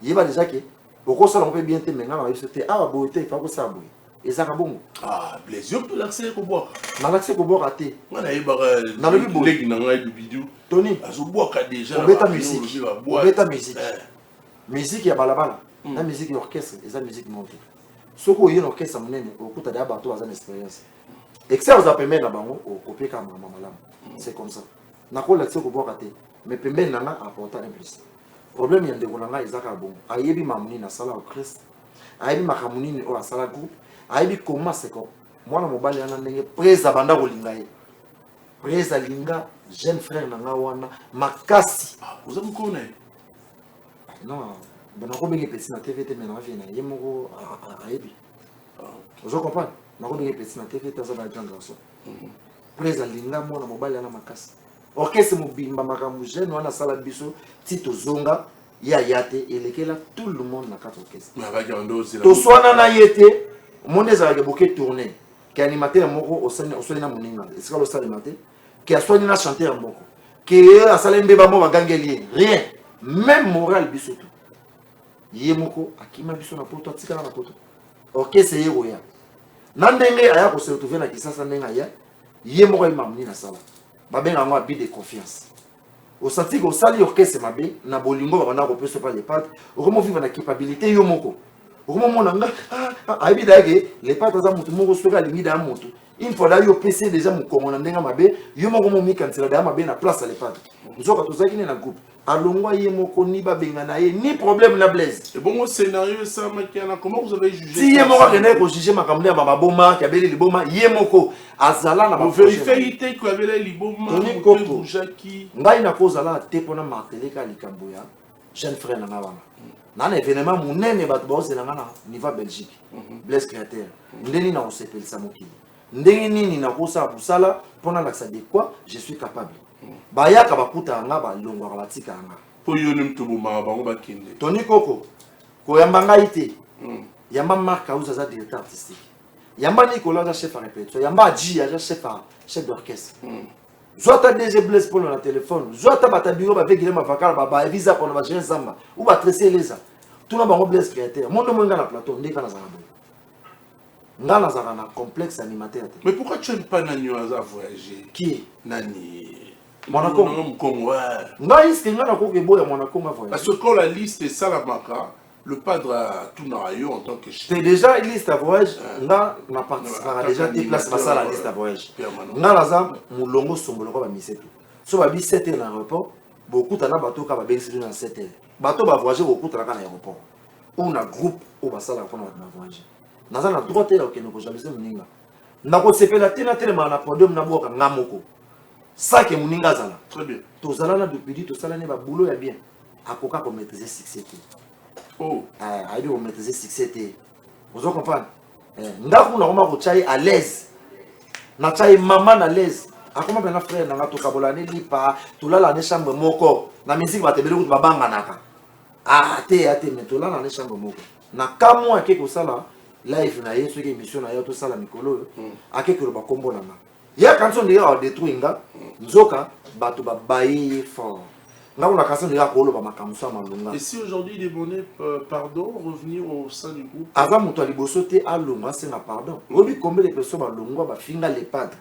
yeba déjà que oko sala mpe bien te menga na yebite boyete fa ko sa boye ezaka bongo Blaise yo to l'accès ko boka na l'accès ko boka te ngana yebaka na lobi bo legi na ngai du bidu Tony azo boka déjà beta musique beta musique musique ya balabala na musique orchestre eza musique montée soko yeno orchestre monene okuta da bato aza expérience excès za pembe na bango okopeka mama malamu c'est comme ça na ko l'accès ko boka te mais pembe nanga apporter un plus problème ya ndeko nanga ezaka bongo ayebi mamuni na sala au Christ ayebi makamuni o asala groupe ayebi comment c'est comme moi na mobali yana ndenge presa banda kolinga ye presa linga jeune frère nanga wana makasi oza mukona non ben ko bengi petit na TV te mais na vient ye moko ayebi vous comprenez na ko bengi petit na TV te za ba grand garçon presa linga moi na mobali yana makasi orchestre mobimba makamu jeune wana sala biso tito zonga ya yate elekela tout le monde na quatre orchestre to swana na yete monde za ke boke tourner ke animateur moko osani na moninga esika lo sala animateur ke aswani na chanteur moko ke asala mbeba mo bagangeli rien même moral biso tout ye moko akima biso na poto atikala na poto orchestre ye roya na ndenge aya ko se retrouver na Kisasa ndenga ya ye moko imamni na sala babenga ngo abi de confiance au senti que sali orchestre mabe na bolingo bana ko peso pa les pattes au comment vivre na capacité yo moko Comment mon anga abidage les pattes à mutu moko soka limida mutu. Une fois là yo PC déjà mon comme on ndenga mabe yo moko mo mi kansela da mabe na place à les pattes. Nzoka tozaki na groupe. Alongwa ye moko ni ba benga na ye ni problème na blaise. Et bon scénario ça makiana comment vous avez jugé? Si ye moko kene ko juger makambo ya baba boma ki abeli liboma ye moko azala na ba vérité ko abeli liboma ko Jackie. Ngai na ko zala te pona marteleka likambo ya jeune frère na ngabana. Na événement munene bat boss na ngana niveau Belgique. Blaise créateur. Ndeni na osepelisa mokili. Ndenge nini na kosa busala pona na de quoi je suis capable. Bayaka bakuta nga ba longwa batika nga. Po yo nimtu buma bango bakinde. Tony Koko ko yamba ngai te. Yamba Marc Auza za directeur artistique. Yamba Nicolas za chef à répétition. Yamba Dji za chef d'orchestre. Zota DG Blaise pour le téléphone. Zota bata bureau ba vegile ma vakala ba visa pour na jeune zamba. Ou ba tresser les ça. Tout na bango Blaise créateur. Mon nom nga na plateau ndeka na zanga. Nga na zanga na complexe animateur. Mais pourquoi tu n'aimes pas Nani Aza voyager? Qui? Nani Monaco. Nga iske nga na ko ke boya Monaco ma voyager. Parce que quand la liste est ça la maca, le padre a tout nayo en tant que chef. C'est déjà une liste à voyage. Nga na participera déjà tes places à la liste à voyage. Nga na za mulongo sombolo ko ba misetu. So ba bi 7h na aéroport, beaucoup tana bateau ka ba bengisi na 7h. Bateau ba voyager beaucoup tana na aéroport. On a groupe au ba sala ko na voyager. Naza na droite là okeno ko jalousie muninga. Na ko sepela tena tena na podium na boka ngamoko. Ça que muninga zala. Très bien. To zala na depuis to sala ne ba boulot ya bien. Akoka ko maîtriser succès. Oh, il doit maîtriser succès. Vous comprenez? Ndaku na koma ko chai à l'aise. Na chai maman à l'aise. Akoma bena frère na to kabolane lipa, to la ne chambre moko. Na musique ba tebele ko babanga naka. Ate mais to la na chambre moko. Na kamo ake ko sala live na yeso ke émission na yo to sala mikolo. Ake ko ba kombo na ma. Ya kanso ndira o détruire nga. Nzoka bato ba bayi fort. Et si aujourd'hui il est bonnet, pardon, revenir au sein du groupe? Avant mon libosoté à Longwa, c'est un pardon. Obi combien de personnes à Longwa va finir les padres.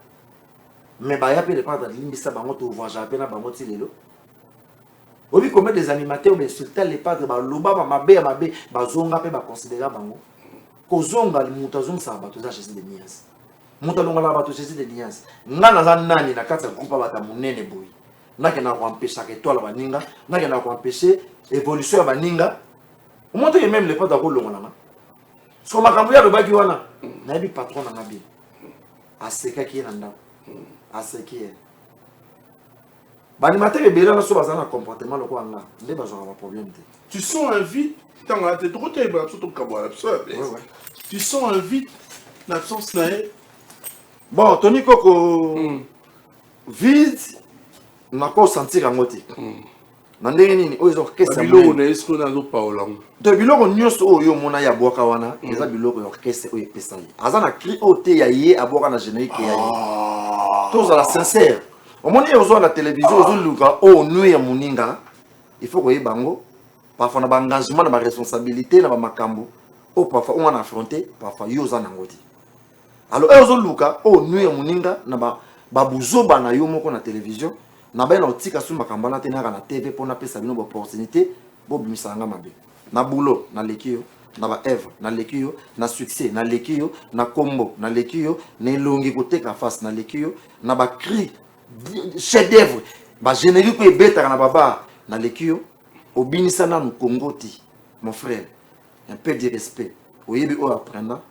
Mais bah y a pas les padres limbisa bango to voir j'appelle na bango tilelo. Obi combien des animateurs mais insulter les padres ba loba ba mabe ba zonga pe ba considérer bango. Ko zonga le mutazong sa ba to za Jésus de Nias. Mutalonga la ba to Jésus de Nias. Ngana za nani na kata groupe ba ta munene boy. N'a qu'à empêcher que toi la baninga, n'a qu'à empêcher l'évolution de baninga. Au moins que même les pas d'accord le monama. Ce qu'on m'a cambié le bagi wana, n'a pas patron na nabi. À ce qui est nanda, à ce qui est. Banimateur et béla na so bazana comportement le quoi nga, ne ba genre problème. Tu sens un vide dans la tête, tu es absolument kabouala, tu sens un vide l'absence là. Bon, Tony Koko vide. Na ko sentir angote na ndenge nini oyo orchestre biloko na esko na zo paola de biloko nyonso oyo mona ya boka wana eza biloko ya orchestre oyo pesa ye aza na cri ote ya ye aboka na générique ya ye tous à la sincère omoni ozo na télévision ozo luka o nuit ya muninga il faut koyeba bango parfois na ba engagement na ba responsabilité na ba makambo o parfois on a affronté parfois yo za na ngoti alors ozo luka o nuit ya muninga na ba buzoba na yo moko na télévision na ba na otika suma kambana te na na TV pona pesa bino opportunité bo bimisanga mabe na boulot na lekio na ba œuvre na lekio na succès na lekio na combo na lekio na longi koteka face na lekio na ba cri chef d'œuvre ba générique e beta na baba na lekio obinisa na Kongoti mon frère un peu de respect oyebi o apprendre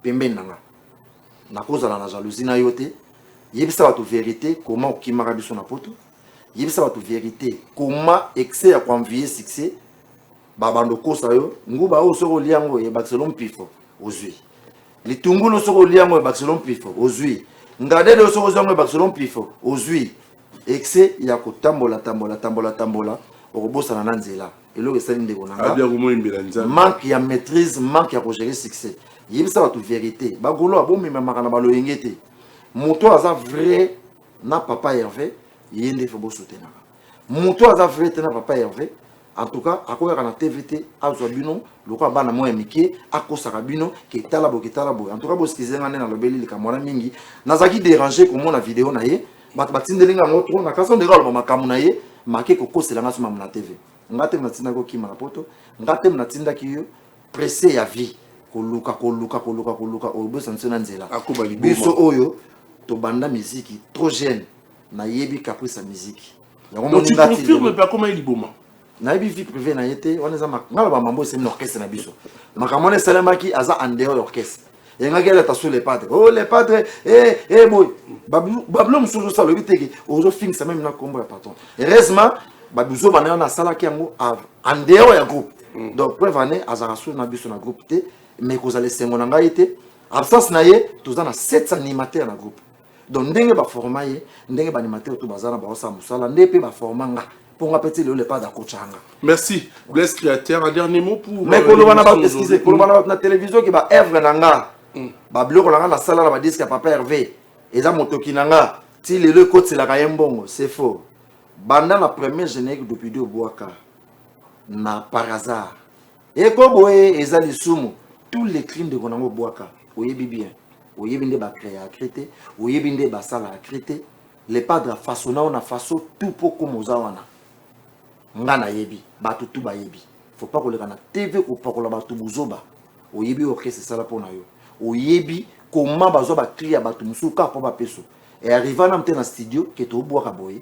pembe nanga na cause la jalousie na yote yebisa ba to vérité comment okimaka biso na poto yebisa ba to vérité comment excès à convier succès babando kosa yo nguba o soko liango e baxelon pifo ozui litungulu soko liango e baxelon pifo ozui ngade de soko zango e baxelon pifo ozui excès ya kotambola tambola okobosa na nzela eloko esali ndeko nanga manque ya maîtrise manque ya gérer succès yebisa ba to vérité bagolo abomema makana baloyengete moto aza vrai na papa Hervé yende faut soutenir moto aza vrai na papa Hervé en tout cas akoya na TVT azwa bino lokwa bana moya mike akosaka bino ke tala bo en tout cas bo skizenga na lobeli likamwana mingi nazaki déranger ko mona vidéo na ye batindelinga ngotro na kaso ndeka lo makamu na ye make ko kosela nga suma na TV ngate na tinda ko kima na poto ngate na tinda ki yo pressé ya vie koluka obosa nsona nzela biso oyo tobanda musique trop jeune na yebi caprice ya musique donc tu confirmes pas comment il liboma na yebi vie privée na yete on eza ngala ba mambo c'est l'orchestre na biso makamone salamaki aza en dehors l'orchestre yenga gela ta sur les padres oh les padres boy bablo msuzo sa lobi teke ozo fin ça même na kombo ya patron heureusement babuzo bana na sala ki yango en dehors ya groupe donc preuve année azara sur na biso na groupe te mais ko zale sengo na ngai te absence na ye toza na 7 animateurs na groupe donc ndenge ba forma ye ndenge ba animateur to bazana ba osa musala ndepe ba forma nga pour nga petit le pas d'akochanga. Merci Blaise Créateur, un dernier mot pour mais kolobana ba excusez kolobana na télévision ki ba œuvre nanga ba bloko nanga na sala ba disque papa Hervé eza motoki nanga ti le côté la kayembongo c'est faux banda la première générique depuis deux boaka na par hasard et koboye eza lisumu tous les crimes de Konango boaka oyebi bien oyebi nde ba créer à créer oyebi nde ba sala à créer les padres façonna on a façon tout pour comme ozawana ngana yebi batu tout ba yebi faut pas koleka na TV ou pas kola batu buzoba oyebi orchestre sala pona yo oyebi comment bazo ba clear batu musuka po ba peso et arrivant na studio que to boaka boye